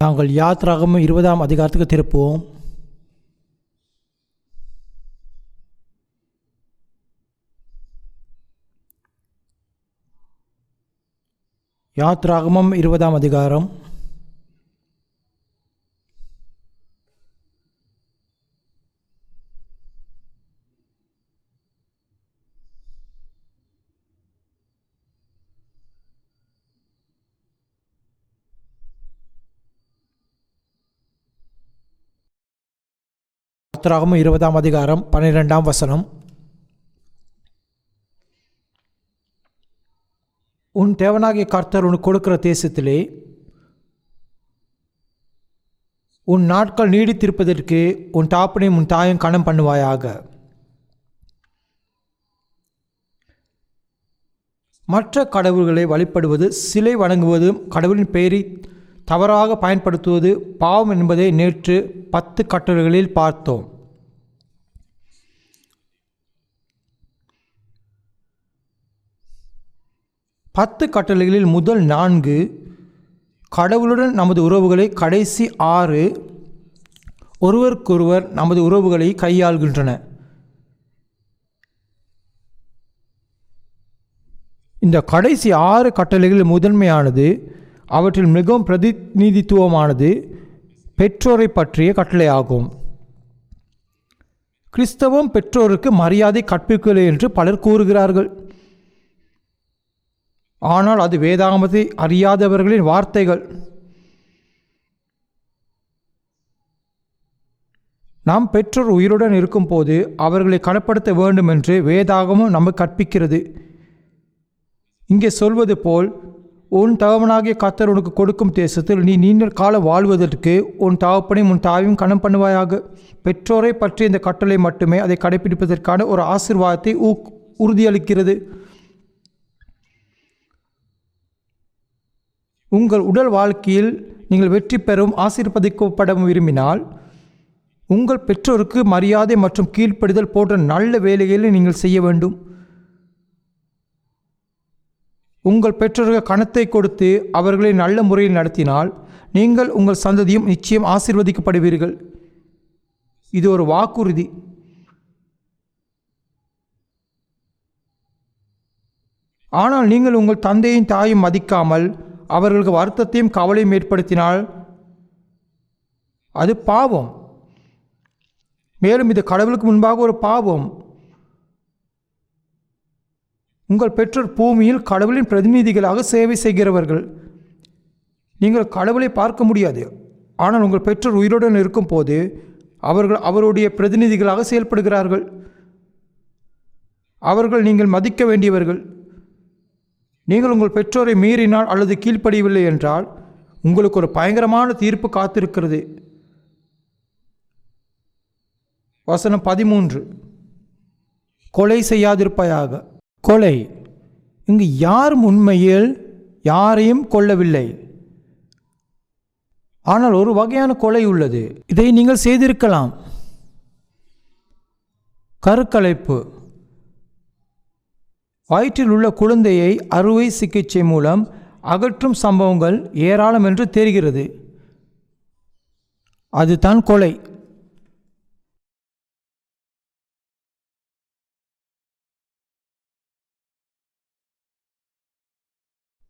நாங்கள் யாத்ராகமம் 20ஆம் அதிகாரத்துக்கு திருப்புவோம். யாத்ராகமம் 20ஆம் அதிகாரம். யாத்ராகமம் 20ஆம் அதிகாரம் 12ஆம் வசனம். உன் தேவனாகிய கர்த்தர் உனக்கு கொடுக்கிற தேசத்திலே உன் நாட்கள் நீடித்திருப்பதற்கு உன் தாப்பனையும் உன் தாயும் கணம் பண்ணுவாயாக. மற்ற கடவுள்களை வழிபடுவது, சிலை வணங்குவதும், கடவுளின் பெயரை தவறாக பயன்படுத்துவது பாவம் என்பதை நேற்று 10 கட்டளைகளில் பார்த்தோம். கட்டளைகளில் முதல் 4 கடவுளுடன் நமது உறவுகளை, கடைசி 6 ஒருவருக்கொருவர் நமது உறவுகளை கையாள்கின்றன. இந்த கடைசி 6 கட்டளைகளில் முதன்மையானது, அவற்றில் மிகவும் பிரதிநிதித்துவமானது பெற்றோரை பற்றிய கட்டளையாகும். கிறிஸ்தவம் பெற்றோருக்கு மரியாதை கற்பிக்கவில்லை என்று பலர் கூறுகிறார்கள். ஆனால் அது வேதாகமத்தை அறியாதவர்களின் வார்த்தைகள். நாம் பெற்றோர் உயிருடன் இருக்கும்போது அவர்களை கனப்படுத்த வேண்டும் என்று வேதாகமும் நமக்கு கற்பிக்கிறது. இங்கே சொல்வது போல், உன் தகவனாகிய கர்த்தர் உனக்கு கொடுக்கும் தேசத்தில் நீ நீண்ட காலம் வாழ்வதற்கு உன் தகப்பனையும் உன் தாயும் கனம் பண்ணுவாயாக. பெற்றோரை பற்றி இந்த கட்டளை மட்டுமே அதை கடைபிடிப்பதற்கான ஒரு ஆசீர்வாதத்தை உறுதியளிக்கிறது. உங்கள் உடல் வாழ்க்கையில் நீங்கள் வெற்றி பெறவும் ஆசீர்வதிக்கப்படவும் விரும்பினால், உங்கள் பெற்றோருக்கு மரியாதை மற்றும் கீழ்ப்படிதல் போன்ற நல்ல வேலைகளை நீங்கள் செய்ய வேண்டும். உங்கள் பெற்றோருக்கு கணத்தை கொடுத்து அவர்களை நல்ல முறையில் நடத்தினால் நீங்கள் உங்கள் சந்ததியும் நிச்சயம் ஆசீர்வதிக்கப்படுவீர்கள். இது ஒரு வாக்குறுதி. ஆனால் நீங்கள் உங்கள் தந்தையும் தாயும் மதிக்காமல் அவர்களுக்கு வருத்தத்தையும் கவலையும் ஏற்படுத்தினால் அது பாவம். மேலும் இது கடவுளுக்கு முன்பாக ஒரு பாவம். உங்கள் பெற்றோர் பூமியில் கடவுளின் பிரதிநிதிகளாக சேவை செய்கிறவர்கள். நீங்கள் கடவுளை பார்க்க முடியாது, ஆனால் உங்கள் பெற்றோர் உயிருடன் இருக்கும் போது அவர்கள் அவருடைய பிரதிநிதிகளாக செயல்படுகிறார்கள். அவர்கள் நீங்கள் மதிக்க வேண்டியவர்கள். நீங்கள் உங்கள் பெற்றோரை மீறினால் அல்லது கீழ்ப்படியவில்லை என்றால் உங்களுக்கு ஒரு பயங்கரமான தீர்ப்பு காத்திருக்கிறது. வசனம் 13, கொலை செய்யாதிருப்பாயாக. கொலை, இங்கு யாரும் உண்மையில் யாரையும் கொல்லவில்லை. ஆனால் ஒரு வகையான கொலை உள்ளது. இதை நீங்கள் செய்திருக்கலாம். கருக்கலைப்பு. வயிற்றில் உள்ள குழந்தையை அறுவை சிகிச்சை மூலம் அகற்றும் சம்பவங்கள் ஏராளம் என்று தெரிகிறது. அதுதான் கொலை.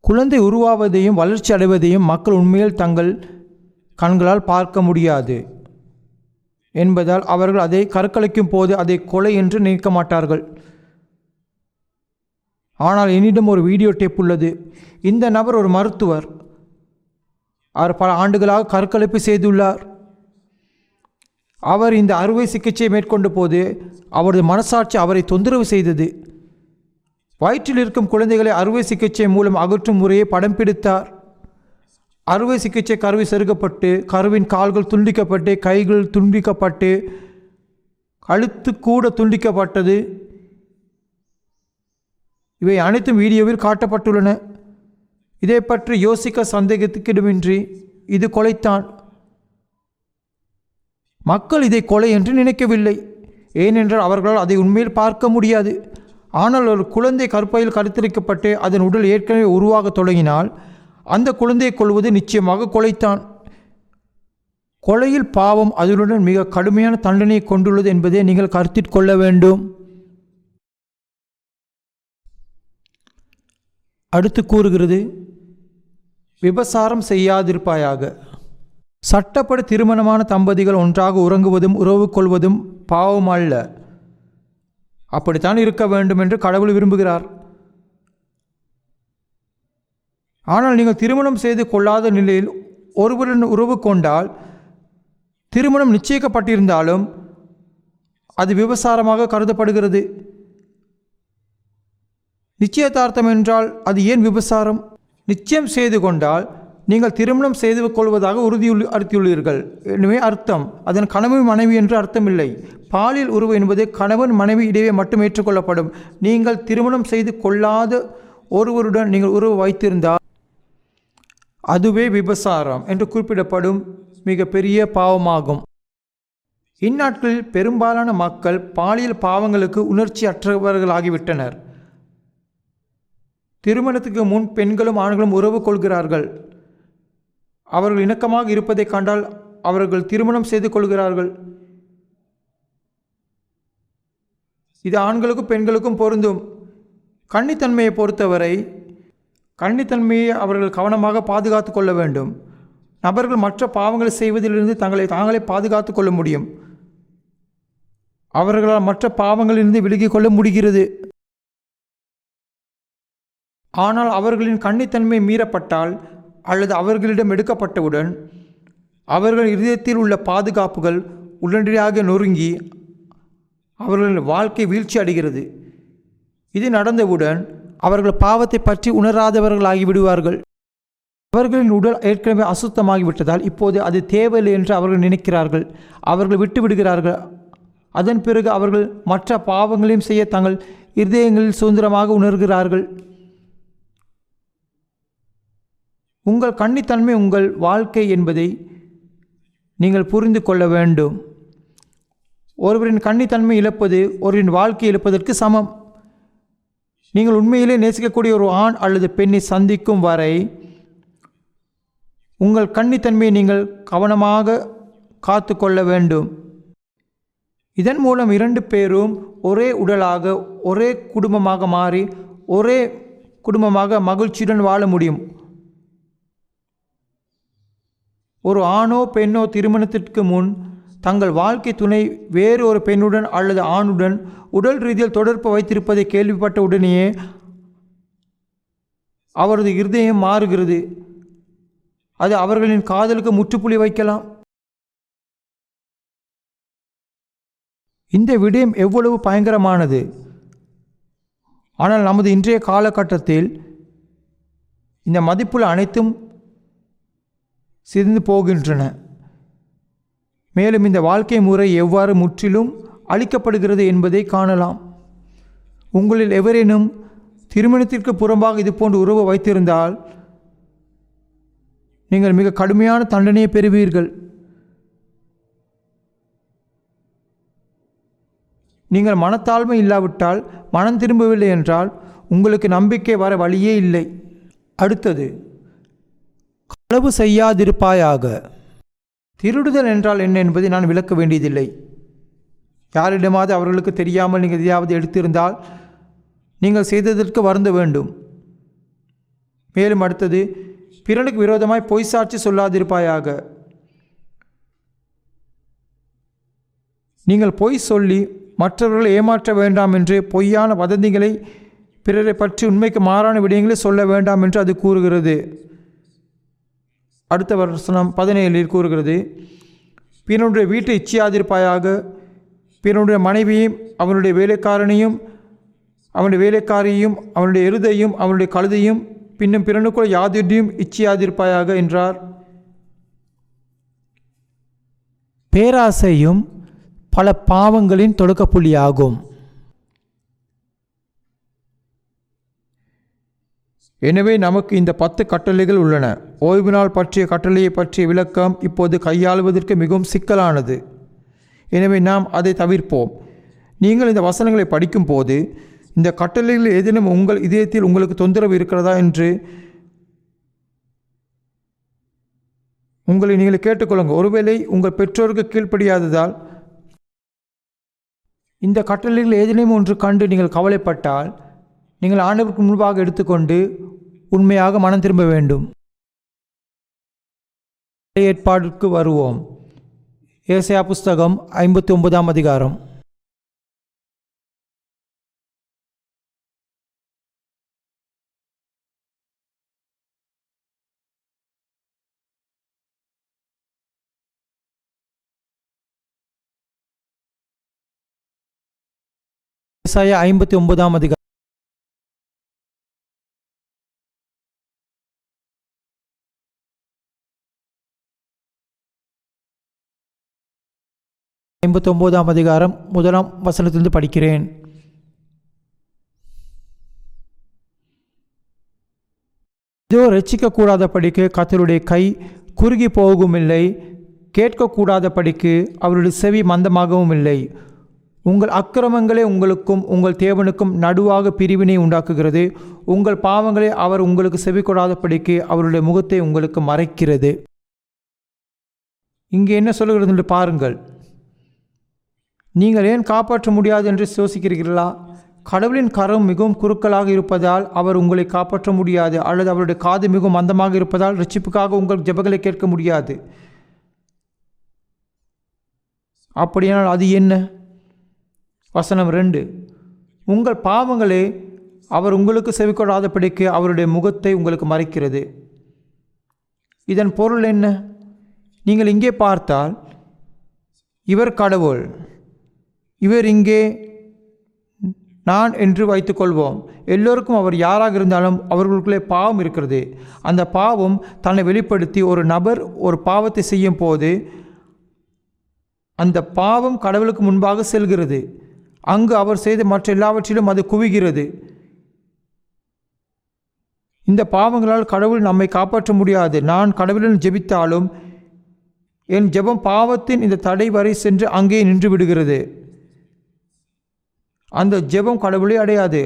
குழந்தை உருவாவதையும் வளர்ச்சி அடைவதையும் மக்கள் உண்மையில் தங்கள் கண்களால் பார்க்க முடியாது என்பதால் அவர்கள் அதை கருக்கலைக்கும் போது அதை கொலை என்று நினைக்க மாட்டார்கள். ஆனால் என்னிடம் ஒரு வீடியோ டேப் உள்ளது. இந்த நபர் ஒரு மருத்துவர். அவர் பல ஆண்டுகளாக கருக்கலைப்பு செய்துள்ளார். அவர் இந்த அறுவை சிகிச்சையை மேற்கொண்ட போது அவரது மனசாட்சி அவரை தொந்தரவு செய்தது. வயிற்றில் இருக்கும் குழந்தைகளை அறுவை சிகிச்சை மூலம் அகற்றும் முறையை படம் பிடித்தார். அறுவை சிகிச்சை கருவி செருகப்பட்டு, கருவின் கால்கள் துண்டிக்கப்பட்டு, கைகள் துண்டிக்கப்பட்டு, கழுத்து கூட துண்டிக்கப்பட்டது. இவை அனைத்தும் வீடியோவில் காட்டப்பட்டுள்ளன. இதை பற்றி யோசிக்க சந்தேகத்துக்கிடமின்றி இது கொலைத்தான். மக்கள் இதை கொலை என்று நினைக்கவில்லை, ஏனென்றால் அவர்களால் அதை உண்மையில் பார்க்க முடியாது. ஆனால் ஒரு குழந்தை கருப்பையில் கருத்தரிக்கப்பட்டு அதன் உடல் ஏற்கனவே உருவாக தொடங்கினால் அந்த குழந்தையை கொள்வது நிச்சயமாக கொலைத்தான். கொலையில் பாவம் அதனுடன் மிக கடுமையான தண்டனையை கொண்டுள்ளது என்பதை நீங்கள் கருத்தில் கொள்ள வேண்டும். அடுத்து கூறுகிறது, விபசாரம் செய்யாதிருப்பாயாக. சட்டப்படி திருமணமான தம்பதிகள் ஒன்றாக உறங்குவதும் உறவு கொள்வதும் பாவம் அல்ல. அப்படித்தான் இருக்க வேண்டும் என்று கடவுள் விரும்புகிறார். ஆனால் நீங்கள் திருமணம் செய்து கொள்ளாத நிலையில் ஒருவருடன் உறவு கொண்டால், திருமணம் நிச்சயிக்கப்பட்டிருந்தாலும் அது விபசாரமாக கருதப்படுகிறது. நிச்சயதார்த்தம் என்றால் அது ஏன் விபசாரம்? நிச்சயம் செய்து கொண்டால் நீங்கள் திருமணம் செய்து கொள்வதாக உறுதியுறுத்தியுள்ளீர்கள். எனவே அர்த்தம் அதன் கணவன் மனைவி என்று அர்த்தமில்லை. பாலியல் உறவு என்பது கணவன் மனைவி இடையே மட்டும் ஏற்றுக்கொள்ளப்படும். நீங்கள் திருமணம் செய்து கொள்ளாத ஒருவருடன் நீங்கள் உறவு வைத்திருந்தால் அதுவே விபசாரம் என்று குறிப்பிடப்படும் மிக பெரிய பாவமாகும். இந்நாட்களில் பெரும்பாலான மக்கள் பாலியல் பாவங்களுக்கு உணர்ச்சி அற்றவர்களாகிவிட்டனர். திருமணத்துக்கு முன் பெண்களும் ஆண்களும் உறவு கொள்கிறார்கள். அவர்கள் இணக்கமாக இருப்பதை கண்டால் அவர்கள் திருமணம் செய்து கொள்கிறார்கள். இது ஆண்களுக்கும் பெண்களுக்கும் பொருந்தும். கன்னித்தன்மையை பொறுத்தவரை கன்னித்தன்மையை அவர்கள் கவனமாக பாதுகாத்து கொள்ள வேண்டும். நபர்கள் மற்ற பாவங்களை செய்வதிலிருந்து தாங்களே பாதுகாத்து கொள்ள முடியும். அவர்களால் மற்ற பாவங்களிலிருந்து விலகிக் கொள்ள முடிகிறது. ஆனால் அவர்களின் கன்னித்தன்மை மீறப்பட்டால் அல்லது அவர்களிடம் எடுக்கப்பட்டவுடன் அவர்கள் இதயத்தில் உள்ள பாதுகாப்புகள் உடனடியாக நொறுங்கி அவர்களின் வாழ்க்கை வீழ்ச்சி அடைகிறது. இது நடந்தவுடன் அவர்கள் பாவத்தை பற்றி உணராதவர்களாகி விடுவார்கள். அவர்களின் உடல் ஏற்கனவே அசுத்தமாகிவிட்டதால் இப்போது அது தேவையில்லை என்று அவர்கள் நினைக்கிறார்கள். அவர்கள் விட்டு விடுகிறார்கள். அதன் பிறகு அவர்கள் மற்ற பாவங்களையும் செய்ய தங்கள் இருதயங்களில் சுதந்திரமாக உணர்கிறார்கள். உங்கள் கன்னித்தன்மை உங்கள் வாழ்க்கை என்பதை நீங்கள் புரிந்து கொள்ள வேண்டும். ஒருவரின் கன்னித்தன்மை இழப்பது ஒருவரின் வாழ்க்கை இழப்பதற்கு சமம். நீங்கள் உண்மையிலே நேசிக்கக்கூடிய ஒரு ஆண் அல்லது பெண்ணை சந்திக்கும் வரை உங்கள் கன்னித்தன்மையை நீங்கள் கவனமாக காத்து கொள்ள வேண்டும். இதன் மூலம் 2 பேரும் ஒரே உடலாக ஒரே குடும்பமாக மாறி ஒரே குடும்பமாக மகிழ்ச்சியுடன் வாழ முடியும். ஒரு ஆணோ பெண்ணோ திருமணத்திற்கு முன் தங்கள் வாழ்க்கை துணை வேறு ஒரு பெண்ணுடன் அல்லது ஆணுடன் உடல் ரீதியில் தொடர்பு வைத்திருப்பதை கேள்விப்பட்ட உடனேயே அவரது இருதயம் மாறுகிறது. அது அவர்களின் காதலுக்கு முற்றுப்புள்ளி வைக்கலாம். இந்த விடயம் எவ்வளவு பயங்கரமானது! ஆனால் நமது இன்றைய காலகட்டத்தில் இந்த மதிப்புள்ள அனைத்தும் சிதைந்து போகின்றன. மேலும் இந்த வாழ்க்கை முறை எவ்வாறு முற்றிலும் அழிக்கப்படுகிறது என்பதை காணலாம். உங்களில் எவரேனும் திருமணத்திற்கு புறம்பாக இதுபோன்று உறவு வைத்திருந்தால் நீங்கள் மிக கடுமையான தண்டனையை பெறுவீர்கள். நீங்கள் மனத்தாழ்மை இல்லாவிட்டால், மனம் திரும்பவில்லை என்றால் உங்களுக்கு நம்பிக்கை வர வழியே இல்லை. அடுத்தது, களவு செய்யாதிருப்பாயாக. திருடுதல் என்றால் என்ன என்பதை நான் விளக்க வேண்டியதில்லை. யாரிடமாவது அவர்களுக்கு தெரியாமல் நீங்கள் எதையாவது எடுத்திருந்தால் நீங்கள் செய்ததற்கு வருந்த வேண்டும். மேலும் அடுத்தது, பிறனுக்கு விரோதமாய் பொய் சாட்சி சொல்லாதிருப்பாயாக. நீங்கள் பொய் சொல்லி மற்றவர்களை ஏமாற்ற வேண்டாம் என்று பொய்யான வதந்திகளை பிறரை பற்றி உண்மைக்கு மாறான விடயங்களை சொல்ல வேண்டாம் என்று அது கூறுகிறது. அடுத்த வசனம் 17 கூறுகிறது, பிறனுடைய வீட்டை இச்சியாதிருப்பாயாக. பிறனுடைய மனைவியையும் அவனுடைய வேலைக்காரனையும் அவனுடைய வேலைக்காரியையும் அவனுடைய எருதையும் அவனுடைய கழுதையும் பின்னும் பிறனுக்குள் யாதொன்றையும் இச்சியாதிருப்பாயாக என்றார். பேராசையும் பல பாவங்களின் தொடக்கப்புள்ளியாகும். எனவே நமக்கு இந்த 10 கட்டளைகள் உள்ளன. ஓய்வு நாள் பற்றிய கட்டளையை பற்றிய விளக்கம் இப்போது கையாளுவதற்கு மிகவும் சிக்கலானது. எனவே நாம் அதை தவிர்ப்போம். நீங்கள் இந்த வசனங்களை படிக்கும் போது இந்த கட்டளைகளில் ஏதேனும் உங்கள் இதயத்தில் உங்களுக்கு தொந்தரவு இருக்கிறதா என்று உங்களை நீங்கள் கேட்டுக்கொள்ளுங்கள். ஒருவேளை உங்கள் பெற்றோருக்கு கீழ்ப்படியாததால் இந்த கட்டளைகள் ஏதேனும் ஒன்று கண்டு நீங்கள் கவலைப்பட்டால் நீங்கள் ஆண்டவருக்கு முன்பாக எடுத்துக்கொண்டு உண்மையாக மனம் திரும்ப வேண்டும். ஏற்பாடுக்கு வருவோம். ஏசாயா புஸ்தகம் 59ஆம் அதிகாரம். ஏசாயா 59ஆம் அதிகாரம். அதிகாரம் 1ஆம் வசனத்திலிருந்து படிக்கிறேன். இதோ ரட்சிக்கக்கூடாத படிக்கு கர்த்தருடைய கை குறுகி போகவும் இல்லை, கேட்கக்கூடாத படிக்கு அவருடைய செவி மந்தமாகவும் இல்லை. உங்கள் அக்கிரமங்களே உங்களுக்கும் உங்கள் தேவனுக்கும் நடுவாக பிரிவினை உண்டாக்குகிறது. உங்கள் பாவங்களே அவர் உங்களுக்கு செவி கொடாத படிக்கு அவருடைய முகத்தை உங்களுக்கு மறைக்கிறது. இங்கே என்ன சொல்லுகிறது என்று பாருங்கள். நீங்கள் ஏன் காப்பாற்ற முடியாது என்று யோசிக்கிறீர்களா? கடவுளின் கரம் மிகவும் குறுக்கலாக இருப்பதால் அவர் உங்களை காப்பாற்ற முடியாது, அல்லது அவருடைய காது மிகவும் மந்தமாக இருப்பதால் ரட்சிப்புக்காக உங்கள் ஜெபங்களை கேட்க முடியாது. அப்படியானால் அது என்ன? வசனம் 2, உங்கள் பாவங்களே அவர் உங்களுக்கு செவிக்கொடாதபடிக்கு அவருடைய முகத்தை உங்களுக்கு மறைக்கிறது. இதன் பொருள் என்ன? நீங்கள் இங்கே பார்த்தால் இவர் கடவுள், இவர் இங்கே நான் என்று வைத்துக்கொள்வோம். எல்லோருக்கும் அவர் யாராக இருந்தாலும் அவர்களுக்குள்ளே பாவம் இருக்கிறது. அந்த பாவம் தன்னை வெளிப்படுத்தி ஒரு நபர் ஒரு பாவத்தை செய்யும் போது அந்த பாவம் கடவுளுக்கு முன்பாக செல்கிறது. அங்கு அவர் செய்த மற்ற எல்லாவற்றிலும் அது குவிகிறது. இந்த பாவங்களால் கடவுள் நம்மை காப்பாற்ற முடியாது. நான் கடவுளிடம் ஜெபித்தாலும் என் ஜெபம் பாவத்தின் இந்த தடை வரை சென்று அங்கே நின்று விடுகிறது. அந்த ஜெபம் கடவுளை அடையாது.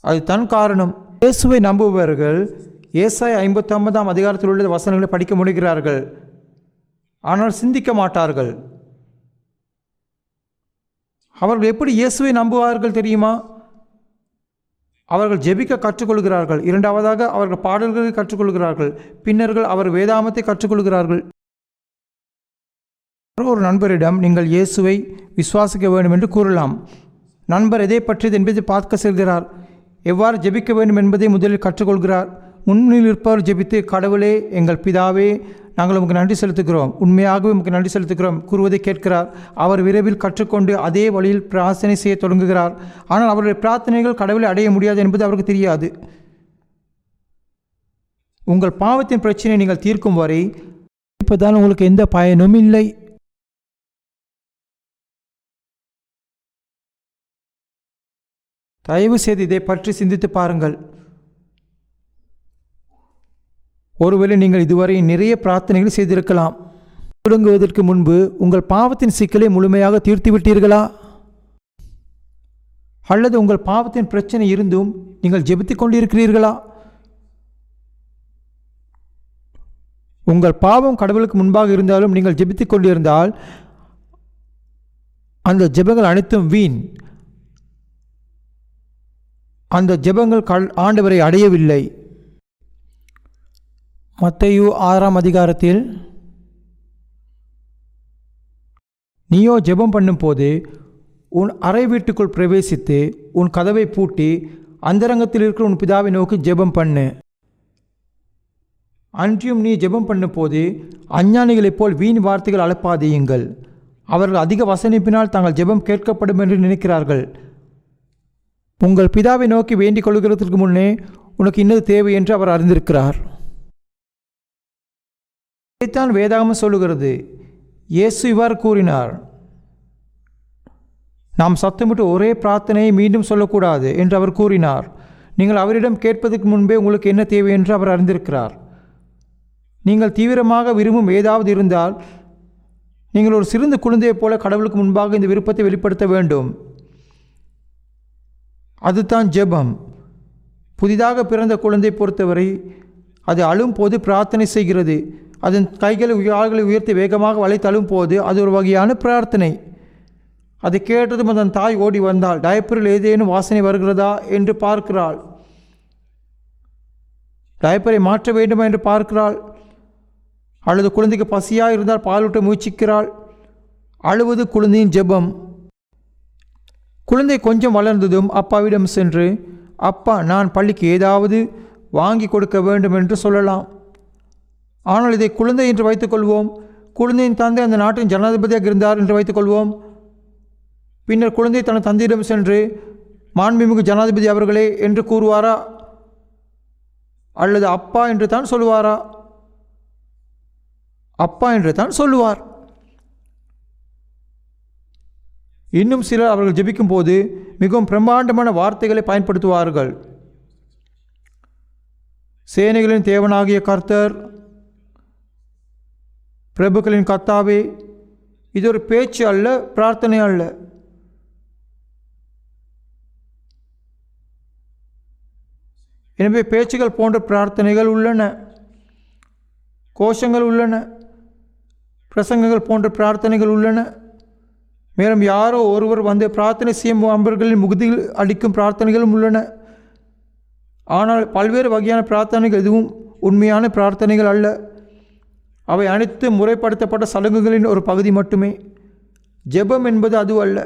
அது தன் காரணம். இயேசுவை நம்புபவர்கள் ஏசாயா 59ஆம் அதிகாரத்தில் உள்ள வசனங்களை படிக்க முடிகிறார்கள், ஆனால் சிந்திக்க மாட்டார்கள். அவர்கள் எப்படி இயேசுவை நம்புவார்கள் தெரியுமா? அவர்கள் ஜெபிக்க கற்றுக்கொள்கிறார்கள். இரண்டாவதாக அவர்கள் பாடல்களை கற்றுக்கொள்கிறார்கள். பின்னர்கள் அவர் வேதாமத்தை கற்றுக்கொள்கிறார்கள். ஒரு நண்பரிடம் நீங்கள் இயேசுவை விசுவாசிக்க வேண்டும் என்று கூறலாம். நண்பர் எதை பற்றியது என்பதை பார்க்க செல்கிறார். எவ்வாறு ஜெபிக்க வேண்டும் என்பதை முதலில் கற்றுக்கொள்கிறார். முன்னில் இருப்பவர் ஜெபித்து, கடவுளே, எங்கள் பிதாவே, நாங்கள் உமக்கு நன்றி செலுத்துகிறோம், உண்மையாகவே உமக்கு நன்றி செலுத்துகிறோம் கூறுவதை கேட்கிறார். அவர் விரைவில் கற்றுக்கொண்டு அதே வழியில் பிரார்த்தனை செய்ய தொடங்குகிறார். ஆனால் அவருடைய பிரார்த்தனைகள் கடவுளை அடைய முடியாது என்பது அவருக்கு தெரியாது. உங்கள் பாவத்தின் பிரச்சனையை நீங்கள் தீர்க்கும் வரை இப்போதான் உங்களுக்கு எந்த பயனும் இல்லை. தயவு செய்து இதை பற்றி சிந்தித்து பாருங்கள். ஒருவேளை நீங்கள் இதுவரை நிறைய பிரார்த்தனைகள் செய்திருக்கலாம். தொடங்குவதற்கு முன்பு உங்கள் பாவத்தின் சிக்கலை முழுமையாக தீர்த்து விட்டீர்களா? அல்லது உங்கள் பாவத்தின் பிரச்சனை இருந்தும் நீங்கள் ஜெபித்துக் கொண்டிருக்கிறீர்களா? உங்கள் பாவம் கடவுளுக்கு முன்பாக இருந்தாலும் நீங்கள் ஜெபித்துக் கொண்டிருந்தால் அந்த ஜெபங்கள் அனைத்தும் வீண். அந்த ஜெபங்கள் ஆண்டவரை அடையவில்லை. மத்தேயு 6ஆம் அதிகாரத்தில், நீயோ ஜெபம் பண்ணும் போது உன் அறை வீட்டுக்குள் பிரவேசித்து உன் கதவை பூட்டி அந்தரங்கத்தில் இருக்கிற உன் பிதாவை நோக்கி ஜெபம் பண்ணு. அன்றியும் நீ ஜெபம் பண்ணும் போது அஞ்ஞானிகளைப் போல் வீண் வார்த்தைகள் அலப்பாதீயுங்கள். அவர்கள் அதிக வசனிப்பினால் தாங்கள் ஜெபம் கேட்கப்படும் என்று நினைக்கிறார்கள். உங்கள் பிதாவை நோக்கி வேண்டிக் கொள்கிறதற்கு முன்னே உனக்கு இன்னது தேவை என்று அவர் அறிந்திருக்கிறார். இதைத்தான் வேதாகமம் சொல்லுகிறது. இயேசு இவ்வாறு கூறினார், நாம் சத்தமிட்டு ஒரே பிரார்த்தனையை மீண்டும் சொல்லக்கூடாது என்று அவர் கூறினார். நீங்கள் அவரிடம் கேட்பதற்கு முன்பே உங்களுக்கு என்ன தேவை என்று அவர் அறிந்திருக்கிறார். நீங்கள் தீவிரமாக விரும்பும் ஏதாவது இருந்தால் நீங்கள் ஒரு சிறந்த குழந்தையைப் போல கடவுளுக்கு முன்பாக இந்த விருப்பத்தை வெளிப்படுத்த வேண்டும். அதுதான் ஜெபம். புதிதாக பிறந்த குழந்தை பொறுத்தவரை அது அழும் போது பிரார்த்தனை செய்கிறது. அதன் கால்களை உயர்த்தி வேகமாக வளைத்து அழும் போது அது ஒரு வகையான பிரார்த்தனை. அதை கேட்டதும் அதன் தாய் ஓடி வந்தாள். டயப்பரில் ஏதேனும் வாசனை வருகிறதா என்று பார்க்கிறாள். டயப்பரை மாற்ற வேண்டுமா என்று பார்க்கிறாள். அல்லது குழந்தைக்கு பசியாக இருந்தால் பாலூட்ட முயற்சிக்கிறாள். அழுவது குழந்தையின் ஜெபம். குழந்தை கொஞ்சம் வளர்ந்ததும் அப்பாவிடம் சென்று, அப்பா, நான் பள்ளிக்கு ஏதாவது வாங்கி கொடுக்க வேண்டும் என்று சொல்லலாம். ஆனால் இதை குழந்தை என்று வைத்துக்கொள்வோம். குழந்தையின் தந்தை அந்த நாட்டின் ஜனாதிபதியாக இருந்தார் என்று வைத்துக்கொள்வோம். பின்னர் குழந்தை தனது தந்தையிடம் சென்று, மாண்புமிகு ஜனாதிபதி அவர்களே என்று கூறுவாரா, அல்லது அப்பா என்று தான் சொல்லுவாரா? அப்பா என்று தான் சொல்லுவார். இன்னும் சிலர் அவர்கள் ஜெபிக்கும் போது மிகவும் பிரம்மாண்டமான வார்த்தைகளை பயன்படுத்துவார்கள். சேனைகளின் தேவனாகிய கர்த்தர், பிரபுக்களின் கர்த்தாவே. இது ஒரு பேச்சு அல்ல, பிரார்த்தனை அல்ல. எனவே பேச்சுகள் போன்ற பிரார்த்தனைகள் உள்ளன, கோஷங்கள் உள்ளன, பிரசங்கங்கள் போன்ற பிரார்த்தனைகள் உள்ளன. மேலும் யாரோ ஒருவர் வந்து பிரார்த்தனை செய்யும் அன்பர்களின் முகத்தில் அடிக்கும் பிரார்த்தனைகளும் உள்ளன. ஆனால் பல்வேறு வகையான பிரார்த்தனைகள் எதுவும் உண்மையான பிரார்த்தனைகள் அல்ல. அவை அனைத்து முறைப்படுத்தப்பட்ட சடங்குகளின் ஒரு பகுதி மட்டுமே. ஜெபம் என்பது அது அல்ல.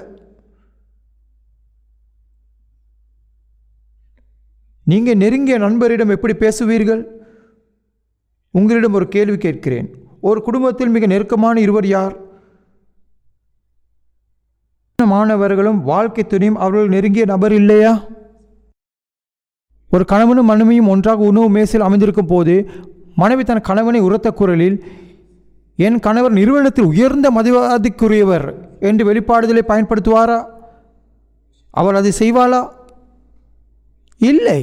நீங்கள் நெருங்கிய நண்பரிடம் எப்படி பேசுவீர்கள்? உங்களிடம் ஒரு கேள்வி கேட்கிறேன். ஒரு குடும்பத்தில் மிக நெருக்கமான இருவர் யார்? மாணவர்களும் வாழ்க்கை துணையும் அவர்கள் நெருங்கிய நபர் இல்லையா? ஒரு கணவனும் மனைவியும் ஒன்றாக உணவு மேசையில் அமைந்திருக்கும் போது மனைவி தன் கணவனை உரத்த குரலில், என் கணவர் நிறுவனத்தில் உயர்ந்த மதிவாதிக்குரியவர் என்று வெளிப்பாடுதலை பயன்படுத்துவாரா? அவர் அதை செய்வாளா? இல்லை.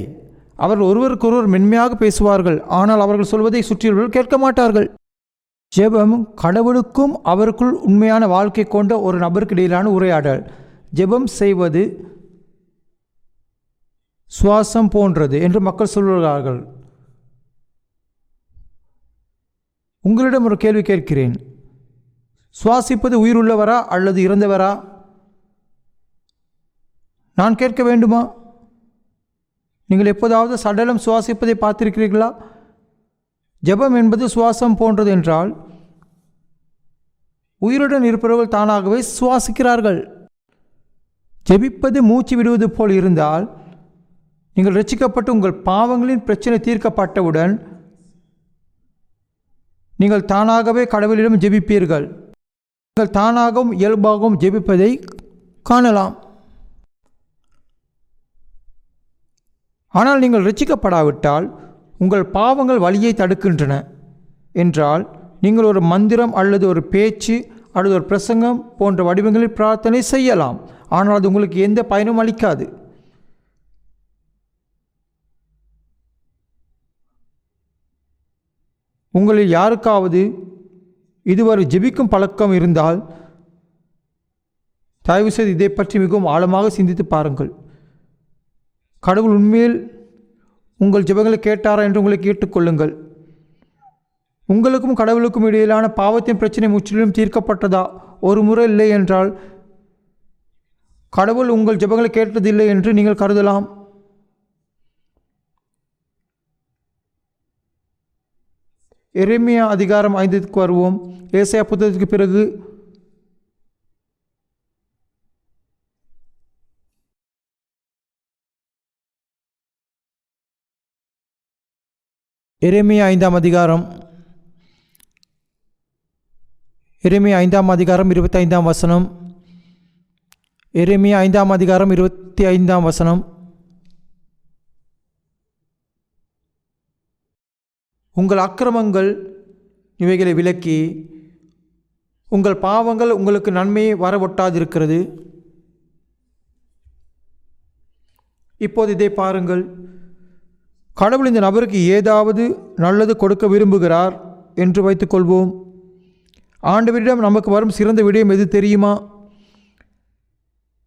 அவர்கள் ஒருவருக்கொருவர் மென்மையாக பேசுவார்கள். ஆனால் அவர்கள் சொல்வதை சுற்றியவர்கள் கேட்க மாட்டார்கள். ஜெபம் கடவுளுக்கும் அவருக்குள் உண்மையான வாழ்க்கை கொண்ட ஒரு நபருக்கு இடையிலான உரையாடல். ஜெபம் செய்வது சுவாசம் போன்றது என்று மக்கள் சொல்கிறார்கள். உங்களிடம் ஒரு கேள்வி கேட்கிறேன். சுவாசிப்பது உயிருள்ளவரா அல்லது இறந்தவரா? நான் கேட்க வேண்டுமா? நீங்கள் எப்போதாவது சடலம் சுவாசிப்பதை பார்த்திருக்கிறீர்களா? ஜெபம் என்பது சுவாசம் போன்றது என்றால் உயிருடன் இருப்பவர்கள் தானாகவே சுவாசிக்கிறார்கள். ஜெபிப்பது மூச்சு விடுவது போல் இருந்தால் நீங்கள் ரட்சிக்கப்பட்டு உங்கள் பாவங்களின் பிரச்சனை தீர்க்கப்பட்டவுடன் நீங்கள் தானாகவே கடவுளிடம் ஜெபிப்பீர்கள். நீங்கள் தானாகவும் இயல்பாகவும் ஜெபிப்பதை காணலாம். ஆனால் நீங்கள் ரட்சிக்கப்படாவிட்டால் உங்கள் பாவங்கள் வழியை தடுக்கின்றன என்றால் நீங்கள் ஒரு மந்திரம் அல்லது ஒரு பேச்சு அல்லது ஒரு பிரசங்கம் போன்ற வடிவங்களில் பிரார்த்தனை செய்யலாம். ஆனால் அது உங்களுக்கு எந்த பயனும் அளிக்காது. உங்களில் யாருக்காவது இதுவரை ஜெபிக்கும் பழக்கம் இருந்தால் தயவுசெய்து இதை பற்றி மிகவும் ஆழமாக சிந்தித்து பாருங்கள். கடவுள் உண்மையில் உங்கள் ஜெபங்களை கேட்டாரா என்று உங்களை கேட்டுக்கொள்ளுங்கள். உங்களுக்கும் கடவுளுக்கும் இடையிலான பாவத்தின் பிரச்சனை முற்றிலும் தீர்க்கப்பட்டதா? ஒரு முறை இல்லை என்றால் கடவுள் உங்கள் ஜெபங்களை கேட்டதில்லை என்று நீங்கள் கருதலாம். எரேமியா அதிகாரம் 5க்கு வருவோம். ஏசாயா புத்தகத்துக்கு பிறகு எரேமியா 5ஆம் அதிகாரம் 25ஆம் வசனம். எரேமியா 5ஆம் அதிகாரம் 25ஆம் வசனம். உங்கள் அக்கிரமங்கள் இவைகளை விலக்கி உங்கள் பாவங்கள் உங்களுக்கு நன்மையை வரவொட்டாதிருக்கிறது. இப்போது இதை பாருங்கள். கடவுள் இந்த நபருக்கு ஏதாவது நல்லது கொடுக்க விரும்புகிறார் என்று வைத்துக்கொள்வோம். ஆண்டவரிடம் நமக்கு வரும் சிறந்த விடயம் எது தெரியுமா?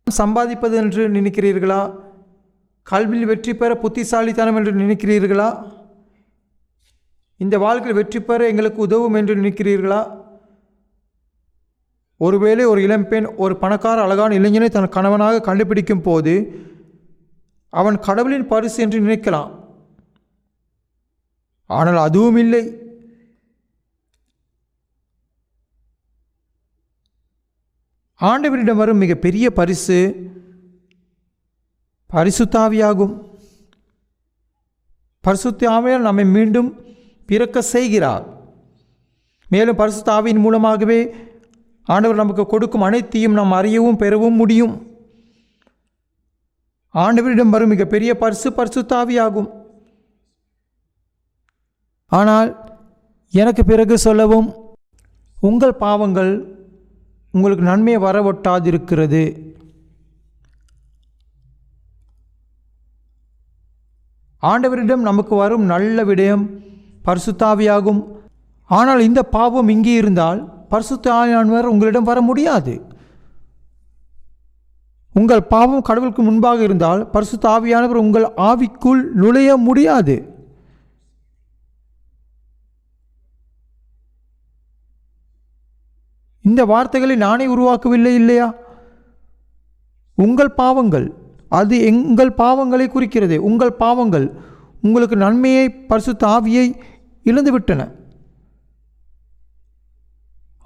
சம்பாதிப்பது என்று நினைக்கிறீர்களா? கல்வியில் வெற்றி பெற புத்திசாலித்தனம் என்று நினைக்கிறீர்களா? இந்த வாழ்க்கையில் வெற்றி பெற எங்களுக்கு உதவும் என்று நினைக்கிறீர்களா? ஒருவேளை ஒரு இளம்பெண் ஒரு பணக்கார அழகான இளைஞனை தன் கணவனாக கண்டுபிடிக்கும் போது அவன் கடவுளின் பரிசு என்று நினைக்கலாம். ஆனால் அதுவும் இல்லை. ஆண்டவரிடம் வரும் மிகப்பெரிய பரிசு பரிசுத்த ஆவியாகும். பரிசுத்த ஆவியால் நம்மை மீண்டும் பிறக்க செய்கிறார். மேலும் பரிசுத்த ஆவியின் மூலமாகவே ஆண்டவர் நமக்கு கொடுக்கும் அனைத்தையும் நாம் அறியவும் பெறவும் முடியும். ஆண்டவரிடம் வரும் மிகப்பெரிய பரிசு பரிசுத்த ஆவியாகும். ஆனால் எனக்கு பிறகு சொல்லவும், உங்கள் பாவங்கள் உங்களுக்கு நன்மை வரவொட்டாதிருக்கிறது. ஆண்டவரிடம் நமக்கு வரும் நல்ல விடயம் பரிசுத்த ஆவியாகும். ஆனால் இந்த பாவம் இங்கே இருந்தால் பரிசுத்த ஆவியானவர் உங்களிடம் வர முடியாது. உங்கள் பாவம் கடவுளுக்கு முன்பாக இருந்தால் பரிசுத்த ஆவியானவர் உங்கள் ஆவிக்குள் நுழைய முடியாது. இந்த வார்த்தைகளை நானே உருவாக்கவில்லை இல்லையா? உங்கள் பாவங்கள், அது எங்கள் பாவங்களை குறிக்கிறது. உங்கள் பாவங்கள் உங்களுக்கு நன்மையை பரிசுத்த ஆவியை இழந்துவிட்டன.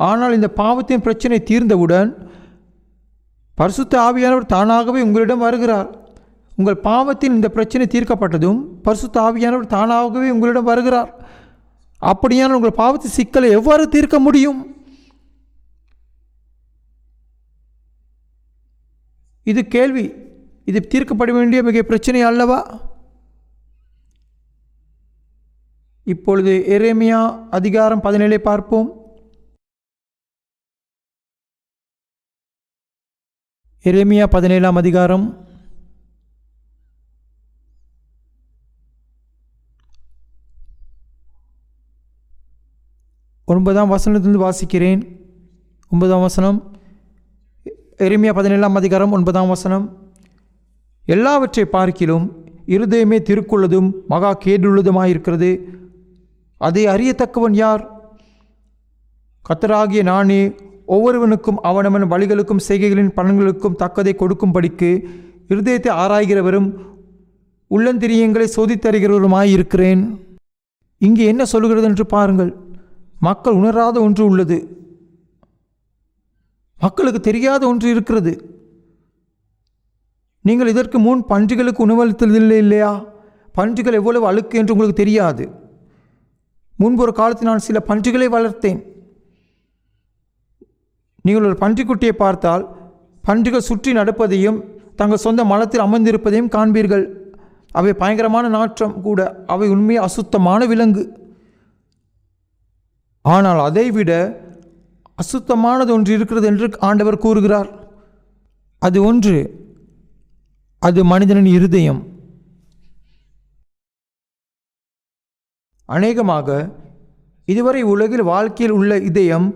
ஆனால் இந்த பாவத்தின் பிரச்சனை தீர்ந்தவுடன் பரிசுத்த ஆவியானவர் தானாகவே உங்களிடம் வருகிறார். உங்கள் பாவத்தின் இந்த பிரச்சனை தீர்க்கப்பட்டதும் பரிசுத்த ஆவியானவர் தானாகவே உங்களிடம் வருகிறார். அப்படியான உங்கள் பாவத்தின் சிக்கலை எவ்வாறு தீர்க்க முடியும்? இது கேள்வி. இது தீர்க்கப்பட வேண்டிய மிக பிரச்சனை அல்லவா? இப்பொழுது எரேமியா அதிகாரம் 17 பார்ப்போம். எரேமியா 17 அதிகாரம் 9 வசனத்திலிருந்து வாசிக்கிறேன். 9 வசனம். எரேமியா 17 அதிகாரம் 9 வசனம். எல்லாவற்றை பார்க்கிலும் இருதயமே திருக்குள்ளதும் மகா கேடுள்ளதுமாயிருக்கிறது. அதை அறியத்தக்கவன் யார்? கர்த்தராகிய நானே ஒவ்வொருவனுக்கும் அவனவன் வழிகளுக்கும் செய்கைகளின் பலன்களுக்கும் தக்கதை கொடுக்கும்படிக்கு இருதயத்தை ஆராய்கிறவரும் உள்ளந்திரியங்களை சோதித்தருகிறவருமாயிருக்கிறேன். இங்கே என்ன சொல்கிறது என்று பாருங்கள். மக்கள் உணராத ஒன்று உள்ளது. மக்களுக்கு தெரியாத ஒன்று இருக்கிறது. நீங்கள் இதற்கு முன் பன்றிகளுக்கு உணவளித்ததில்லை இல்லையா? பன்றிகள் எவ்வளவு அழுக்கு என்று உங்களுக்கு தெரியாது. முன்பு ஒரு காலத்தில் நான் சில பன்றிகளை வளர்த்தேன். நீங்கள் ஒரு பன்றிக்குட்டியை பார்த்தால் பன்றிகள் சுற்றி நடப்பதையும் தங்கள் சொந்த மலத்தில் அமர்ந்திருப்பதையும் காண்பீர்கள். அவை பயங்கரமான நாற்றம் கூட. அவை உண்மையை அசுத்தமான விலங்கு. ஆனால் அதைவிட அசுத்தமானது ஒன்று இருக்கிறது என்று ஆண்டவர் கூறுகிறார். அது ஒன்று, அது மனிதனின் இருதயம். அநேகமாக இதுவரை உலகில் வாழ்க்கையில் உள்ள இதயம்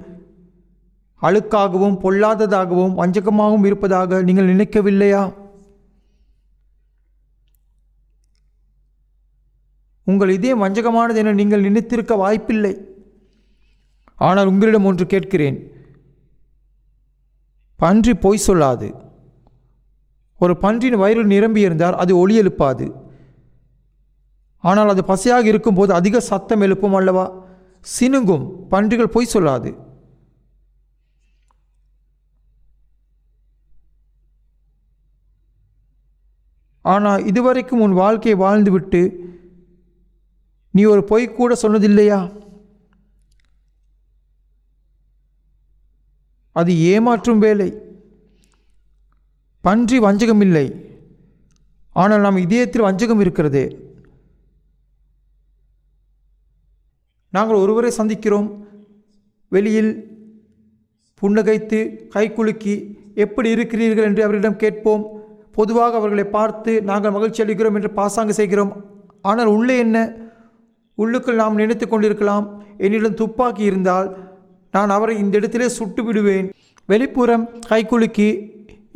அழுக்காகவும் பொல்லாததாகவும் வஞ்சகமாகவும் இருப்பதாக நீங்கள் நினைக்கவில்லையா? உங்கள் இதயம் வஞ்சகமானது என நீங்கள் நினைத்திருக்க வாய்ப்பில்லை. ஆனால் உங்களிடம் ஒன்று கேட்கிறேன். பன்றி பொய் சொல்லாது. ஒரு பன்றியின் வயிறு நிரம்பி இருந்தால் அது ஒலி எழுப்பாது. ஆனால் அது பசியாக இருக்கும்போது அதிக சத்தம் எழுப்பும் அல்லவா? சினுங்கும். பன்றிகள் பொய் சொல்லாது. ஆனால் இதுவரைக்கும் உன் வாழ்க்கையை வாழ்ந்துவிட்டு நீ ஒரு பொய் கூட சொன்னதில்லையா? அது ஏமாற்றும் வேலை. பன்றி வஞ்சகம் இல்லை. ஆனால் நம் இதயத்தில் வஞ்சகம் இருக்கிறது. நாங்கள் ஒருவரை சந்திக்கிறோம். வெளியில் புன்னகைத்து கைக்குலுக்கி எப்படி இருக்கிறீர்கள் என்று அவரிடம் கேட்போம். பொதுவாக அவர்களை பார்த்து நாங்கள் மகிழ்ச்சி அளிக்கிறோம் என்று பாசாங்கு செய்கிறோம். ஆனால் உள்ளே என்ன? உள்ளுக்குள் நாம் நினைத்து கொண்டிருக்கலாம், என்னிடம் துப்பாக்கி இருந்தால் நான் அவரை இந்த இடத்திலே சுட்டு விடுவேன். வெளிப்புறம் கைக்குலுக்கி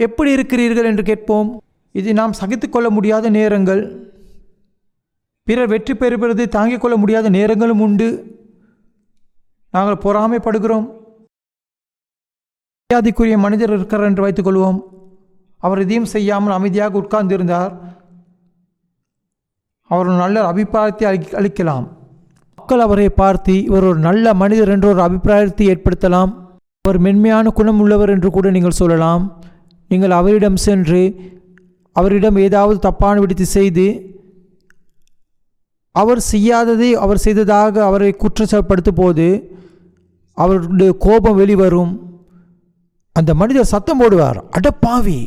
எப்படி இருக்கிறீர்கள் என்று கேட்போம். இது நாம் சகித்து கொள்ள முடியாத நேரங்கள். பிறர் வெற்றி பெறுவதை தாங்கிக் கொள்ள முடியாத நேரங்களும் உண்டு. நாங்கள் பொறாமைப்படுகிறோம். மரியாதைக்குரிய மனிதர் இருக்கிறார் என்று வைத்துக்கொள்வோம். அவர் எதையும் செய்யாமல் அமைதியாக உட்கார்ந்திருந்தார். அவர் ஒரு நல்ல அபிப்பிராயத்தை அளிக்கலாம். மக்கள் அவரை பார்த்து இவர் ஒரு நல்ல மனிதர் என்ற ஒரு அபிப்பிராயத்தை ஏற்படுத்தலாம். அவர் மென்மையான குணம் உள்ளவர் என்று கூட நீங்கள் சொல்லலாம். நீங்கள் அவரிடம் சென்று அவரிடம் ஏதாவது தப்பான விடத்தை செய்து அவர் செய்யாததை அவர் செய்ததாக அவரை குற்றச்சாட்டுப்படுத்தும் போது அவருடைய கோபம் வெளிவரும். அந்த மனிதர் சத்தம் போடுவார், அடப்பாவி.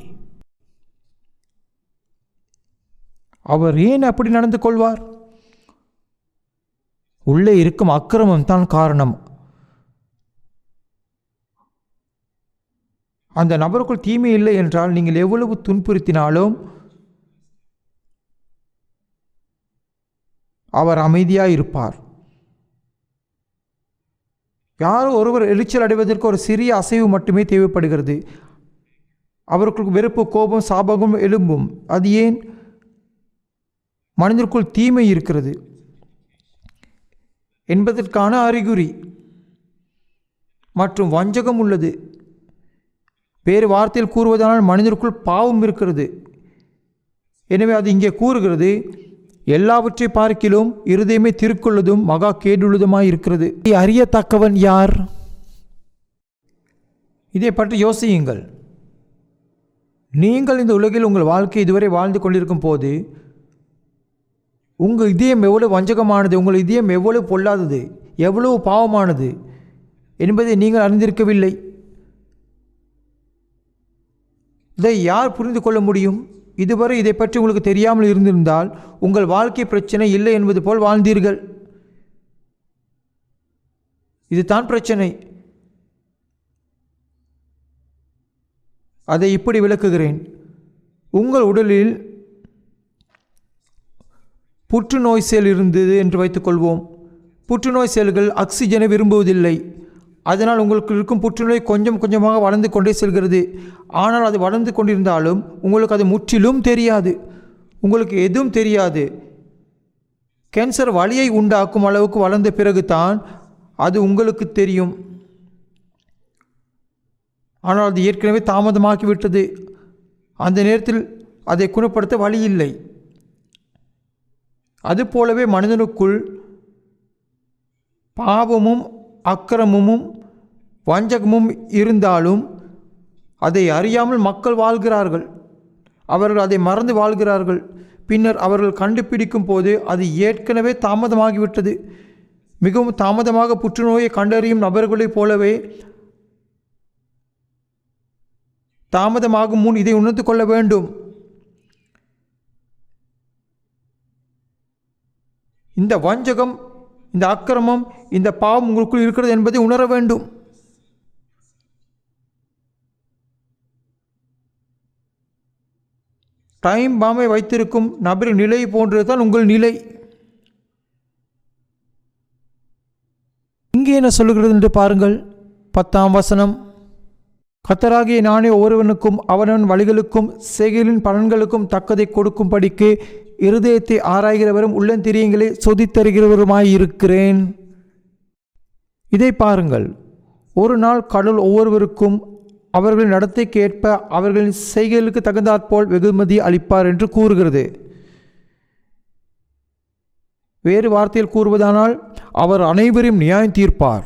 அவர் ஏன் அப்படி நடந்து கொள்வார்? உள்ளே இருக்கும் அக்கிரமம் தான் காரணம். அந்த நபருக்குள் தீமை இல்லை என்றால் நீங்கள் எவ்வளவு துன்புறுத்தினாலும் அவர் அமைதியாக இருப்பார். யாரோ ஒருவர் எரிச்சல் அடைவதற்கு ஒரு சிறிய அசைவு மட்டுமே தேவைப்படுகிறது. அவர்களுக்கு வெறுப்பு, கோபம், சாபகம் எழும்பும். அது ஏன்? மனிதருக்குள் தீமை இருக்கிறது என்பதற்கான அறிகுறி. மற்றும் வஞ்சகம் உள்ளது. வேறு வார்த்தையில் கூறுவதானால் மனிதருக்குள் பாவம் இருக்கிறது. எனவே அது இங்கே கூறுகிறது, எல்லாவற்றை பார்க்கிலும் இருதயமே திருக்குள்ளதும் மகா கேடுள்ளதுமாய் இருக்கிறது. அறியத்தக்கவன் யார்? இதை பற்றி யோசியுங்கள். நீங்கள் இந்த உலகில் உங்கள் வாழ்க்கை இதுவரை வாழ்ந்து கொண்டிருக்கும் போது உங்கள் இதயம் எவ்வளவு வஞ்சகமானது, உங்கள் இதயம் எவ்வளவு பொல்லாதது, எவ்வளவு பாவமானது என்பதை நீங்கள் அறிந்திருக்கவில்லை. இதை யார் புரிந்து கொள்ள முடியும்? இதுவரை இதை பற்றி உங்களுக்கு தெரியாமல் இருந்திருந்தால் உங்கள் வாழ்க்கை பிரச்சனை இல்லை என்பது போல் வாழ்ந்தீர்கள். இதுதான் பிரச்சனை. அதை இப்படி விளக்குகிறேன். உங்கள் உடலில் புற்றுநோய் செல் இருந்தது என்று வைத்துக்கொள்வோம். புற்றுநோய் செல்கள் ஆக்சிஜனை விரும்புவதில்லை. அதனால் உங்களுக்கு இருக்கும் புற்றுநோய் கொஞ்சம் கொஞ்சமாக வளர்ந்து கொண்டே செல்கிறது. ஆனால் அது வளர்ந்து கொண்டிருந்தாலும் உங்களுக்கு அது முற்றிலும் தெரியாது. உங்களுக்கு எதுவும் தெரியாது. கேன்சர் வலியை உண்டாக்கும் அளவுக்கு வளர்ந்த பிறகு தான் அது உங்களுக்கு தெரியும். ஆனால் அது ஏற்கனவே தாமதமாகிவிட்டது. அந்த நேரத்தில் அதை குணப்படுத்த வழி இல்லை. அதுபோலவே மனிதனுக்குள் பாவமும் அக்கிரமமும் வஞ்சகமும் இருந்தாலும் அதை அறியாமல் மக்கள் வாழ்கிறார்கள். அவர்கள் அதை மறந்து வாழ்கிறார்கள். பின்னர் அவர்கள் கண்டுபிடிக்கும் போது அது ஏற்கனவே தாமதமாகிவிட்டது. மிகவும் தாமதமாக புற்றுநோயை கண்டறியும் நபர்களைப் போலவே தாமதமாகும் முன் இதை உணர்ந்து கொள்ள வேண்டும். இந்த வஞ்சகம், இந்த அக்கிரமம், இந்த பாவம் உங்களுக்குள் இருக்கிறது என்பதை உணர வேண்டும். டைம் பாம்பை வைத்திருக்கும் நபரின் நிலை போன்றதுதான் உங்கள் நிலை. இங்கே என்ன சொல்லுகிறது என்று பாருங்கள். 10ஆம் வசனம். கர்த்தராகிய நானே ஒவ்வொருவனுக்கும் அவனவன் வழிகளுக்கும் செய்கைகளின் பலன்களுக்கும் தக்கதை கொடுக்கும்படிக்கு இருதயத்தை ஆராய்கிறவரும் உள்ளந்திரியங்களை சோதித்தருகிறவருமாயிருக்கிறேன். இதை பாருங்கள். ஒரு நாள் கடவுள் ஒவ்வொருவருக்கும் அவர்களின் நடத்தைக்கு ஏற்ப அவர்களின் செய்கைகளுக்கு தகுந்தாற்போல் வெகுமதி அளிப்பார் என்று கூறுகிறது. வேறு வார்த்தையில் கூறுவதானால் அவர் அனைவரையும் நியாயம் தீர்ப்பார்.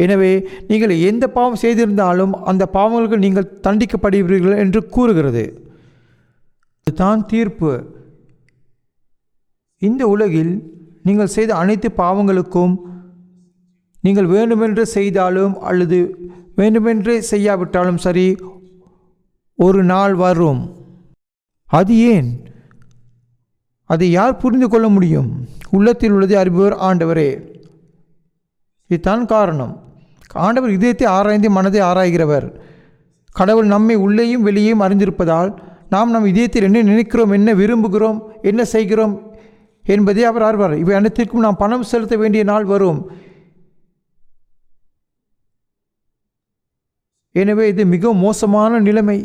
எனவே நீங்கள் எந்த பாவம் செய்திருந்தாலும் அந்த பாவங்களுக்கு நீங்கள் தண்டிக்கப்படுவீர்கள் என்று கூறுகிறது. இதுதான் தீர்ப்பு. இந்த உலகில் நீங்கள் செய்த அனைத்து பாவங்களுக்கும் நீங்கள் வேண்டுமென்று செய்தாலும் அல்லது வேண்டுமென்றே செய்யாவிட்டாலும் சரி, ஒரு நாள் வரும். அது ஏன்? அதை யார் புரிந்து கொள்ள முடியும்? உள்ளத்தில் உள்ளதை அறிபவர் ஆண்டவரே. இதுதான் காரணம். ஆண்டவர் இதயத்தை ஆராய்ந்து மனதை ஆராய்கிறவர். கடவுள் நம்மை உள்ளேயும் வெளியேயும் அறிந்திருப்பதால் நாம் நம் இதயத்தில் என்ன நினைக்கிறோம், என்ன விரும்புகிறோம், என்ன செய்கிறோம் என்பதை அவர் அறிவார். இவை அனைத்திற்கும் நாம் பணம் செலுத்த வேண்டிய நாள் வரும். எனவே இது மிகவும் மோசமான நிலைமை.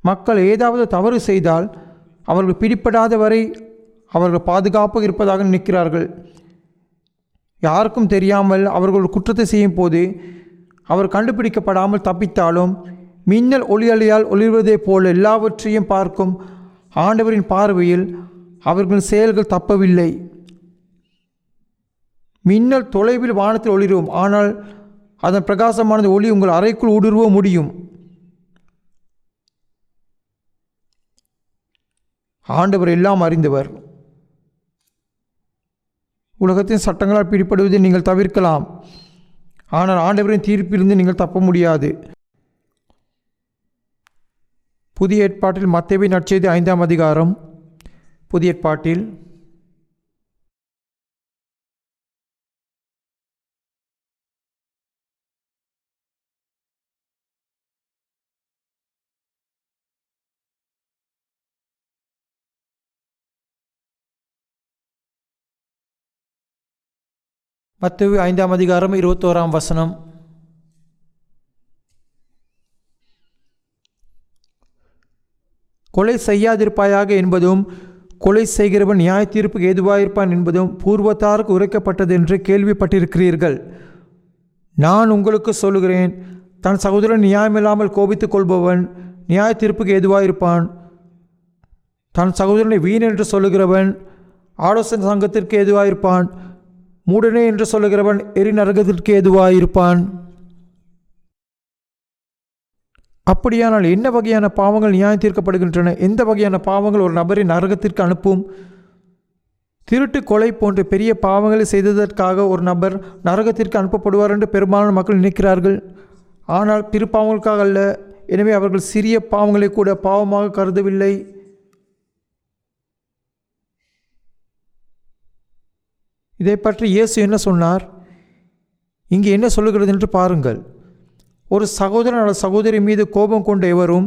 மக்கள் ஏதாவது தவறு செய்தால் அவர்கள் பிடிபடாத வரை அவர்கள் பாதுகாப்பாக இருப்பதாக நினைக்கிறார்கள். யாருக்கும் தெரியாமல் அவர்கள் குற்றத்தை செய்யும் போது அவர் கண்டுபிடிக்கப்படாமல் தப்பித்தாலும் மின்னல் ஒளியலையால் ஒளிர்வதைப் போல எல்லாவற்றையும் பார்க்கும் ஆண்டவரின் பார்வையில் அவர்களின் செயல்கள் தப்பவில்லை. மின்னல் தொலைவில் வானத்தில் ஒளிரும், ஆனால் அதன் பிரகாசமானது ஒளி உங்கள் அறைக்குள் ஊடுருவ முடியும். ஆண்டவர் எல்லாம் அறிந்தவர். உலகத்தின் சட்டங்களால் பிடிபடுவதை நீங்கள் தவிர்க்கலாம், ஆனால் ஆண்டவரின் தீர்ப்பிலிருந்து நீங்கள் தப்ப முடியாது. புதிய ஏற்பாட்டில் மத்தேயு நற்செய்தி 5ஆம் அதிகாரம். புதிய ஏற்பாட்டில் மத்தேயு 5ஆம் அதிகாரம் 21ஆம் வசனம். கொலை செய்யாதிருப்பாயாக என்பதும் கொலை செய்கிறவன் நியாய தீர்ப்புக்கு ஏதுவாயிருப்பான் என்பதும் பூர்வத்தாருக்கு உரைக்கப்பட்டது என்று கேள்விப்பட்டிருக்கிறீர்கள். நான் உங்களுக்கு சொல்லுகிறேன், தன் சகோதரன் நியாயமில்லாமல் கோபித்துக் கொள்பவன் நியாய தீர்ப்புக்கு ஏதுவாயிருப்பான். தன் சகோதரனை வீண் என்று சொல்லுகிறவன் ஆலோசனை சங்கத்திற்கு ஏதுவாயிருப்பான். மூடனே என்று சொல்லுகிறவன் எரி நரகத்திற்கு ஏதுவாயிருப்பான். அப்படியானால் என்ன வகையான பாவங்கள் நியாயம் தீர்க்கப்படுகின்றன? எந்த வகையான பாவங்கள் ஒரு நபரை நரகத்திற்கு அனுப்பும்? திருட்டு, கொலை போன்ற பெரிய பாவங்களை செய்ததற்காக ஒரு நபர் நரகத்திற்கு அனுப்பப்படுவார் என்று பெரும்பாலான மக்கள் நினைக்கிறார்கள். ஆனால் பிற பாவங்களுக்காக அல்ல. எனவே அவர்கள் சிறிய பாவங்களை கூட பாவமாக கருதவில்லை. இதை பற்றி இயேசு என்ன சொன்னார்? இங்கே என்ன சொல்லுகிறது என்று பாருங்கள். ஒரு சகோதரன் அல்லது சகோதரி மீது கோபம் கொண்ட எவரும்,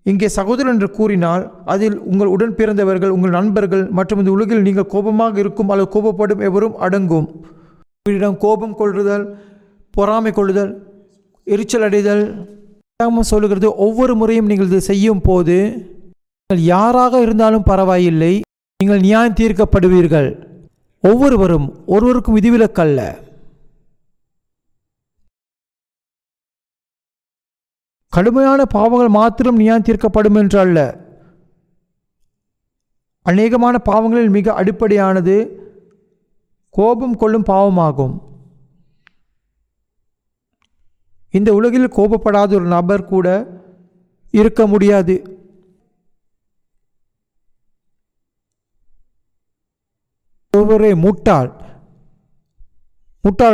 இங்கே சகோதரன் என்று கூறினால் அதில் உங்கள் உடன் பிறந்தவர்கள், உங்கள் நண்பர்கள் மற்றும் இந்த உலகில் நீங்கள் கோபமாக இருக்கும் அல்லது கோபப்படும் எவரும் அடங்கும். உங்களிடம் கோபம் கொள்ளுதல், பொறாமை கொள்ளுதல், எரிச்சல் அடைதல் சொல்லுகிறது. ஒவ்வொரு முறையும் நீங்கள் இதை செய்யும் போது நீங்கள் யாராக இருந்தாலும் பரவாயில்லை, நீங்கள் நியாயம் தீர்க்கப்படுவீர்கள். ஒவ்வொருவரும், ஒருவருக்கும் விதிவிலக்கல்ல. கடுமையான பாவங்கள் மாத்திரம் நியாயம் தீர்க்கப்படும் என்று அல்ல. அநேகமான பாவங்களில் மிக அடிப்படையானது கோபம் கொள்ளும் பாவமாகும். இந்த உலகில் கோபப்படாத ஒரு நபர் கூட இருக்க முடியாது. ஒருவரை முட்டாள்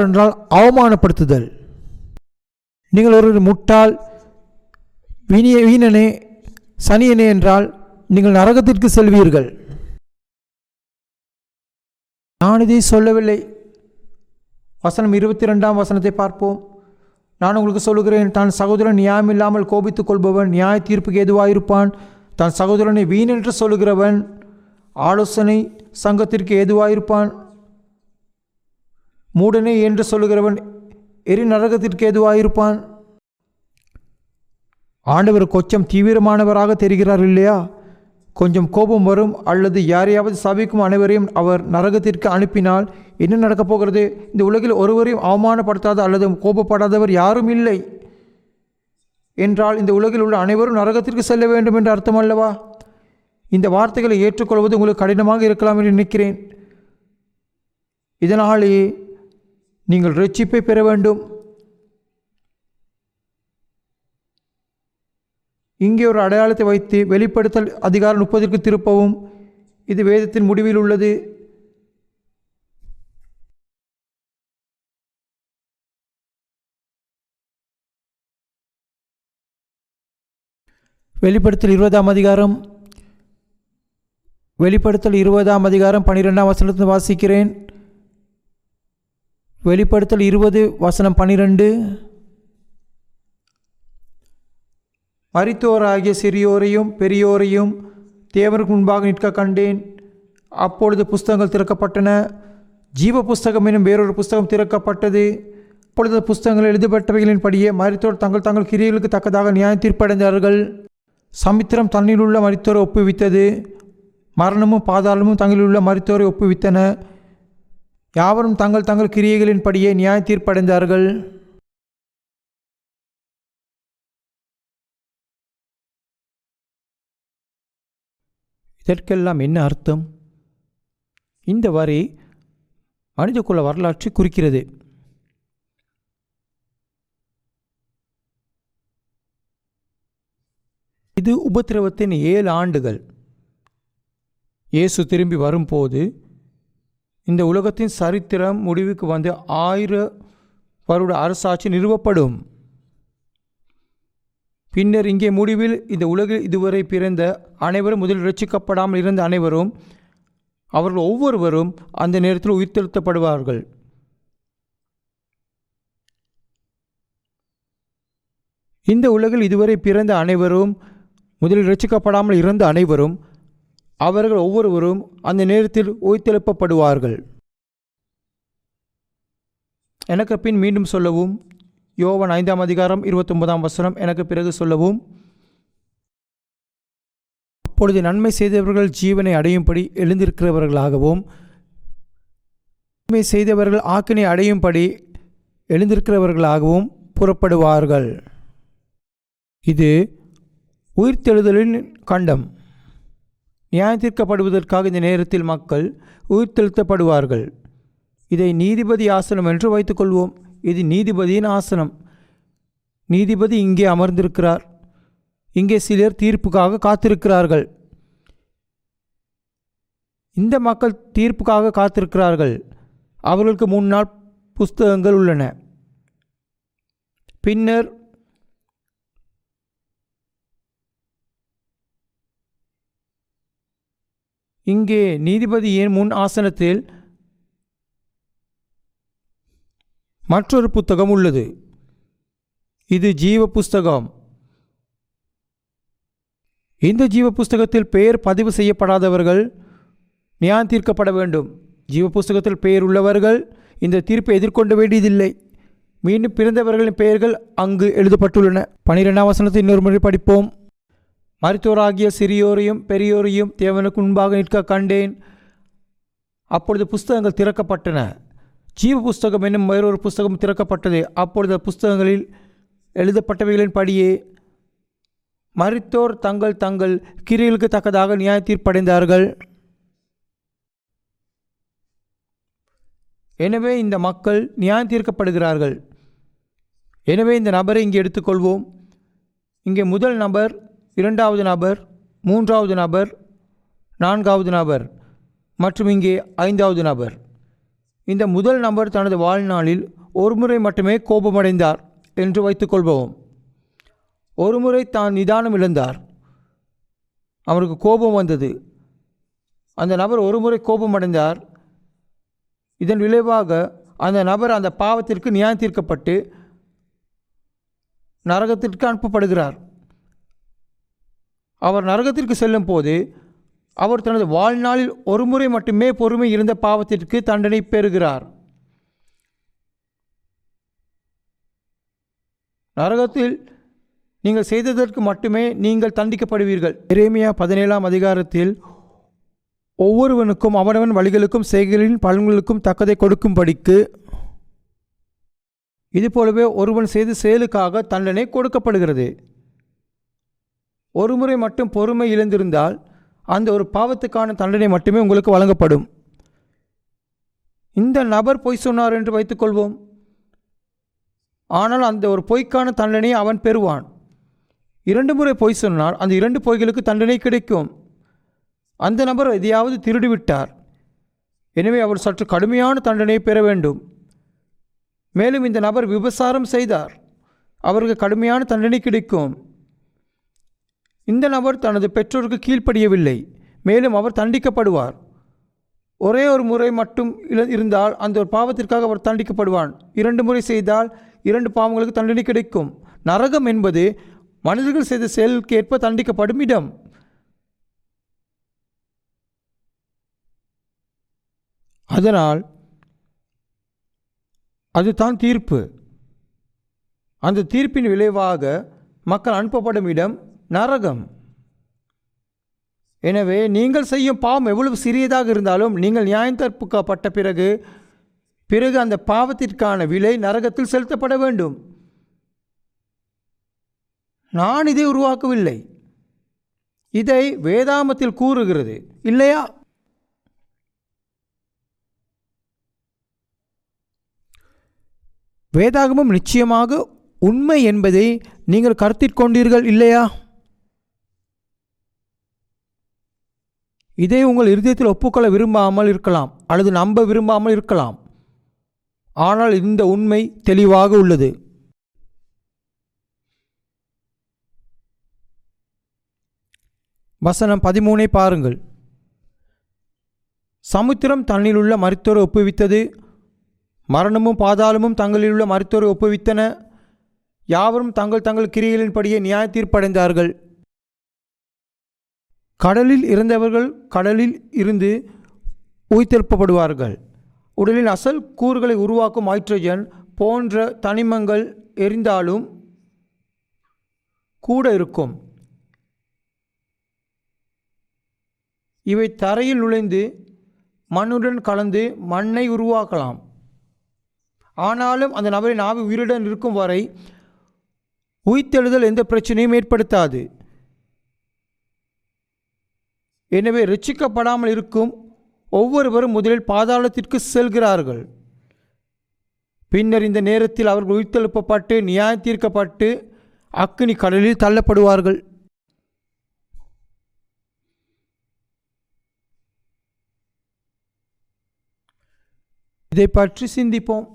என்றால் அவமானப்படுத்துதல். நீங்கள் ஒரு முட்டாள், வீணனே, சனியனே என்றால் நீங்கள் நரகத்திற்கு செல்வீர்கள். நான் இதை சொல்லவில்லை. வசனம் 22ஆம் வசனத்தை பார்ப்போம். நான் உங்களுக்கு சொல்லுகிறேன், தன் சகோதரன் நியாயமில்லாமல் கோபித்துக் கொள்பவன் நியாய தீர்ப்புக்கு ஏதுவாயிருப்பான். தன் சகோதரனை வீண் என்று சொல்லுகிறவன் ஆலோசனை சங்கத்திற்கு ஏதுவாயிருப்பான். மூடனே என்று சொல்லுகிறவன் எரி நரகத்திற்கு ஏதுவாயிருப்பான். ஆண்டவர் கொஞ்சம் தீவிரமானவராக தெரிகிறார் இல்லையா? கொஞ்சம் கோபம் வரும் அல்லது யாரையாவது சபிக்கும் அனைவரையும் அவர் நரகத்திற்கு அனுப்பினால் என்ன நடக்கப் போகிறது? இந்த உலகில் ஒருவரையும் அவமானப்படுத்தாத அல்லது கோபப்படாதவர் யாரும் இல்லை என்றால் இந்த உலகில் உள்ள அனைவரும் நரகத்திற்கு செல்ல வேண்டும் என்று அர்த்தம் அல்லவா? இந்த வார்த்தைகளை ஏற்றுக்கொள்வது உங்களுக்கு கடினமாக இருக்கலாம் என்று நினைக்கிறேன். இதனாலே நீங்கள் இரட்சிப்பை பெற வேண்டும். இங்கே ஒரு அடையாளத்தை வைத்து வெளிப்படுத்தல் அதிகாரம் 30ற்கு திருப்பவும். இது வேதத்தின் முடிவில் உள்ளது. வெளிப்படுத்தல் 20ஆம் அதிகாரம். வெளிப்படுத்தல் 20ஆம் அதிகாரம் 12ஆம் வசனத்தில் வாசிக்கிறேன். வெளிப்படுத்தல் 20 வசனம் 12. மரித்தோராகிய சிறியோரையும் பெரியோரையும் தேவனுக்கு முன்பாக நிற்க கண்டேன். அப்பொழுது புஸ்தகங்கள் திறக்கப்பட்டன. ஜீவ புஸ்தகம் எனும் வேறொரு புஸ்தகம் திறக்கப்பட்டது. அப்பொழுது புஸ்தகங்கள் எழுதப்பட்டவைகளின்படியே மரித்தோர் தங்கள் கிரியைகளுக்கு தக்கதாக நியாய தீர்ப்படைந்தார்கள். சமுத்திரம் தன்னிலுள்ள மரித்தோரை ஒப்புவித்தது. மரணமும் பாதாளமும் தங்களிலுள்ள மரித்தோரை ஒப்புவித்தன. யாவரும் தங்கள் தங்கள் கிரியைகளின்படியே நியாய தீர்ப்படைந்தார்கள். இதற்கெல்லாம் என்ன அர்த்தம்? இந்த வரி மனிதகுல வரலாற்றை குறிக்கிறது. இது உபத்திரவத்தின் 7 ஆண்டுகள். இயேசு திரும்பி வரும்போது இந்த உலகத்தின் சரித்திரம் முடிவுக்கு வந்து 1000 வருட அரசாட்சி நிறுவப்படும். பின்னர் இங்கே முடிவில் இந்த உலகில் இதுவரை பிறந்த அனைவரும், முதலில் இரட்சிக்கப்படாமல் இருந்த அனைவரும், அவர்கள் ஒவ்வொருவரும் அந்த நேரத்தில் உயிர்த்தெழுத்தப்படுவார்கள். இந்த உலகில் இதுவரை பிறந்த அனைவரும், முதலில் இரட்சிக்கப்படாமல் இருந்த அனைவரும், அவர்கள் ஒவ்வொருவரும் அந்த நேரத்தில் உயிர்த்தெழுப்பப்படுவார்கள். எனக்கு பின் மீண்டும் சொல்லவும். யோவான் 5ஆம் அதிகாரம் 29ஆம் வசனம். எனக்கு பிறகு சொல்லவும். அப்பொழுது நன்மை செய்தவர்கள் ஜீவனை அடையும்படி எழுந்திருக்கிறவர்களாகவும், நன்மை செய்தவர்கள் ஆக்கினை அடையும்படி எழுந்திருக்கிறவர்களாகவும் புறப்படுவார்கள். இது உயிர்த்தெழுதலின் கண்டம். நியாயத்தீர்க்கப்படுவதற்காக இந்த நேரத்தில் மக்கள் உயிர்த்தெழுத்தப்படுவார்கள். இதை நீதிபதி ஆசனம் என்று வைத்துக்கொள்வோம். இது நீதிபதியின் ஆசனம். நீதிபதி இங்கே அமர்ந்திருக்கிறார். இங்கே சிலர் தீர்ப்புக்காக காத்திருக்கிறார்கள். இந்த மக்கள் தீர்ப்புக்காக காத்திருக்கிறார்கள். அவர்களுக்கு முன்னால் புஸ்தகங்கள் உள்ளன. பின்னர் இங்கே நீதிபதியின் முன் ஆசனத்தில் மற்றொரு புத்தகம் உள்ளது. இது ஜீவ புஸ்தகம். இந்த ஜீவ புஸ்தகத்தில் பெயர் பதிவு செய்யப்படாதவர்கள் நியாயம் தீர்க்கப்பட வேண்டும். ஜீவ புஸ்தகத்தில் பெயர் உள்ளவர்கள் இந்த தீர்ப்பை எதிர்கொள்ள வேண்டியதில்லை. மீண்டும் பிறந்தவர்களின் பெயர்கள் அங்கு எழுதப்பட்டுள்ளன. 12ஆம் வசனத்தை இன்னொரு முறை படிப்போம். மரித்தோராகிய சிறியோரையும் பெரியோரையும் தேவனுக்கு முன்பாக நிற்க கண்டேன். அப்பொழுது புஸ்தகங்கள் திறக்கப்பட்டன. ஜீவ புஸ்தகம் என்னும் வேறொரு புஸ்தகம் திறக்கப்பட்டது. அப்பொழுது புஸ்தகங்களில் எழுதப்பட்டவைகளின் படியே மரித்தோர் தங்கள் தங்கள் கிரியைகளுக்கு தக்கதாக நியாய தீர்ப்படைந்தார்கள். எனவே இந்த மக்கள் நியாயம் தீர்க்கப்படுகிறார்கள். எனவே இந்த நபரை இங்கே எடுத்துக்கொள்வோம். இங்கே முதல் நபர், 2வது நபர், 3வது நபர், 4வது நபர் மற்றும் இங்கே 5வது நபர். இந்த முதல் நபர் தனது வாழ்நாளில் ஒரு முறை மட்டுமே கோபமடைந்தார் என்று வைத்துக்கொள்வோம். ஒரு முறை தான் நிதானம் இழந்தார். அவருக்கு கோபம் வந்தது. அந்த நபர் ஒரு முறை கோபமடைந்தார். இதன் விளைவாக அந்த நபர் அந்த பாவத்திற்கு நியாயம் தீர்க்கப்பட்டு நரகத்திற்கு அனுப்பப்படுகிறார். அவர் நரகத்திற்கு செல்லும் போது அவர் தனது வாழ்நாளில் ஒரு முறை மட்டுமே பொறுமை இருந்த பாவத்திற்கு தண்டனை பெறுகிறார். நரகத்தில் நீங்கள் செய்ததற்கு மட்டுமே நீங்கள் தண்டிக்கப்படுவீர்கள். எரேமியா 17ஆம் அதிகாரத்தில் ஒவ்வொருவனுக்கும் அவனவன் வழிகளுக்கும் செய்கைகளின் பலன்களுக்கும் தக்கதை கொடுக்கும்படிக்கு இதுபோலவே ஒருவன் செய்த செயலுக்காக தண்டனை கொடுக்கப்படுகிறது. ஒரு முறை மட்டும் பொறுமை இழந்திருந்தால் அந்த ஒரு பாவத்துக்கான தண்டனை மட்டுமே உங்களுக்கு வழங்கப்படும். இந்த நபர் பொய் சொன்னார் என்று வைத்துக்கொள்வோம். ஆனால் அந்த ஒரு பொய்க்கான தண்டனையை அவன் பெறுவான். 2 முறை பொய் சொன்னால் அந்த 2 பொய்களுக்கு தண்டனை கிடைக்கும். அந்த நபர் எதையாவது திருடிவிட்டார். எனவே அவர் சற்று கடுமையான தண்டனையை பெற வேண்டும். மேலும் இந்த நபர் விபசாரம் செய்தார். அவருக்கு கடுமையான தண்டனை கிடைக்கும். இந்த நபர் தனது பெற்றோருக்கு கீழ்ப்படியவில்லை. மேலும் அவர் தண்டிக்கப்படுவார். ஒரே ஒரு முறை மட்டும் இருந்தால் அந்த ஒரு பாவத்திற்காக அவர் தண்டிக்கப்படுவான். 2 முறை செய்தால் 2 பாவங்களுக்கு தண்டனை கிடைக்கும். நரகம் என்பது மனிதர்கள் செய்த செயலுக்கு ஏற்ப தண்டிக்கப்படும் இடம். அதனால் அதுதான் தீர்ப்பு. அந்த தீர்ப்பின் விளைவாக மக்கள் அனுப்பப்படும் இடம் நரகம். எனவே நீங்கள் செய்யும் பாவம் எவ்வளவு சிறியதாக இருந்தாலும் நீங்கள் நியாயம் தீர்க்கப்பட்ட பிறகு அந்த பாவத்திற்கான விலை நரகத்தில் செலுத்தப்பட வேண்டும். நான் இதை உருவாக்கவில்லை, இதை வேதாகமத்தில் கூறுகிறது இல்லையா? வேதாகமம் நிச்சயமாக உண்மை என்பதை நீங்கள் கருத்தில் கொண்டீர்கள் இல்லையா? இதை உங்கள் இருதயத்தில் ஒப்புக்கொள்ள விரும்பாமல் இருக்கலாம் அல்லது நம்ப விரும்பாமல் இருக்கலாம். ஆனால் இந்த உண்மை தெளிவாக உள்ளது. வசனம் 13 பாருங்கள். சமுத்திரம் தன்னிலுள்ள மரித்தோரை ஒப்புவித்தது, மரணமும் பாதாளமும் தங்களிலுள்ள மரித்தோரை ஒப்புவித்தன. யாவரும் தங்கள் தங்கள் கிரியைகளின்படியே நியாய தீர்ப்படைந்தார்கள். கடலில் இறந்தவர்கள் கடலில் இருந்து உயிர்த்தெழுப்பப்படுவார்கள். உடலின் அசல் கூறுகளை உருவாக்கும் ஹைட்ரஜன் போன்ற தனிமங்கள் எரிந்தாலும் கூட இருக்கும். இவை தரையில் நுழைந்து மண்ணுடன் கலந்து மண்ணை உருவாக்கலாம். ஆனாலும் அந்த நபரின் ஆவி உயிருடன் இருக்கும் வரை உயிர்த்தெழுதல் எந்த பிரச்சனையும் ஏற்படுத்தாது. எனவே ரட்சிக்கப்படாமல் இருக்கும் ஒவ்வொருவரும் முதலில் பாதாளத்திற்கு செல்கிறார்கள். பின்னர் இந்த நேரத்தில் அவர்கள் உயிர்த்தெழுப்பப்பட்டு நியாய தீர்க்கப்பட்டு அக்கினி கடலில் தள்ளப்படுவார்கள். இதை பற்றி சிந்திப்போம்.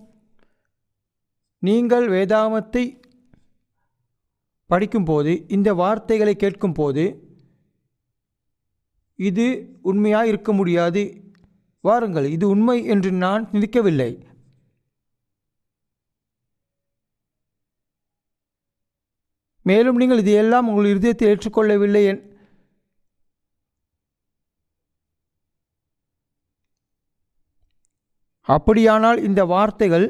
நீங்கள் வேதாகமத்தை படிக்கும்போது, இந்த வார்த்தைகளை கேட்கும்போது, இது உண்மையாக இருக்க முடியாது, வாருங்கள் இது உண்மை என்று நான் நினைக்கவில்லை. மேலும் நீங்கள் இதையெல்லாம் உங்கள் இருதயத்தில் ஏற்றுக்கொள்ளவில்லை. அப்படியானால் இந்த வார்த்தைகள்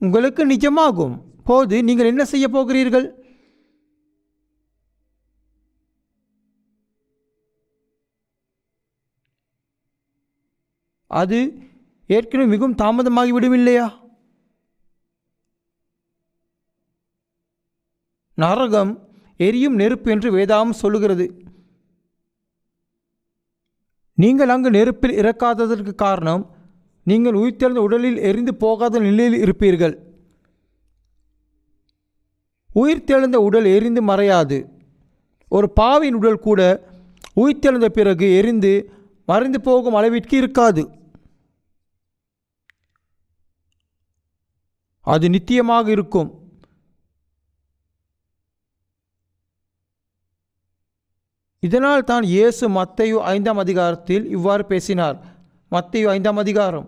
உங்களுக்கு நிஜமாகும் போது நீங்கள் என்ன செய்ய போகிறீர்கள்? அது ஏற்கனவே மிகவும் தாமதமாகிவிடும் இல்லையா? நரகம் எரியும் நெருப்பு என்று வேதாகமம் சொல்லுகிறது. நீங்கள் அங்கு நெருப்பில் இறக்காததற்கு காரணம், நீங்கள் உயிர்த்தெழுந்த உடலில் எரிந்து போகாத நிலையில் இருப்பீர்கள். உயிர்த்தெழுந்த உடல் எரிந்து மறையாது. ஒரு பாவியின் உடல் கூட உயிர்த்தெழுந்த பிறகு எரிந்து மறைந்து போகும் அளவிற்கு இருக்காது. அது நித்தியமாக இருக்கும். இதனால் தான் இயேசு மத்தேயு 5ஆம் அதிகாரத்தில் இவ்வாறு பேசினார். மத்தேயு 5ஆம் அதிகாரம்.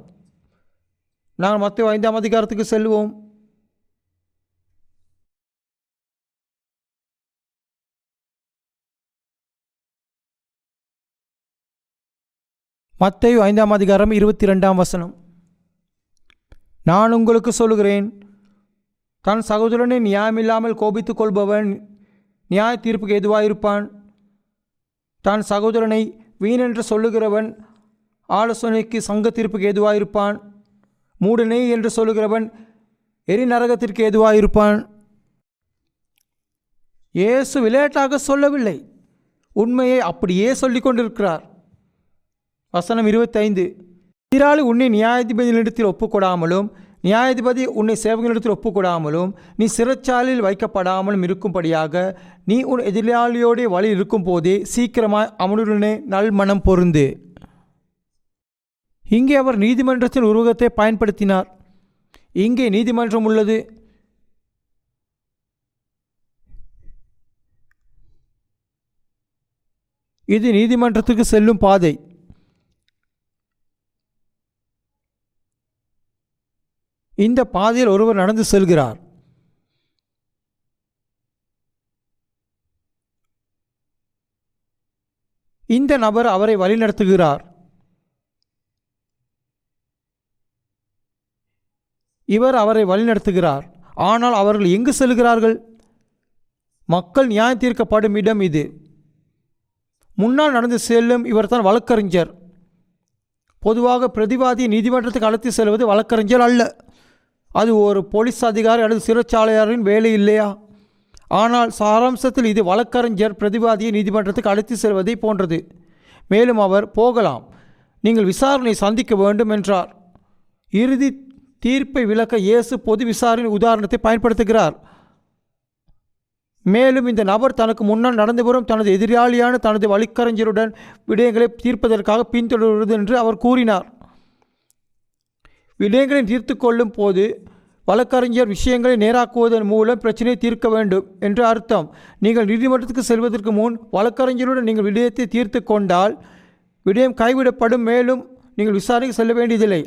நாங்கள் மத்தேயு 5ஆம் அதிகாரத்துக்கு செல்வோம். மத்தேயு 5ஆம் அதிகாரம் 22ஆம் வசனம். நான் உங்களுக்கு சொல்லுகிறேன், தன் சகோதரனை நியாயமில்லாமல் கோபித்துக் கொள்பவன் நியாய தீர்ப்புக்கு எதுவாயிருப்பான். தான் சகோதரனை வீணென்று சொல்லுகிறவன் ஆலோசனைக்கு சங்க தீர்ப்புக்கு ஏதுவாயிருப்பான். மூடனே என்று சொல்லுகிறவன் எரி நரகத்திற்கு ஏதுவாயிருப்பான். இயேசு விளையாட்டாக சொல்லவில்லை, உண்மையை அப்படியே சொல்லிக் கொண்டிருக்கிறார். வசனம் 25. எதிராளி உன்னை நியாயாதிபதியினிடத்தில் ஒப்புக்கொடாமலும் நியாயாதிபதி உன்னை சேவகனிடத்தில் ஒப்புக்கொடாமலும் நீ சிறைச்சாலையில் வைக்கப்படாமலும் இருக்கும்படியாக நீ உன் எதிராளியோடைய வழி இருக்கும் போதே சீக்கிரமாய் அவனுடனே நல்மனம் பொருந்து. இங்கே அவர் நீதிமன்றத்தின் உருவகத்தை பயன்படுத்தினார். இங்கே நீதிமன்றம் உள்ளது. இது நீதிமன்றத்துக்கு செல்லும் பாதை. இந்த பாதையில் ஒருவர் நடந்து செல்கிறார். இந்த நபர் அவரை வழிநடத்துகிறார். இவர் அவரை வழிநடத்துகிறார். ஆனால் அவர்கள் எங்கு செல்கிறார்கள்? மக்கள் நியாயம் தீர்க்கப்படும் இடம் இது. முன்னால் நடந்து செல்லும் இவர்தான் வழக்கறிஞர். பொதுவாக பிரதிவாதியை நீதிமன்றத்துக்கு அழைத்து செல்வது வழக்கறிஞர் அல்ல. அது ஒரு போலீஸ் அதிகாரி அல்லது சிறைச்சாலையாரின் வேலை இல்லையா? ஆனால் சாராம்சத்தில் இது வழக்கறிஞர் பிரதிவாதியை நீதிமன்றத்துக்கு அழைத்து செல்வதை போன்றது. மேலும் அவர் போகலாம், நீங்கள் விசாரணை சந்திக்க வேண்டும் என்றார். இறுதி தீர்ப்பை விளக்க இயேசு பொது விசாரணை உதாரணத்தை பயன்படுத்துகிறார். மேலும் இந்த நபர் தனக்கு முன்னால் நடந்து வரும் தனது எதிராளியான தனது வழக்கறிஞருடன் விடயங்களை தீர்ப்பதற்காக பின்தொடர்வது என்று அவர் கூறினார். விடயங்களை தீர்த்து கொள்ளும் போது வழக்கறிஞர் விஷயங்களை நேராக்குவதன் மூலம் பிரச்சனையை தீர்க்க வேண்டும் என்று அர்த்தம். நீங்கள் நீதிமன்றத்துக்கு செல்வதற்கு முன் வழக்கறிஞருடன் நீங்கள் விடயத்தை தீர்த்து கொண்டால் விடயம் கைவிடப்படும். மேலும் நீங்கள் விசாரணைக்கு செல்ல வேண்டியதில்லை.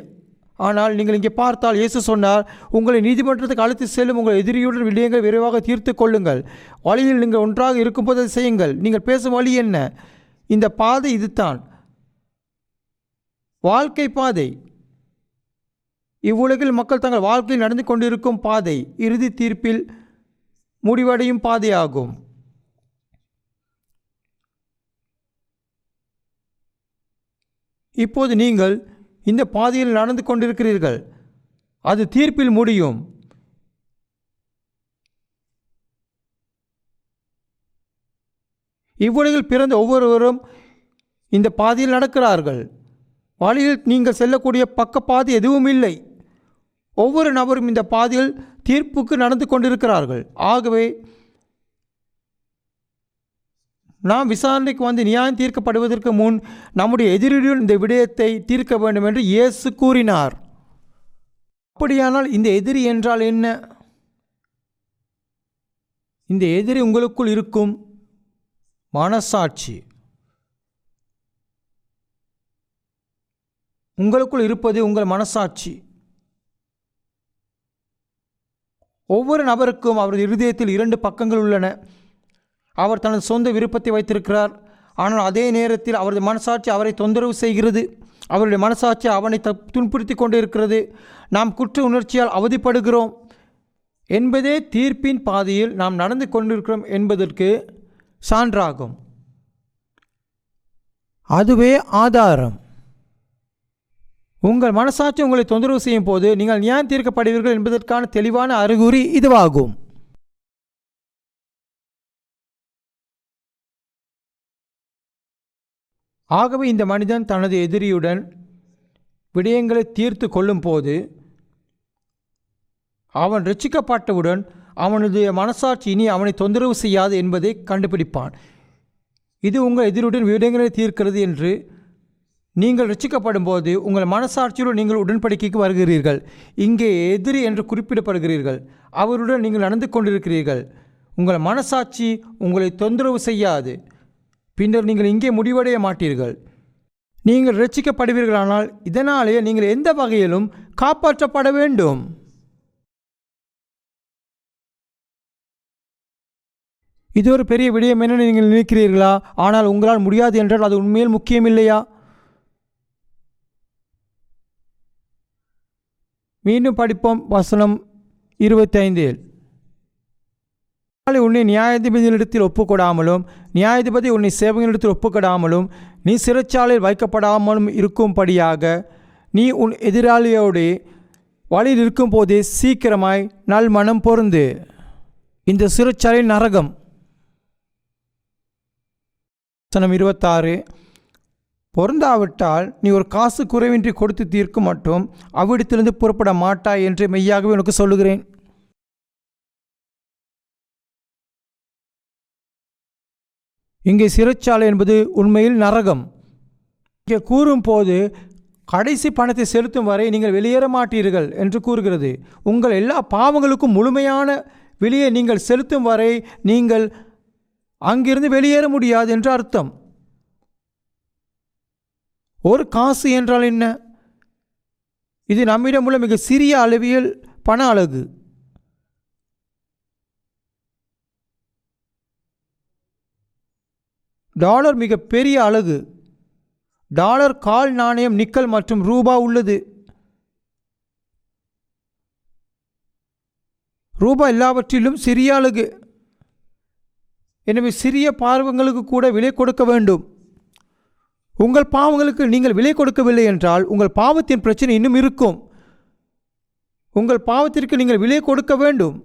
ஆனால் நீங்கள் இங்கே பார்த்தால் இயேசு சொன்னார், உங்களை நீதிமன்றத்துக்கு அழைத்து செல்லும் உங்கள் எதிரியுடன் விடயங்களை விரைவாக தீர்த்து கொள்ளுங்கள். வழியில் நீங்கள் ஒன்றாக இருக்கும்போது அதை செய்யுங்கள். நீங்கள் பேசும் வழி என்ன? இந்த பாதை இதுதான் வாழ்க்கை பாதை. இவ்வுலகில் மக்கள் தங்கள் வாழ்க்கையில் நடந்து கொண்டிருக்கும் பாதை இறுதி தீர்ப்பில் முடிவடையும் பாதையாகும். இப்போது நீங்கள் இந்த பாதையில் நடந்து கொண்டிருக்கிறீர்கள். அது தீர்ப்பில் முடியும். இவ்வுலகில் பிறந்த ஒவ்வொருவரும் இந்த பாதையில் நடக்கிறார்கள். வழியில் நீங்கள் செல்லக்கூடிய பக்கப்பாதை எதுவும் இல்லை. ஒவ்வொரு நபரும் இந்த பாதையில் தீர்ப்புக்கு நடந்து கொண்டிருக்கிறார்கள். ஆகவே நாம் விசாரணைக்கு வந்து நியாயம் தீர்க்கப்படுவதற்கு முன் நம்முடைய எதிரியுடன் இந்த விடயத்தை தீர்க்க வேண்டும் என்று இயேசு கூறினார். அப்படியானால் இந்த எதிரி என்றால் என்ன? இந்த எதிரி உங்களுக்குள் இருக்கும் மனசாட்சி. உங்களுக்குள் இருப்பது உங்கள் மனசாட்சி. ஒவ்வொரு நபருக்கும் அவரது இருதயத்தில் 2 பக்கங்கள் உள்ளன. அவர் தனது சொந்த விருப்பத்தை வைத்திருக்கிறார். ஆனால் அதே நேரத்தில் அவரது மனசாட்சி அவரை தொந்தரவு செய்கிறது. அவருடைய மனசாட்சி அவனை துன்புறுத்தி கொண்டு இருக்கிறது. நாம் குற்ற உணர்ச்சியால் அவதிப்படுகிறோம் என்பதே தீர்ப்பின் பாதையில் நாம் நடந்து கொண்டிருக்கிறோம் என்பதற்கு சான்றாகும். அதுவே ஆதாரம். உங்கள் மனசாட்சி உங்களை தொந்தரவு செய்யும் போது நீங்கள் நியாயம் தீர்க்கப்படுவீர்கள் என்பதற்கான தெளிவான அறிகுறி இதுவாகும். ஆகவே இந்த மனிதன் தனது எதிரியுடன் விடயங்களை தீர்த்து கொள்ளும் போது அவன் ரட்சிக்கப்பட்டவுடன் அவனது மனசாட்சி இனி அவனை தொந்தரவு செய்யாது என்பதை கண்டுபிடிப்பான். இது உங்கள் எதிரியுடன் விடயங்களை தீர்க்கிறது என்று நீங்கள் ரட்சிக்கப்படும் போது உங்கள் மனசாட்சியுடன் நீங்கள் உடன்படிக்கைக்கு வருகிறீர்கள். இங்கே எதிரி என்று குறிப்பிடப்படுகிறீர்கள். அவருடன் நீங்கள் நடந்து கொண்டிருக்கிறீர்கள். உங்கள் மனசாட்சி உங்களை தொந்தரவு செய்யாது. பின்னர் நீங்கள் இங்கே முடிவடைய மாட்டீர்கள். நீங்கள் ரட்சிக்கப்படுவீர்களானால் இதனாலேயே நீங்கள் எந்த வகையிலும் காப்பாற்றப்பட வேண்டும். இது ஒரு பெரிய விடயம் என நீங்கள் நினைக்கிறீர்களா? ஆனால் உங்களால் முடியாது என்றால் அது உண்மையில் முக்கியமில்லையா? மீண்டும் படிப்போம். வசனம் 25. உன்னை நியாயாதிபதியிடத்தில் ஒப்புக்கொடாமலும் நியாயாதிபதி உன்னை சேவகனிடத்தில் ஒப்புக்கொடாமலும் நீ சிறைச்சாலையில் வைக்கப்படாமலும் இருக்கும்படியாக நீ உன் எதிராளியோடு வழியில் இருக்கும்போதே சீக்கிரமாய் நல் மனம் பொருந்து. இந்த சிறைச்சாலை நரகம். வசனம் 26. பொருந்தாவிட்டால் நீ ஒரு காசு குறைவின்றி கொடுத்து தீர்க்கும் மட்டும் அவ்விடத்திலிருந்து புறப்பட மாட்டாய் என்று மெய்யாகவே உனக்கு சொல்லுகிறேன். இங்கே சிறைச்சாலை என்பது உண்மையில் நரகம். இங்கே கூறும்போது கடைசி பணத்தை செலுத்தும் வரை நீங்கள் வெளியேற மாட்டீர்கள் என்று கூறுகிறது. உங்கள் எல்லா பாவங்களுக்கும் முழுமையான வெளியே நீங்கள் செலுத்தும் வரை நீங்கள் அங்கிருந்து வெளியேற முடியாது என்று அர்த்தம். ஒரு காசு என்றால் என்ன? இது நம்மிடம் உள்ள மிக சிறிய அளவியல் பண அலகு. டாலர் மிக பெரிய அலகு. டாலர், கால் நாணயம், நிக்கல் மற்றும் ரூபா உள்ளது. ரூபா எல்லாவற்றிலும் சிறிய அலகு. எனவே சிறிய பாவங்களுக்கு கூட விலை கொடுக்க வேண்டும். உங்கள் பாவங்களுக்கு நீங்கள் விலை கொடுக்கவில்லை என்றால் உங்கள் பாவத்தின் பிரச்சனை இன்னும் இருக்கும். உங்கள் பாவத்திற்கு நீங்கள் விலை கொடுக்க வேண்டும்.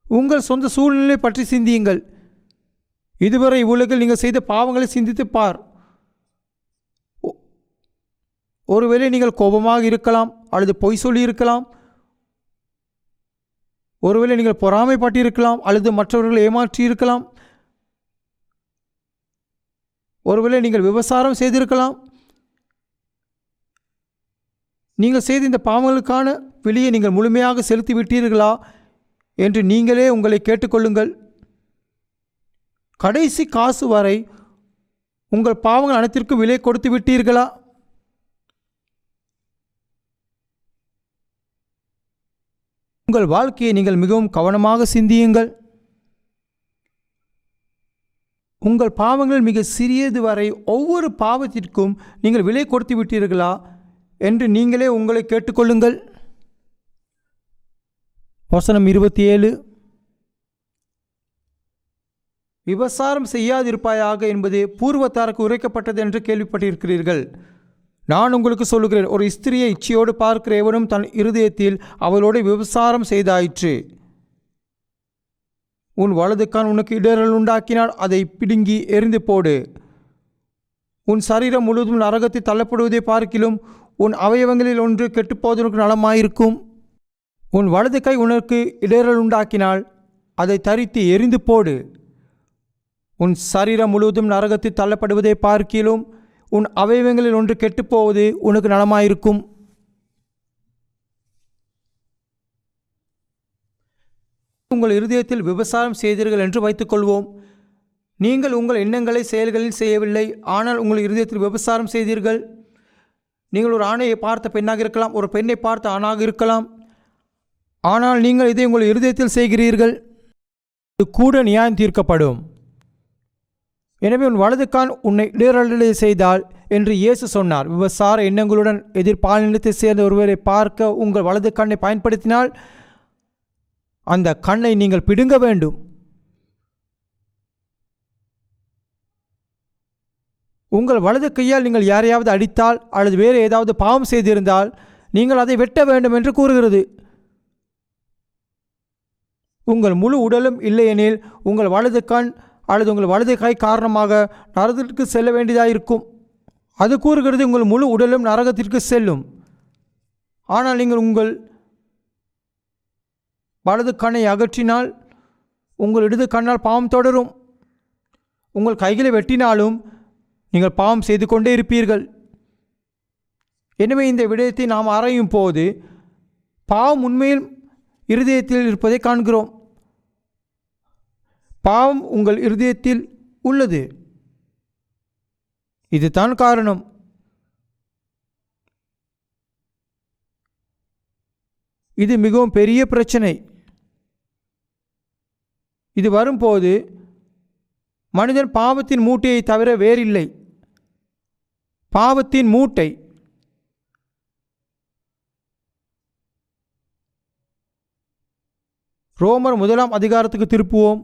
உங்கள் சொந்த சூழ்நிலை பற்றி சிந்தியுங்கள். இதுவரை உலகில் நீங்கள் செய்த பாவங்களை சிந்தித்து பார். ஒருவேளை நீங்கள் கோபமாக இருக்கலாம், அல்லது பொய் சொல்லி இருக்கலாம். ஒருவேளை நீங்கள் பொறாமைப்பட்டிருக்கலாம், அல்லது மற்றவர்களை ஏமாற்றி இருக்கலாம். ஒருவேளை நீங்கள் விபசாரம் செய்திருக்கலாம். நீங்கள் செய்த இந்த பாவங்களுக்கான விலையை நீங்கள் முழுமையாக செலுத்தி விட்டீர்களா என்று நீங்களே உங்களை கேட்டுக்கொள்ளுங்கள். கடைசி காசு வரை உங்கள் பாவங்கள் அனைத்திற்கும் விலை கொடுத்து விட்டீர்களா? உங்கள் வாழ்க்கையை நீங்கள் மிகவும் கவனமாக சிந்தியுங்கள். உங்கள் பாவங்கள் மிக சிறியது வரை ஒவ்வொரு பாவத்திற்கும் நீங்கள் விலை கொடுத்து விட்டீர்களா என்று நீங்களே உங்களை கேட்டுக்கொள்ளுங்கள். வசனம் 27. விபசாரம் செய்யாதிருப்பாயாக என்பது பூர்வத்தாருக்கு உரைக்கப்பட்டது என்று கேள்விப்பட்டிருக்கிறீர்கள். நான் உங்களுக்கு சொல்லுகிறேன், ஒரு ஸ்திரியை இச்சையோடு பார்க்கிற எவனும் தன் இருதயத்தில் அவளோடு விபசாரம் செய்தாயிற்று. உன் வலது கண் உனக்கு இடரல் உண்டாக்கினால் அதை பிடுங்கி எறிந்து போடு. உன் சரீரம் முழுவதும் நரகத்தில் தள்ளப்படுவதை பார்க்கிலும் உன் அவயவங்களில் ஒன்று கெட்டுப்போவதற்கு நலமாயிருக்கும். உன் வலது கை உனக்கு இடரல் உண்டாக்கினால் அதை தரித்து எறிந்து போடு. உன் சரீரம் முழுவதும் நரகத்தில் தள்ளப்படுவதை பார்க்கிலும் உன் அவயவங்களில் ஒன்று கெட்டுப்போவது உனக்கு நலமாயிருக்கும். உங்கள் இருதயத்தில் விபசாரம் செய்தீர்கள் என்று வைத்துக்கொள்வோம். நீங்கள் உங்கள் எண்ணங்களை செயல்களில் செய்யவில்லை, ஆனால் உங்கள் இருதயத்தில் விபசாரம் செய்தீர்கள். நீங்கள் ஒரு ஆணையை பார்த்த பெண்ணாக இருக்கலாம், ஒரு பெண்ணை பார்த்த ஆணாக இருக்கலாம். ஆனால் நீங்கள் இதை உங்கள் இருதயத்தில் செய்கிறீர்கள். இது கூட நியாயம் தீர்க்கப்படும். எனவே உன் வலது கான் உன்னை இடரலை செய்தால் என்று இயேசு சொன்னார். விபசார எண்ணங்களுடன் எதிர்பாலினத்தை சேர்ந்த ஒருவரை பார்க்க உங்கள் வலது கண்ணை பயன்படுத்தினால் அந்த கண்ணை நீங்கள் பிடுங்க வேண்டும். உங்கள் வலது கையால் நீங்கள் யாரையாவது அடித்தால் அல்லது வேறு ஏதாவது பாவம் செய்திருந்தால் நீங்கள் அதை வெட்ட வேண்டும் என்று கூறுகிறது. உங்கள் முழு உடலும் இல்லையெனில் உங்கள் வலது கண் அல்லது உங்கள் வலது கை காரணமாக நரகத்திற்கு செல்ல வேண்டியதாயிருக்கும். அது கூறுகிறது உங்கள் முழு உடலும் நரகத்திற்கு செல்லும். ஆனால் நீங்கள் உங்கள் வலது கண்ணை அகற்றினால் உங்கள் இடது கண்ணால் பாவம் தொடரும். உங்கள் கைகளை வெட்டினாலும் நீங்கள் பாவம் செய்து கொண்டே இருப்பீர்கள். எனவே இந்த விடயத்தை நாம் ஆராயும் போது பாவம் உண்மையில் இருதயத்தில் இருப்பதை காண்கிறோம். பாவம் உங்கள் இருதயத்தில் உள்ளது. இதுதான் காரணம். இது மிகவும் பெரிய பிரச்சனை. இது வரும்போது மனிதன் பாவத்தின் மூட்டையை தவிர வேறில்லை. பாவத்தின் மூட்டை. ரோமர் 1 அதிகாரத்துக்கு திருப்புவோம்.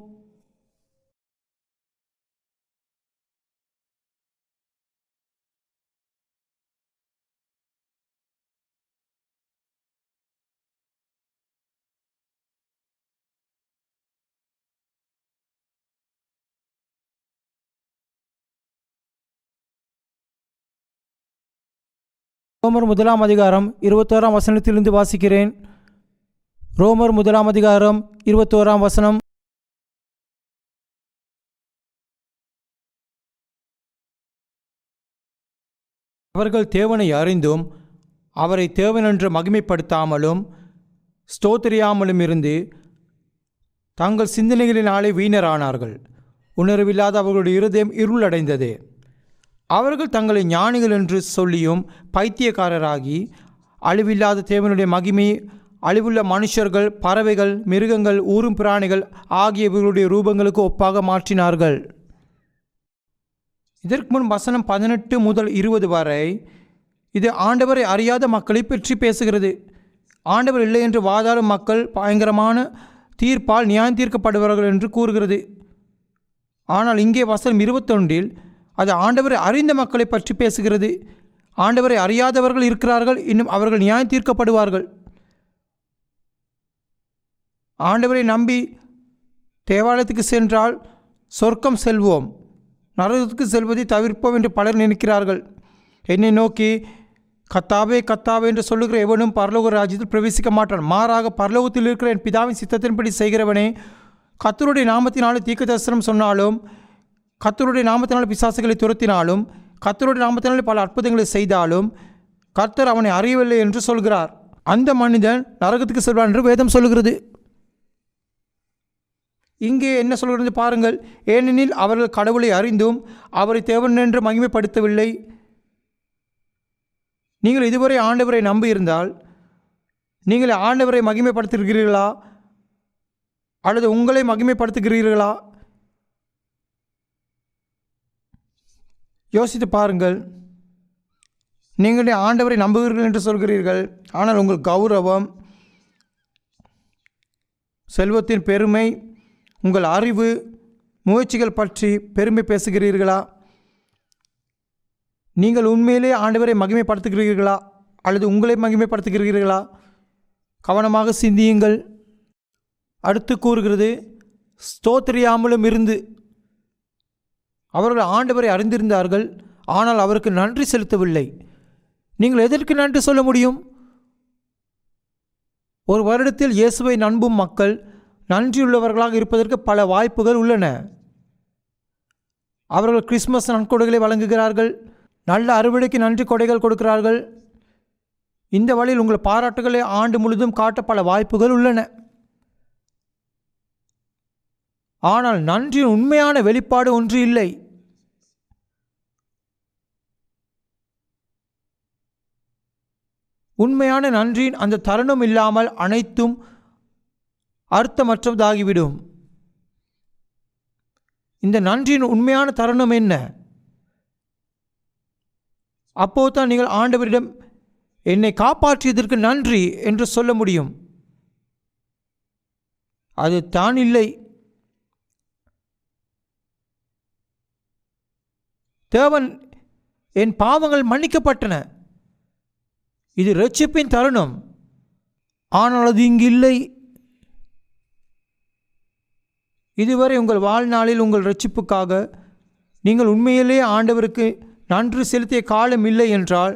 ரோமர் 1 அதிகாரம் 21 வசனத்திலிருந்து வாசிக்கிறேன். ரோமர் 1 அதிகாரம் 21 வசனம். அவர்கள் தேவனை அறிந்தும் அவரை தேவனென்று மகிமைப்படுத்தாமலும் ஸ்தோத்திரியாமலும் இருந்து தங்கள் சிந்தனைகளினாலே வீணரானார்கள். உணர்வில்லாத அவர்களுடைய இருதயம் இருளடைந்தது. அவர்கள் தங்களை ஞானிகள் என்று சொல்லியும் பைத்தியக்காரராகி அழிவில்லாத தேவனுடைய மகிமை அழிவுள்ள மனுஷர்கள், பறவைகள், மிருகங்கள், ஊரும் பிராணிகள் ஆகியவர்களுடைய ரூபங்களுக்கு ஒப்பாக மாற்றினார்கள். இதற்கு முன் வசனம் 18 முதல் 20 வரை இது ஆண்டவரை அறியாத மக்களை பற்றி பேசுகிறது. ஆண்டவர் இல்லை என்று வாதாடும் மக்கள் பயங்கரமான தீர்ப்பால் நியாயம் தீர்க்கப்படுவார்கள் என்று கூறுகிறது. ஆனால் இங்கே வசனம் 21 அது ஆண்டவரை அறிந்த மக்களை பற்றி பேசுகிறது. ஆண்டவரை அறியாதவர்கள் இருக்கிறார்கள், இன்னும் அவர்கள் நியாயம் தீர்க்கப்படுவார்கள். ஆண்டவரை நம்பி தேவாலயத்துக்கு சென்றால் சொர்க்கம் செல்வோம், நரகத்துக்கு செல்வதை தவிர்ப்போம் என்று பலர் நினைக்கிறார்கள். என்னை நோக்கி கத்தாவே கத்தாவே என்று சொல்லுகிற எவனும் பரலோக ராஜ்யத்தில் பிரவேசிக்க மாட்டான். மாறாக பரலோகத்தில் இருக்கிற என் பிதாவின் சித்தத்தின்படி செய்கிறவனே, கர்த்தருடைய நாமத்தினாலே தீர்க்கதரிசனம் சொன்னாலும், கர்த்தருடைய நாமத்தினாலே பிசாசுகளை துரத்தினாலும், கர்த்தருடைய நாமத்தினாலே பல அற்புதங்களை செய்தாலும் கர்த்தர் அவனை அறியவில்லை என்று சொல்கிறார். அந்த மனிதன் நரகத்துக்கு செல்வான் என்று வேதம் சொல்கிறது. இங்கே என்ன சொல்கிறது பாருங்கள். ஏனெனில் அவர்கள் கடவுளை அறிந்தும் அவரை தேவன் என்று மகிமைப்படுத்தவில்லை. நீங்கள் இதுவரை ஆண்டவரை நம்பியிருந்தால் நீங்கள் ஆண்டவரை மகிமைப்படுத்துகிறீர்களா அல்லது உங்களை மகிமைப்படுத்துகிறீர்களா? யோசித்து பாருங்கள். நீங்கள் ஆண்டவரை நம்புகிறீர்கள் என்று சொல்கிறீர்கள், ஆனால் உங்கள் கௌரவம், செல்வத்தின் பெருமை, உங்கள் அறிவு, முயற்சிகள் பற்றி பெருமை பேசுகிறீர்களா? நீங்கள் உண்மையிலே ஆண்டவரை மகிமைப்படுத்துகிறீர்களா அல்லது உங்களை மகிமைப்படுத்துகிறீர்களா? கவனமாக சிந்தியுங்கள். அடுத்து கூறுகிறது, ஸ்தோத்திரியாமலும் இருந்து. அவர்கள் ஆண்டவரை அறிந்திருந்தார்கள், ஆனால் அவருக்கு நன்றி செலுத்தவில்லை. நீங்கள் எதற்கு நன்றி சொல்ல முடியும்? ஒரு வருடத்தில் இயேசுவை நம்பும் மக்கள் நன்றியுள்ளவர்களாக இருப்பதற்கு பல வாய்ப்புகள் உள்ளன. அவர்கள் கிறிஸ்மஸ் நன்கொடைகளை வழங்குகிறார்கள், நல்ல அறுவடைக்கு நன்றி கொடைகள் கொடுக்கிறார்கள். இந்த வழியில் உங்கள் பாராட்டுகளை ஆண்டு முழுதும் காட்ட பல வாய்ப்புகள் உள்ளன. ஆனால் நன்றியின் உண்மையான வெளிப்பாடு ஒன்று இல்லை. உண்மையான நன்றியின் அந்த தருணம் இல்லாமல் அனைத்தும் அர்த்தமற்றதாகிவிடும். இந்த நன்றியின் உண்மையான தருணம் என்ன? அப்போதுதான் நீங்கள் ஆண்டவரிடம் என்னை காப்பாற்றியதற்கு நன்றி என்று சொல்ல முடியும். அது தான் இல்லை. தேவன் என் பாவங்கள் மன்னிக்கப்பட்டன, இது இரட்சிப்பின் தருணம். ஆனால் அது இங்கு இல்லை. இதுவரை உங்கள் வாழ்நாளில் உங்கள் இரட்சிப்புக்காக நீங்கள் உண்மையிலேயே ஆண்டவருக்கு நன்றி செலுத்திய காலம் இல்லை என்றால்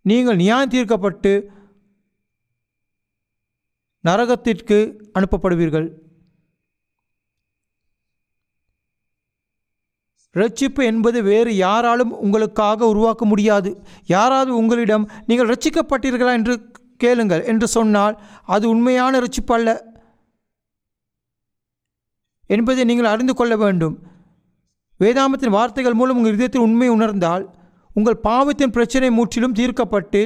நீங்கள் நியாயம் தீர்க்கப்பட்டு நரகத்திற்கு அனுப்பப்படுவீர்கள். இரட்சிப்பு என்பது வேறு யாராலும் உங்களுக்காக உருவாக்க முடியாது. யாராவது உங்களிடம் நீங்கள் இரட்சிக்கப்பட்டீர்களா என்று கேளுங்கள் என்று சொன்னால் அது உண்மையான இரட்சிப்பு அல்ல என்பதை நீங்கள் அறிந்து கொள்ள வேண்டும். வேதாமத்தின் வார்த்தைகள் மூலம் உங்கள் இதயத்தில் உண்மை உணர்ந்தால் உங்கள் பாவத்தின் பிரச்சனை முற்றிலும் தீர்க்கப்பட்டு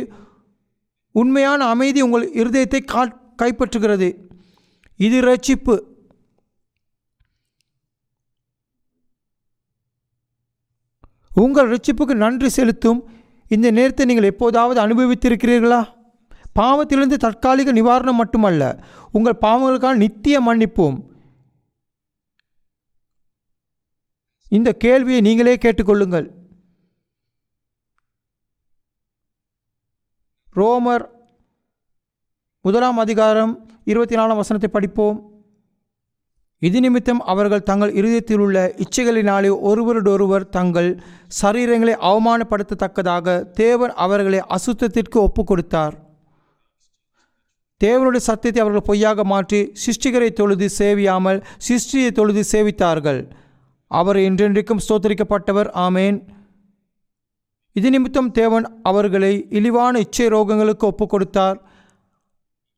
உண்மையான அமைதி உங்கள் இருதயத்தை கைப்பற்றுகிறது. இது இரட்சிப்பு. உங்கள் இரட்சிப்புக்கு நன்றி செலுத்தும் இந்த நேரத்தை நீங்கள் எப்போதாவது அனுபவித்திருக்கிறீர்களா? பாவத்திலிருந்து தற்காலிக நிவாரணம் மட்டுமல்ல, உங்கள் பாவங்களுக்கான நித்திய மன்னிப்பும். இந்த கேள்வியை நீங்களே கேட்டுக்கொள்ளுங்கள். ரோமர் 1:24 படிப்போம். இது நிமித்தம் அவர்கள் தங்கள் இருதயத்தில் உள்ள இச்சைகளினாலே ஒருவரோடொருவர் தங்கள் சரீரங்களை அவமானப்படுத்தத்தக்கதாக தேவன் அவர்களை அசுத்தத்திற்கு ஒப்பு கொடுத்தார். தேவனுடைய சத்தியத்தை அவர்கள் பொய்யாக மாற்றி சிருஷ்டிகரை தொழுது சேவியாமல் சிருஷ்டியை தொழுது சேவித்தார்கள். அவர் என்றென்றைக்கும் ஸ்தோத்திரிக்கப்பட்டவர். ஆமேன். இது நிமித்தம் தேவன் அவர்களை இழிவான இச்சை ரோகங்களுக்கு ஒப்பு கொடுத்தார்.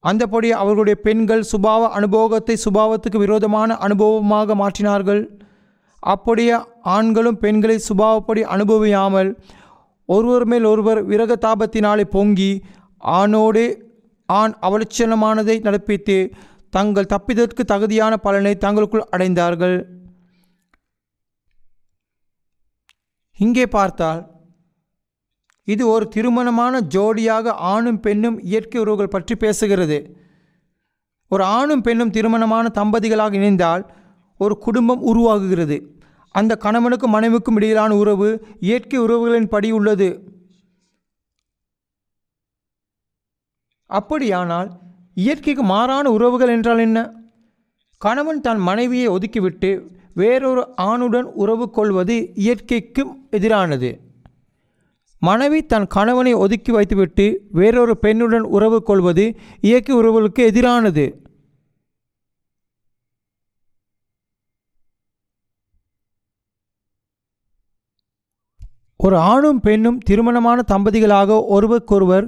அந்தபடி அவர்களுடைய பெண்கள் சுபாவ அனுபவத்தை சுபாவத்துக்கு விரோதமான அனுபவமாக மாற்றினார்கள். அப்படியே ஆண்களும் பெண்களை சுபாவப்படி அனுபவியாமல் ஒருவர் மேல் ஒருவர் விரக தாபத்தினாலே பொங்கி ஆணோடே ஆண் அவலட்சணமானதை நடப்பித்து தங்கள் தப்பிதற்கு தகுதியான பலனை தங்களுக்குள் அடைந்தார்கள். இங்கே பார்த்தால் இது ஒரு திருமணமான ஜோடியாக ஆணும் பெண்ணும் இயற்கை உறவுகள் பற்றி பேசுகிறது. ஒரு ஆணும் பெண்ணும் திருமணமான தம்பதிகளாக இணைந்தால் ஒரு குடும்பம் உருவாகுகிறது. அந்த கணவனுக்கும் மனைவிக்கும் இடையிலான உறவு இயற்கை உறவுகளின் படி உள்ளது. அப்படியானால் இயற்கைக்கு மாறான உறவுகள் என்றால் என்ன? கணவன் தன் மனைவியை ஒதுக்கிவிட்டு வேறொரு ஆணுடன் உறவு கொள்வது இயற்கைக்கும் எதிரானது. மனைவி தன் கணவனை ஒதுக்கி வைத்துவிட்டு வேறொரு பெண்ணுடன் உறவு கொள்வது இயற்கை உறவுகளுக்கு எதிரானது. ஒரு ஆணும் பெண்ணும் திருமணமான தம்பதிகளாக ஒருவருக்கொருவர்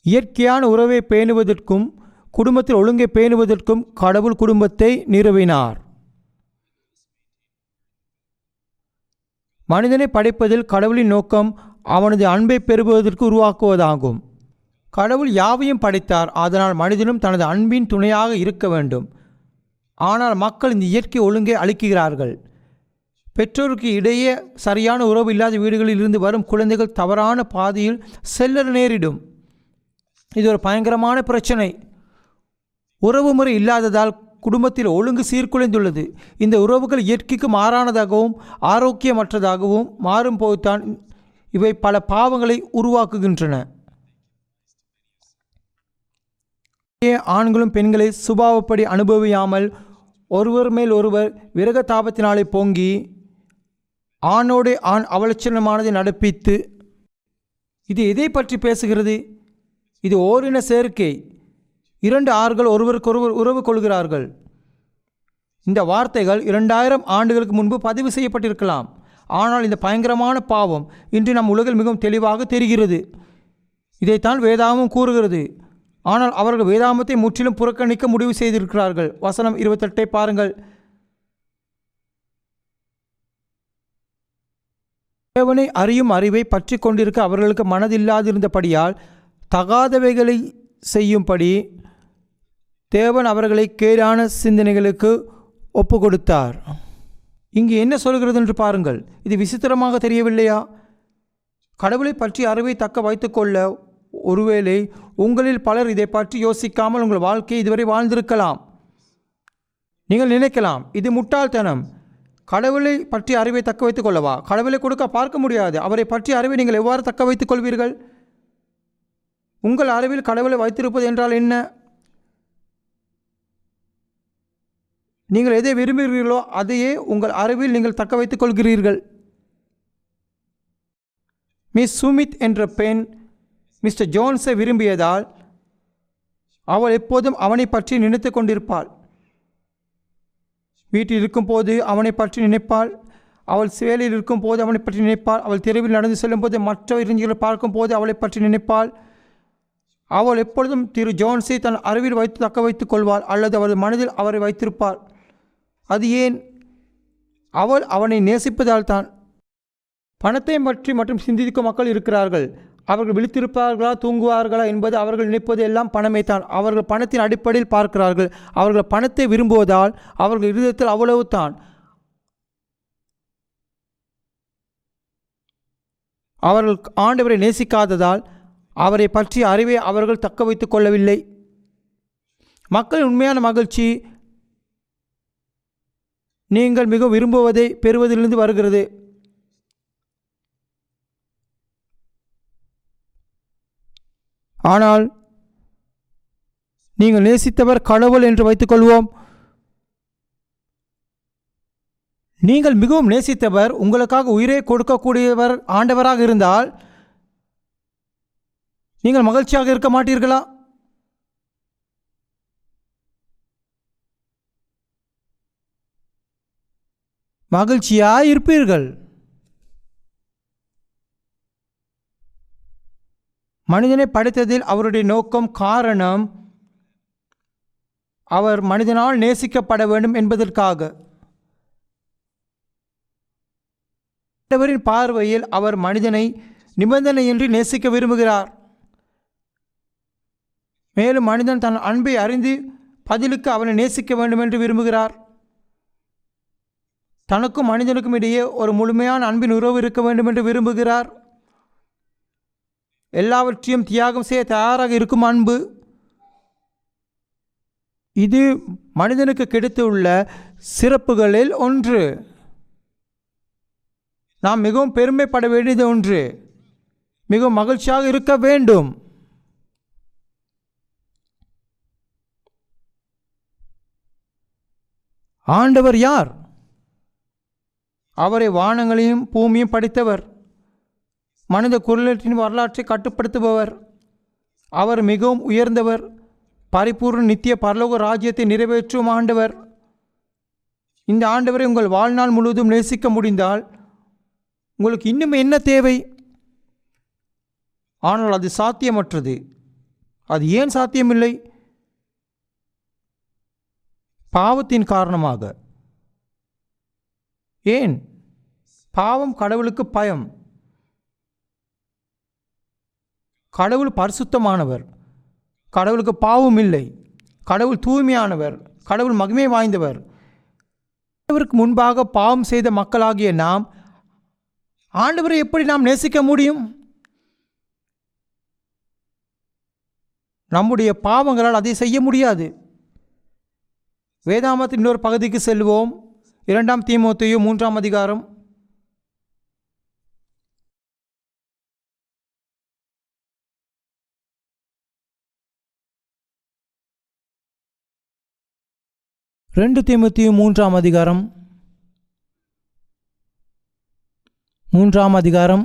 இயற்கையான உறவை பேணுவதற்கும் குடும்பத்தில் ஒழுங்கை பேணுவதற்கும் கடவுள் குடும்பத்தை நிறுவினார். மனிதனை படைப்பதில் கடவுளின் நோக்கம் அவனது அன்பை பெறுவதற்கு உருவாக்குவதாகும். கடவுள் யாவையும் படைத்தார். அதனால் மனிதனும் தனது அன்பின் துணையாக இருக்க வேண்டும். ஆனால் மக்கள் இந்த இயற்கை ஒழுங்கை அளிக்கிறார்கள். பெற்றோருக்கு இடையே சரியான உறவு இல்லாத வீடுகளில் இருந்து வரும் குழந்தைகள் தவறான பாதையில் செல்ல நேரிடும். இது ஒரு பயங்கரமான பிரச்சனை. உறவு முறை இல்லாததால் குடும்பத்தில் ஒழுங்கு சீர்குலைந்துள்ளது. இந்த உறவுகள் இயற்கைக்கு மாறானதாகவும் ஆரோக்கியமற்றதாகவும் மாறும்போதுதான் இவை பல பாவங்களை உருவாக்குகின்றன. ஆண்களும் பெண்களை சுபாவப்படி அனுபவியாமல் ஒருவர் மேல் ஒருவர் விரக தாபத்தினாலே பொங்கி ஆணோடு ஆண் அவலட்சணமானதை நடப்பித்து, இது எதை பற்றி பேசுகிறது? இது ஓரின சேர்க்கை. இரண்டு ஆண்கள் ஒருவருக்கொருவர் உறவு கொள்கிறார்கள். இந்த வார்த்தைகள் 2000 ஆண்டுகளுக்கு முன்பு பதிவு செய்யப்பட்டிருக்கலாம். ஆனால் இந்த பயங்கரமான பாவம் இன்று நம் உலகில் மிகவும் தெளிவாக தெரிகிறது. இதைத்தான் வேதாகமம் கூறுகிறது. ஆனால் அவர்கள் வேதாகமத்தை முற்றிலும் புறக்கணிக்க முடிவு செய்திருக்கிறார்கள். வசனம் 28 பாருங்கள். தேவனை அறியும் அறிவை பற்றி கொண்டிருக்க அவர்களுக்கு மனதில்லாதிருந்தபடியால் தகாதவைகளை செய்யும்படி தேவன் அவர்களை கேடான சிந்தனைகளுக்கு ஒப்பு கொடுத்தார். இங்கு என்ன சொல்கிறது என்று பாருங்கள். இது விசித்திரமாக தெரியவில்லையா? கடவுளை பற்றி அறிவை தக்க வைத்துக்கொள்ள ஒருவேளை உங்களில் பலர் இதை பற்றி யோசிக்காமல் உங்கள் வாழ்க்கையை இதுவரை வாழ்ந்திருக்கலாம். நீங்கள் நினைக்கலாம், இது முட்டாள்தனம். கடவுளை பற்றி அறிவை தக்க வைத்துக் கொள்ளவா? கடவுளை கொடுக்க பார்க்க முடியாது. அவரை பற்றி அறிவை நீங்கள் எவ்வாறு தக்க வைத்துக் கொள்வீர்கள்? உங்கள் அறிவில் கடவுளை வைத்திருப்பது என்றால் என்ன? நீங்கள் எதை விரும்புகிறீர்களோ அதையே உங்கள் அறிவில் நீங்கள் தக்க வைத்துக் கொள்கிறீர்கள். மிஸ் சுமித் என்ற பெண் மிஸ்டர் ஜோன்ஸை விரும்பியதால் அவள் எப்போதும் அவனை பற்றி நினைத்து கொண்டிருப்பாள். வீட்டில் இருக்கும்போது அவனை பற்றி நினைப்பாள். அவள் வேலையில் இருக்கும் போது அவனை பற்றி நினைப்பாள். அவள் தெருவில் நடந்து செல்லும் போது மற்ற இளைஞர்களை பார்க்கும் போது அவளை பற்றி நினைப்பாள். அவள் எப்பொழுதும் திரு ஜோன்ஸை தன் அறிவில் வைத்து தக்க வைத்துக் கொள்வாள் அல்லது அவரது மனதில் அவரை வைத்திருப்பாள். அது ஏன்? அவள் அவனை நேசிப்பதால் தான். பணத்தை பற்றி மற்றும் சிந்திக்கும் மக்கள் இருக்கிறார்கள். அவர்கள் விழித்திருப்பார்களா தூங்குவார்களா என்பது அவர்கள் நினைப்பது எல்லாம் பணமே தான். அவர்கள் பணத்தின் அடிப்படையில் பார்க்கிறார்கள். அவர்கள் பணத்தை விரும்புவதால் அவர்கள் இருதயத்தில் அவ்வளவு தான். அவர்கள் ஆண்டவரை நேசிக்காததால் அவரை பற்றிய அறிவை அவர்கள் தக்க வைத்துக் கொள்ளவில்லை. மக்களின் உண்மையான மகிழ்ச்சி நீங்கள் மிக விரும்புவதை பெறுவதிலிருந்து வருகிறது. ஆனால் நீங்கள் நேசித்தவர் கடவுள் என்று வைத்துக்கொள்வோம். நீங்கள் மிகவும் நேசித்தவர் உங்களுக்காக உயிரை கொடுக்கக்கூடியவர் ஆண்டவராக இருந்தால் நீங்கள் மகிழ்ச்சியாக இருக்க மாட்டீர்களா? மகிழ்ச்சியாய் இருப்பீர்கள். மனிதனை படைத்ததில் அவருடைய நோக்கம், காரணம் அவர் மனிதனால் நேசிக்கப்பட வேண்டும் என்பதற்காக. ஆண்டவரின் பார்வையில் அவர் மனிதனை நிபந்தனையின்றி நேசிக்க விரும்புகிறார். மேலும் மனிதன் தன் அன்பை அறிந்து பதிலுக்கு அவனை நேசிக்க வேண்டும் என்று விரும்புகிறார். தனக்கும் மனிதனுக்கும் இடையே ஒரு முழுமையான அன்பின் உறவு இருக்க வேண்டும் என்று விரும்புகிறார். எல்லாவற்றையும் தியாகம் செய்ய தயாராக இருக்கும் அன்பு. இது மனிதனுக்கு கிடைத்துள்ள சிறப்புகளில் ஒன்று. நாம் மிகவும் பெருமைப்பட வேண்டியது ஒன்று. மிகவும் மகிழ்ச்சியாக இருக்க வேண்டும். ஆண்டவர் யார்? அவரை வானங்களையும் பூமியும் படைத்தவர். மனித குரலின் வரலாற்றை கட்டுப்படுத்துபவர். அவர் மிகவும் உயர்ந்தவர். பரிபூர்ண நித்திய பரலோக ராஜ்யத்தை நிறைவேற்றும் ஆண்டவர். இந்த ஆண்டவரை உங்கள் வாழ்நாள் முழுவதும் நேசிக்க முடிந்தால் உங்களுக்கு இன்னும் என்ன தேவை? ஆனால் அது சாத்தியமற்றது. அது ஏன் சாத்தியமில்லை? பாவத்தின் காரணமாக. ஏன்? பாவம் கடவுளுக்கு பயம். கடவுள் பரிசுத்தமானவர். கடவுளுக்கு பாவம் இல்லை. கடவுள் தூய்மையானவர். கடவுள் மகிமை வாய்ந்தவர். ஆண்டவருக்கு முன்பாக பாவம் செய்த மக்களாகிய நாம் ஆண்டவரை எப்படி நாம் நேசிக்க முடியும்? நம்முடைய பாவங்களால் அதை செய்ய முடியாது. வேதாமத்தின் இன்னொரு பகுதிக்கு செல்வோம். 2 தீமோத்தேயு 3 அதிகாரம். தீமோத்தேயு 3 அதிகாரம் 3 அதிகாரம்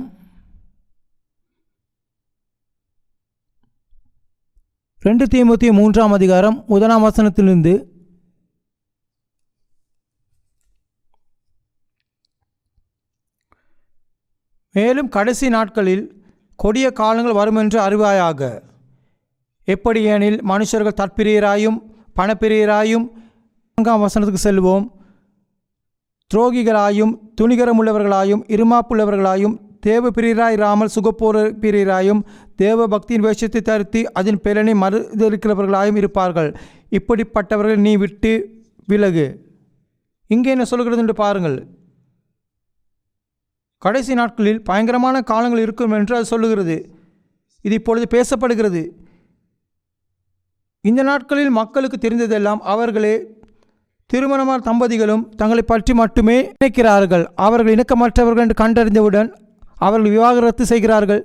2 தீமோத்தேயு 3 அதிகாரம் 1 வசனத்திலிருந்து மேலும் கடைசி நாட்களில் கொடிய காலங்கள் வருமென்று அறிவாயாக. எப்படியெனில் மனுஷர்கள் தற்பிரியராயும் பணப்பிரியராயும், 4 வசனத்துக்கு செல்வோம், துரோகிகளாயும் துணிகரமுள்ளவர்களாயும் இருமாப்புள்ளவர்களாயும் தேவ பிரியராயிராமல் சுகப்போர பிரியராயும் தேவ பக்தியின் வேஷத்தை தரித்து அதன் பலனை மறுதலிக்கிறவர்களாயும் இருப்பார்கள். இப்படிப்பட்டவர்கள் நீ விட்டு விலகு. இங்கே என்ன சொல்கிறது என்று பாருங்கள். கடைசி நாட்களில் பயங்கரமான காலங்கள் இருக்கும் என்று அது சொல்லுகிறது. இது இப்பொழுது பேசப்படுகிறது. இந்த நாட்களில் மக்களுக்கு தெரிந்ததெல்லாம் அவர்களே திருமணமான தம்பதிகளும் தங்களை பற்றி மட்டுமே நினைக்கிறார்கள். அவர்கள் இணக்கமற்றவர்கள் என்று கண்டறிந்தவுடன் அவர்கள் விவாகரத்து செய்கிறார்கள்.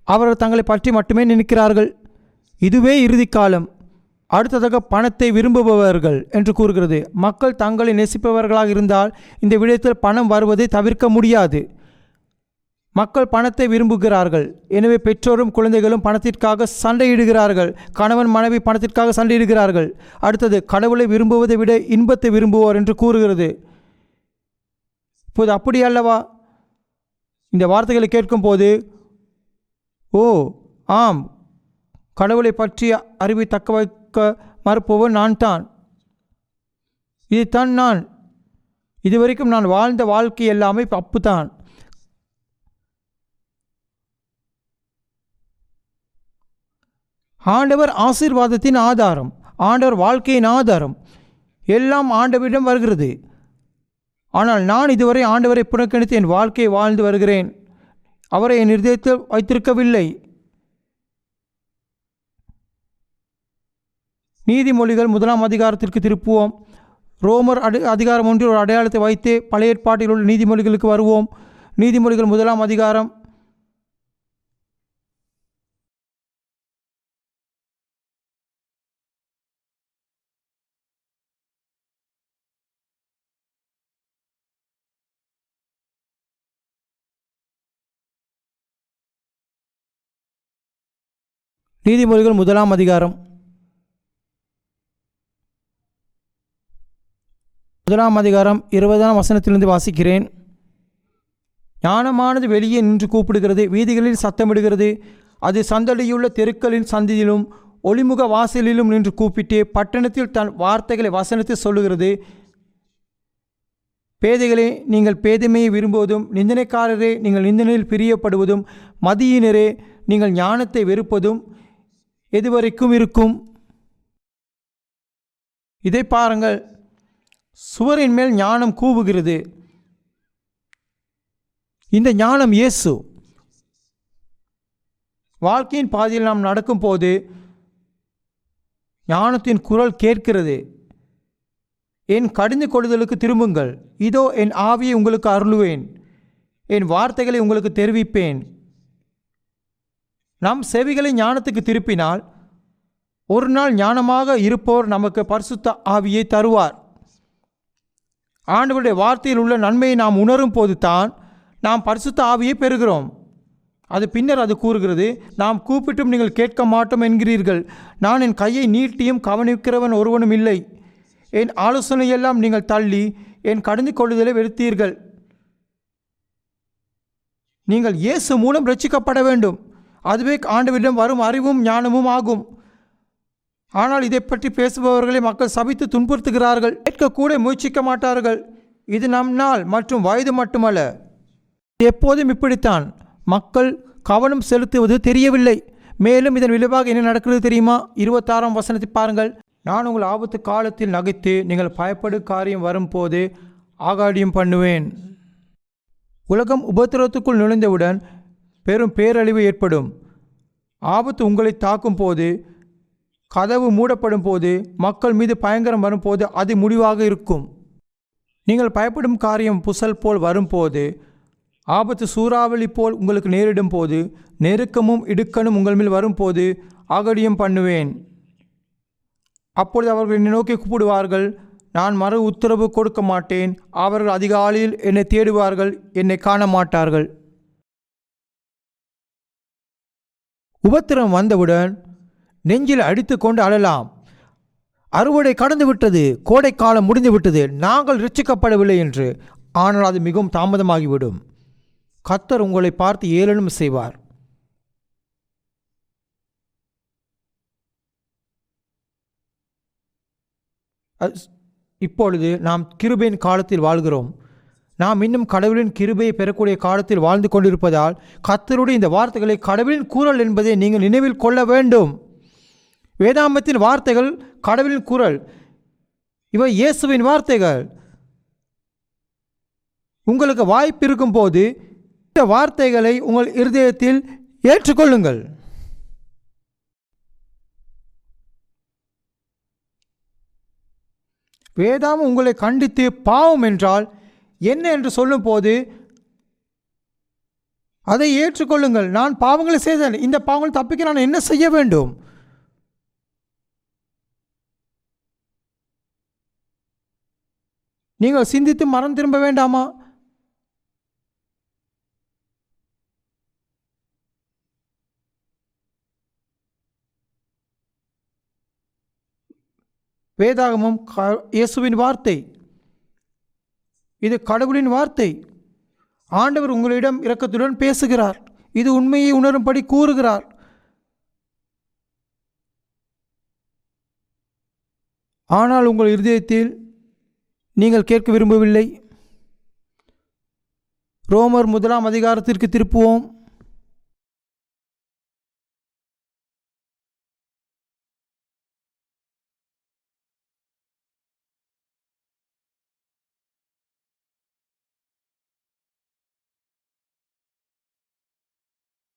அவர்கள் தங்களை பற்றி மட்டுமே நினைக்கிறார்கள். இதுவே இறுதி காலம். அடுத்ததாக பணத்தை விரும்புபவர்கள் என்று கூறுகிறது. மக்கள் தங்களை நேசிப்பவர்களாக இருந்தால் இந்த விடயத்தில் பணம் வருவதை தவிர்க்க முடியாது. மக்கள் பணத்தை விரும்புகிறார்கள். எனவே பெற்றோரும் குழந்தைகளும் பணத்திற்காக சண்டையிடுகிறார்கள். கணவன் மனைவி பணத்திற்காக சண்டையிடுகிறார்கள். அடுத்தது கடவுளை விரும்புவதை விட இன்பத்தை விரும்புவார் என்று கூறுகிறது. இப்போது அப்படி அல்லவா? இந்த வார்த்தைகளை கேட்கும் போது, ஓ ஆம், கடவுளை பற்றிய அறிவை தக்க வைக்க மறுப்பவன் நான் தான். இதுதான் நான். இதுவரைக்கும் நான் வாழ்ந்த வாழ்க்கை எல்லாமே அப்புதான். ஆண்டவர் ஆசீர்வாதத்தின் ஆதாரம். ஆண்டவர் வாழ்க்கையின் ஆதாரம். எல்லாம் ஆண்டவரிடம் வருகிறது. ஆனால் நான் இதுவரை ஆண்டவரை புறக்கணித்து என் வாழ்க்கையை வாழ்ந்து வருகிறேன். அவரை என் இதயத்தில் வைத்திருக்கவில்லை. நீதிமொழிகள் 1 அதிகாரத்திற்கு திருப்புவோம். ரோமர் அதிகாரம் 1 ஒரு அடையாளத்தை வைத்து பழைய ஏற்பாட்டில் உள்ள நீதிமொழிகளுக்கு வருவோம். நீதிமொழிகள் 1 அதிகாரம் 1 அதிகாரம் 20 வசனத்திலிருந்து வாசிக்கிறேன். ஞானமானது வெளியே நின்று கூப்பிடுகிறது, வீதிகளில் சத்தமிடுகிறது. அது சந்தடியுள்ள தெருக்களின் சந்தியிலும் ஒளிமுக வாசலிலும் நின்று கூப்பிட்டு பட்டணத்தில் தன் வார்த்தைகளை வசனத்தில் சொல்லுகிறது. பேதைகளே, நீங்கள் பேதைமையை விரும்புவதும், நிந்தனைக்காரரே, நீங்கள் நிந்தனையில் பிரியப்படுவதும், மதியினரே, நீங்கள் ஞானத்தை வெறுப்பதும் எதுவரைக்கும் இருக்கும்? இதை பாருங்கள். சுவரின் மேல் ஞானம் கூவுகிறது. இந்த ஞானம் இயேசு. வாழ்க்கையின் பாதையில் நாம் நடக்கும்போது ஞானத்தின் குரல் கேட்கிறது. என் கடிந்து கொள்ளுதலுக்கு திரும்புங்கள், இதோ என் ஆவியை உங்களுக்கு அருளுவேன், என் வார்த்தைகளை உங்களுக்கு தெரிவிப்பேன். நம் செவிகளை ஞானத்துக்கு திருப்பினால் ஒரு நாள் ஞானமாக இருப்போர் நமக்கு பரிசுத்த ஆவியை தருவார். ஆண்டவருடைய வார்த்தையில் உள்ள நன்மையை நாம் உணரும் போது தான் நாம் பரிசுத்த ஆவியை பெறுகிறோம். அது பின்னர் அது கூறுகிறது, நாம் கூப்பிட்டும் நீங்கள் கேட்க மாட்டோம் என்கிறீர்கள். நான் என் கையை நீட்டியும் கவனிக்கிறவன் ஒருவனும் இல்லை. என் ஆலோசனையெல்லாம் நீங்கள் தள்ளி என் கடிந்து கொள்ளுதலை வெறுத்தீர்கள். நீங்கள் இயேசு மூலம் ரட்சிக்கப்பட வேண்டும். அதுவே ஆண்டவரிடம் வரும் அறிவும் ஞானமும் ஆகும். ஆனால் இதை பற்றி பேசுபவர்களை மக்கள் சபித்து துன்புறுத்துகிறார்கள். கேட்கக்கூட முயற்சிக்க மாட்டார்கள். இது நம் நாள் மற்றும் வயது மட்டுமல்ல, எப்போதும் இப்படித்தான். மக்கள் கவனம் செலுத்துவது தெரியவில்லை. மேலும் இதன் விளைவாக என்ன நடக்கிறது தெரியுமா? 26ஆம் வசனத்தை பாருங்கள். நான் உங்கள் ஆபத்து காலத்தில் நகைத்து நீங்கள் பயப்படும் காரியம் வரும்போது ஆகாடியம் பண்ணுவேன். உலகம் உபத்திரவத்துக்குள் நுழைந்தவுடன் பெரும் பேரழிவு ஏற்படும். ஆபத்து உங்களை தாக்கும் போது, கதவு மூடப்படும் போது, மக்கள் மீது பயங்கரம் வரும்போது அது முடிவாக இருக்கும். நீங்கள் பயப்படும் காரியம் புசல் போல் வரும்போது, ஆபத்து சூறாவளி போல் உங்களுக்கு நேரிடும் போது, நெருக்கமும் இடுக்கணும் உங்கள் மேல் வரும்போது ஆகடியம் பண்ணுவேன். அப்பொழுது அவர்கள் என்னை நோக்கி கூப்பிடுவார்கள், நான் மறு உத்தரவு கொடுக்க மாட்டேன். அவர்கள் அதிகாலையில் என்னை தேடுவார்கள், என்னை காண மாட்டார்கள். உபத்திரம் வந்தவுடன் நெஞ்சில் அடித்து கொண்டு அழலாம். அறுவடை கடந்து விட்டது, கோடைக்காலம் முடிந்து விட்டது, நாங்கள் ரட்சிக்கப்படவில்லை என்று. ஆனால் அது மிகவும் தாமதமாகிவிடும். கர்த்தர் உங்களை பார்த்து ஏளனம் செய்வார். இப்பொழுது நாம் கிருபையின் காலத்தில் வாழ்கிறோம். நாம் இன்னும் கடவுளின் கிருபையை பெறக்கூடிய காலத்தில் வாழ்ந்து கொண்டிருப்பதால் கர்த்தருடைய இந்த வார்த்தைகளை கடவுளின் குரல் என்பதை நீங்கள் நினைவில் கொள்ள வேண்டும். வேதாமத்தின் வார்த்தைகள் கடவுளின் குரல். இவை இயேசுவின் வார்த்தைகள். உங்களுக்கு வாய்ப்பு இருக்கும் போது இந்த வார்த்தைகளை உங்கள் இருதயத்தில் ஏற்றுக்கொள்ளுங்கள். வேதாம் உங்களை கண்டித்து பாவம் என்றால் என்ன என்று சொல்லும் போது அதை ஏற்றுக்கொள்ளுங்கள். நான் பாவங்களை செய்தேன், இந்த பாவங்களை தப்பிக்க நான் என்ன செய்ய வேண்டும்? நீங்கள் சிந்தித்து மனம் திரும்ப வேண்டாமா? வேதாகமம் இயேசுவின் வார்த்தை. இது கடவுளின் வார்த்தை. ஆண்டவர் உங்களிடம் இரக்கத்துடன் பேசுகிறார். இது உண்மையை உணரும்படி கூறுகிறார். ஆனால் உங்கள் இருதயத்தில் நீங்கள் கேட்க விரும்பவில்லை. ரோமர் 1ஆம் அதிகாரத்திற்கு திருப்புவோம்.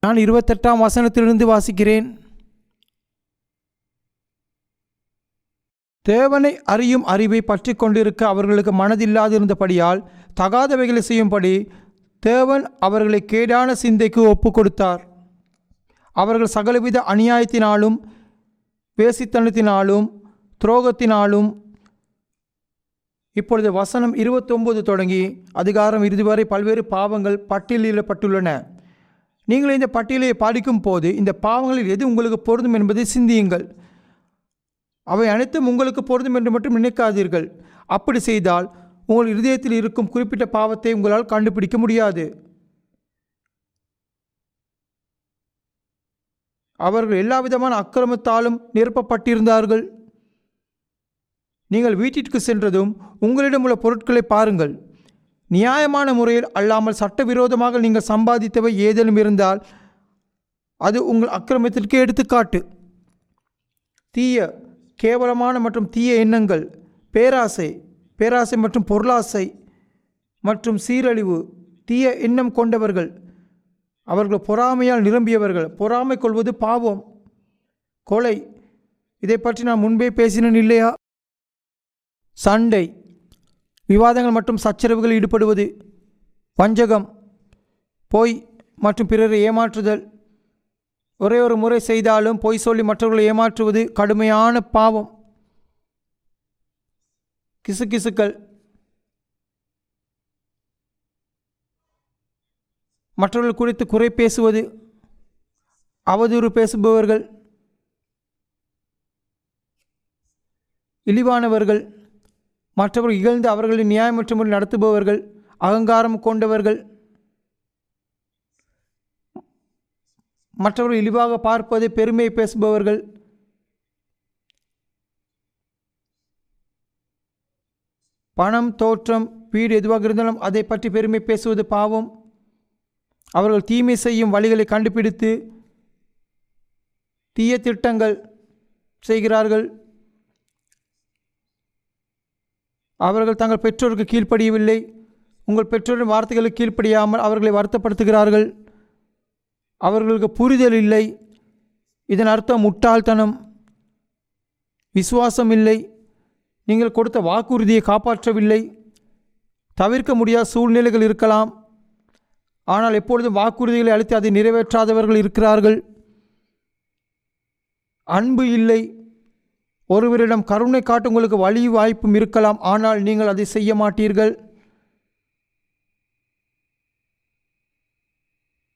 நான் 28ஆம் வசனத்திலிருந்து வாசிக்கிறேன். தேவனை அறியும் அறிவை பற்றி கொண்டிருக்க அவர்களுக்கு மனதில்லாதிருந்தபடியால் தகாதவைகளை செய்யும்படி தேவன் அவர்களை கேடான சிந்தைக்கு ஒப்பு கொடுத்தார். அவர்கள் சகலவித அநியாயத்தினாலும் வேசித்தனத்தினாலும் துரோகத்தினாலும். இப்பொழுது வசனம் 29 தொடங்கி அதிகாரம் இறுதி வரை பல்வேறு பாவங்கள் பட்டியலிடப்பட்டுள்ளன. நீங்கள் இந்த பட்டியலை படிக்கும் போது இந்த பாவங்களில் எது உங்களுக்கு பொருந்தும் என்பதை சிந்தியுங்கள். அவை அனைத்தும் உங்களுக்கு பொருந்தும் என்று மட்டும் நினைக்காதீர்கள். அப்படி செய்தால் உங்கள் இருதயத்தில் இருக்கும் குறிப்பிட்ட பாவத்தை உங்களால் கண்டுபிடிக்க முடியாது. அவர்கள் எல்லா விதமான அக்கிரமத்தாலும் நிரப்பப்பட்டிருந்தார்கள். நீங்கள் வீட்டிற்கு சென்றதும் உங்களிடம் உள்ள பொருட்களை பாருங்கள். நியாயமான முறையில் அல்லாமல் சட்டவிரோதமாக நீங்கள் சம்பாதித்தவை ஏதேனும் இருந்தால் அது உங்கள் அக்கிரமத்திற்கு எடுத்துக்காட்டு. தீய கேவலமான மற்றும் தீய எண்ணங்கள், பேராசை மற்றும் பொருளாசை மற்றும் சீரழிவு தீய எண்ணம் கொண்டவர்கள், அவர்கள் பொறாமையால் நிரம்பியவர்கள். பொறாமை கொள்வது பாவம், கொலை. இதை பற்றி நான் முன்பே பேசினேன் இல்லையா? சண்டை, விவாதங்கள் மற்றும் சச்சரவுகளில் ஈடுபடுவது, வஞ்சகம், பொய் மற்றும் பிறரை ஏமாற்றுதல். ஒரே ஒரு முறை செய்தாலும் பொய் சொல்லி மற்றவர்களை ஏமாற்றுவது கடுமையான பாவம். கிசுகிசுக்கள், மற்றவர்கள் குறித்து குறை பேசுவது, அவதூறு பேசுபவர்கள், இழிவானவர்கள், மற்றவர்கள் இகழ்ந்து அவர்களின் நியாயமற்ற முறையில் நடத்துபவர்கள், அகங்காரம் கொண்டவர்கள், மற்றவர்கள் இழிவாக பார்ப்பது, பெருமை பேசுபவர்கள், பணம், தோற்றம், வீடு எதுவாக இருந்தாலும் அதை பற்றி பெருமை பேசுவது பாவம். அவர்கள் தீமை செய்யும் வழிகளை கண்டுபிடித்து தீய திட்டங்கள் செய்கிறார்கள். அவர்கள் தங்கள் பெற்றோருக்கு கீழ்ப்படியவில்லை. உங்கள் பெற்றோரின் வார்த்தைகளுக்கு கீழ்ப்படியாமல் அவர்களை வருத்தப்படுத்துகிறார்கள். அவர்களுக்கு புரிதல் இல்லை. இதன் அர்த்தம் முட்டாள்தனம், விசுவாசம் இல்லை. நீங்கள் கொடுத்த வாக்குறுதியை காப்பாற்றவில்லை. தவிர்க்க முடியாத சூழ்நிலைகள் இருக்கலாம், ஆனால் எப்பொழுதும் வாக்குறுதிகளை அளித்து அதை நிறைவேற்றாதவர்கள் இருக்கிறார்கள். அன்பு இல்லை. ஒருவரிடம் கருணை காட்ட உங்களுக்கு வழி வாய்ப்பும் இருக்கலாம், ஆனால் நீங்கள் அதை செய்ய மாட்டீர்கள்.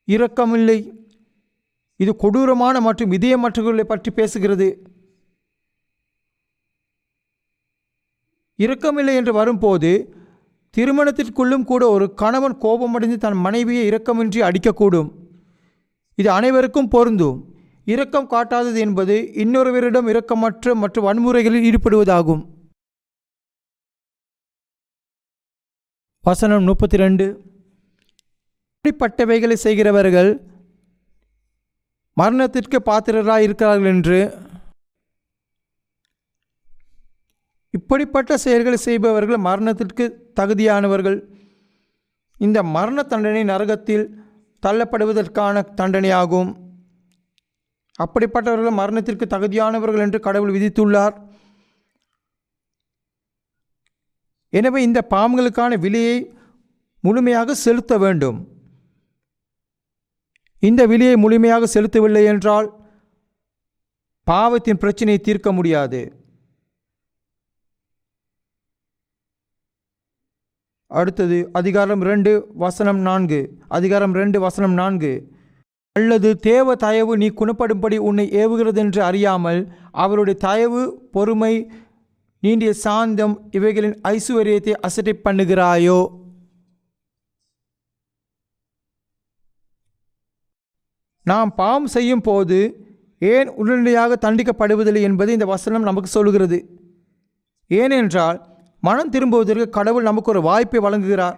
இரக்கமில்லை. இது கொடூரமான மற்றும் இதயமற்றவர்களை பற்றி பேசுகிறது. இரக்கமில்லை என்று வரும்போது திருமணத்திற்குள்ளும் கூட ஒரு கணவன் கோபமடைந்து தன் மனைவியை இரக்கமின்றி அடிக்கக்கூடும். இது அனைவருக்கும் பொருந்தும். இரக்கம் காட்டாதது என்பது இன்னொருவரிடம் இரக்கமற்ற மற்றும் வன்முறைகளில் ஈடுபடுவதாகும். வசனம் 32. இப்படிப்பட்டவைகளை செய்கிறவர்கள் மரணத்திற்கு பாத்திரராய் இருக்கிறார்கள் என்று. இப்படிப்பட்ட செயல்களை செய்பவர்கள் மரணத்திற்கு தகுதியானவர்கள். இந்த மரண தண்டனை நரகத்தில் தள்ளப்படுவதற்கான தண்டனையாகும். அப்படிப்பட்டவர்கள் மரணத்திற்கு தகுதியானவர்கள் என்று கடவுள் விதித்துள்ளார். எனவே இந்த பாவங்களுக்கான விலையை முழுமையாக செலுத்த வேண்டும். இந்த விலையை முழுமையாக செலுத்தவில்லை என்றால் பாவத்தின் பிரச்சனையை தீர்க்க முடியாது. அடுத்தது அதிகாரம் 2 வசனம் 4. அதிகாரம் 2 வசனம் 4. அல்லது தேவ தயவு நீ குணப்படும்படி உன்னை ஏவுகிறதென்று அறியாமல் அவருடைய தயவு, பொறுமை, நீண்டிய சாந்தம் இவைகளின் ஐசுவரியத்தை அசட்டை பண்ணுகிறாயோ? நாம் பாவம் செய்யும் போது ஏன் உடனடியாக தண்டிக்கப்படுவதில்லை என்பது இந்த வசனம் நமக்கு சொல்கிறது. ஏனென்றால் மனம் திரும்புவதற்கு கடவுள் நமக்கு ஒரு வாய்ப்பை வழங்குகிறார்.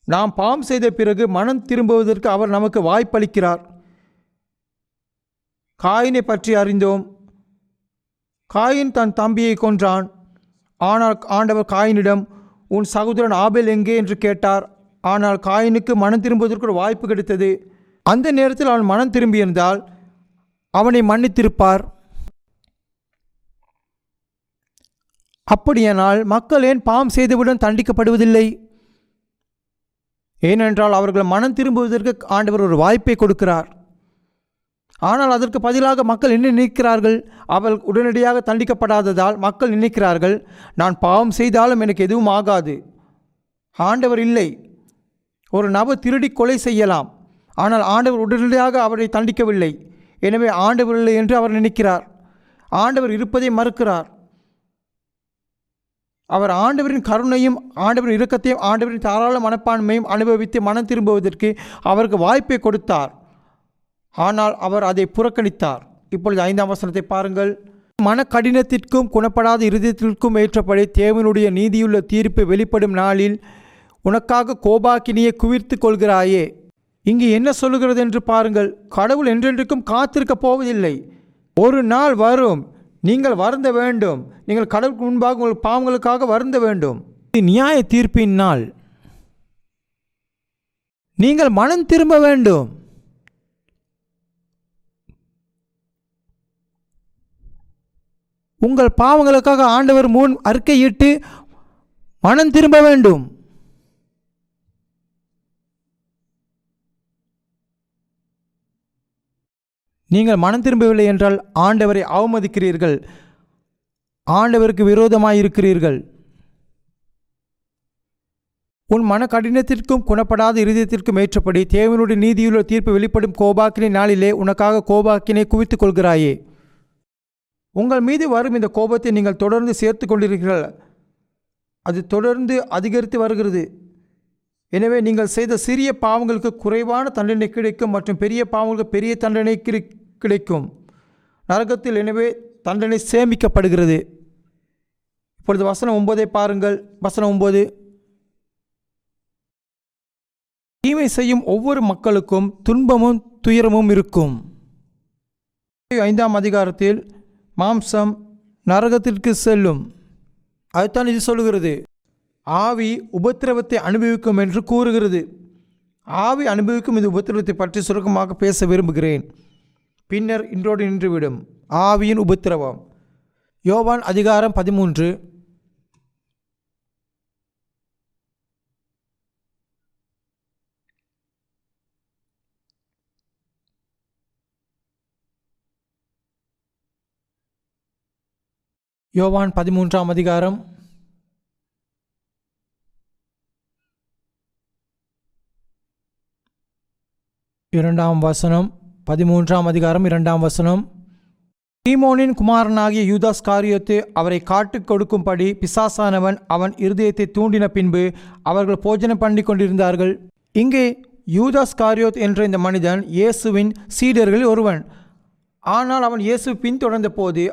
நாம் பாவம் செய்த பிறகு மனம் திரும்புவதற்கு அவர் நமக்கு வாய்ப்பளிக்கிறார். காயினை பற்றி அறிந்தோம். காயின் தன் தம்பியை கொன்றான். ஆனால் ஆண்டவர் காயினிடம், உன் சகோதரன் ஆபேல் எங்கே என்று கேட்டார். ஆனால் காயினுக்கு மனம் திரும்புவதற்கு ஒரு வாய்ப்பு கிடைத்தது. அந்த நேரத்தில் அவன் மனம் திரும்பியிருந்தால் அவனை மன்னித்திருப்பார். அப்படியானால் மக்கள் ஏன் பாவம் செய்தவுடன் தண்டிக்கப்படுவதில்லை? ஏனென்றால் அவர்கள் மனம் திரும்புவதற்கு ஆண்டவர் ஒரு வாய்ப்பை கொடுக்கிறார். ஆனால் அதற்கு பதிலாக மக்கள் என்ன நினைக்கிறார்கள்? அவர்கள் உடனடியாக தண்டிக்கப்படாததால் மக்கள் நினைக்கிறார்கள், நான் பாவம் செய்தாலும் எனக்கு எதுவும் ஆகாது. ஆண்டவர் இல்லை. ஒரு நபர் திருடி கொலை செய்யலாம், ஆனால் ஆண்டவர் உடனடியாக அவரை தண்டிக்கவில்லை. எனவே ஆண்டவர் இல்லை என்று அவர் நினைக்கிறார். ஆண்டவர் இருப்பதை மறுக்கிறார். அவர் ஆண்டவரின் கருணையும் ஆண்டவரின் இரக்கத்தையும் ஆண்டவரின் தாராள மனப்பான்மையும் அனுபவித்து மனம் திரும்புவதற்கு அவருக்கு வாய்ப்பை கொடுத்தார். ஆனால் அவர் அதை புறக்கணித்தார். இப்பொழுது 5ஆம் வசனத்தை பாருங்கள். மன கடினத்திற்கும் குணப்படாத இருதயத்திற்கும் ஏற்றபடி தேவனுடைய நீதியுள்ள தீர்ப்பு வெளிப்படும் நாளில் உனக்காக கோபாக்கினியை குவித்து கொள்கிறாயே. இங்கு என்ன சொல்லுகிறது என்று பாருங்கள். கடவுள் என்றென்றைக்கும் காத்திருக்க போவதில்லை. ஒரு நாள் வரும், நீங்கள் வருந்த வேண்டும். நீங்கள் கடவுளுக்கு முன்பாக உங்கள் பாவங்களுக்காக வருந்த வேண்டும். நியாய தீர்ப்பின் நாள். நீங்கள் மனம் திரும்ப வேண்டும். உங்கள் பாவங்களுக்காக ஆண்டவர் முன் அறிக்கையிட்டு மனம் திரும்ப வேண்டும். நீங்கள் மனம் திரும்பவில்லை என்றால் ஆண்டவரை அவமதிக்கிறீர்கள், ஆண்டவருக்கு விரோதமாயிருக்கிறீர்கள். உன் மன கடினத்திற்கும் குணப்படாத இருதயத்திற்கும் ஏற்றபடி தேவனுடைய நீதியுள்ள தீர்ப்பு வெளிப்படும் கோபாக்கினை நாளிலே உனக்காக கோபாக்கினை குவித்துக் கொள்கிறாயே. உங்கள் மீது வரும் இந்த கோபத்தை நீங்கள் தொடர்ந்து சேர்த்து கொண்டிருக்கிறீர்கள். அது தொடர்ந்து அதிகரித்து வருகிறது. எனவே நீங்கள் செய்த சிறிய பாவங்களுக்கு குறைவான தண்டனை கிடைக்கும் மற்றும் பெரிய பாவங்களுக்கு பெரிய தண்டனை கிடைக்கும் நரகத்தில். எனவே தண்டனை சேமிக்கப்படுகிறது. இப்பொழுது வசனம் 9 பாருங்கள். வசனம் 9. தீமை செய்யும் ஒவ்வொரு மக்களுக்கும் துன்பமும் துயரமும் இருக்கும். 5ஆம் அதிகாரத்தில் மாம்சம் நரகத்திற்கு செல்லும். அதுதான் இது சொல்லுகிறது. ஆவி உபத்திரவத்தை அனுபவிக்கும் என்று கூறுகிறது. ஆவி அனுபவிக்கும் இந்த உபத்திரவத்தை பற்றி சுருக்கமாக பேச விரும்புகிறேன், பின்னர் இன்றோடு நின்றுவிடும். ஆவியின் உபத்திரவம். யோவான் அதிகாரம் 13. யோவான் 13ஆம் அதிகாரம் 2ஆம் வசனம். 13ஆம் அதிகாரம் 2ஆம் வசனம். சீமோனின் குமாரனாகிய யூதாஸ் காரியோத்து அவரை காட்டுக் கொடுக்கும்படி பிசாசானவன் அவன் இருதயத்தை தூண்டின பின்பு அவர்கள் போஜனம் பண்ணி கொண்டிருந்தார்கள். இங்கே யூதாஸ் காரியோத் என்ற இந்த மனிதன் இயேசுவின் சீடர்களில் ஒருவன். ஆனால் அவன் இயேசு பின்தொடர்ந்த போது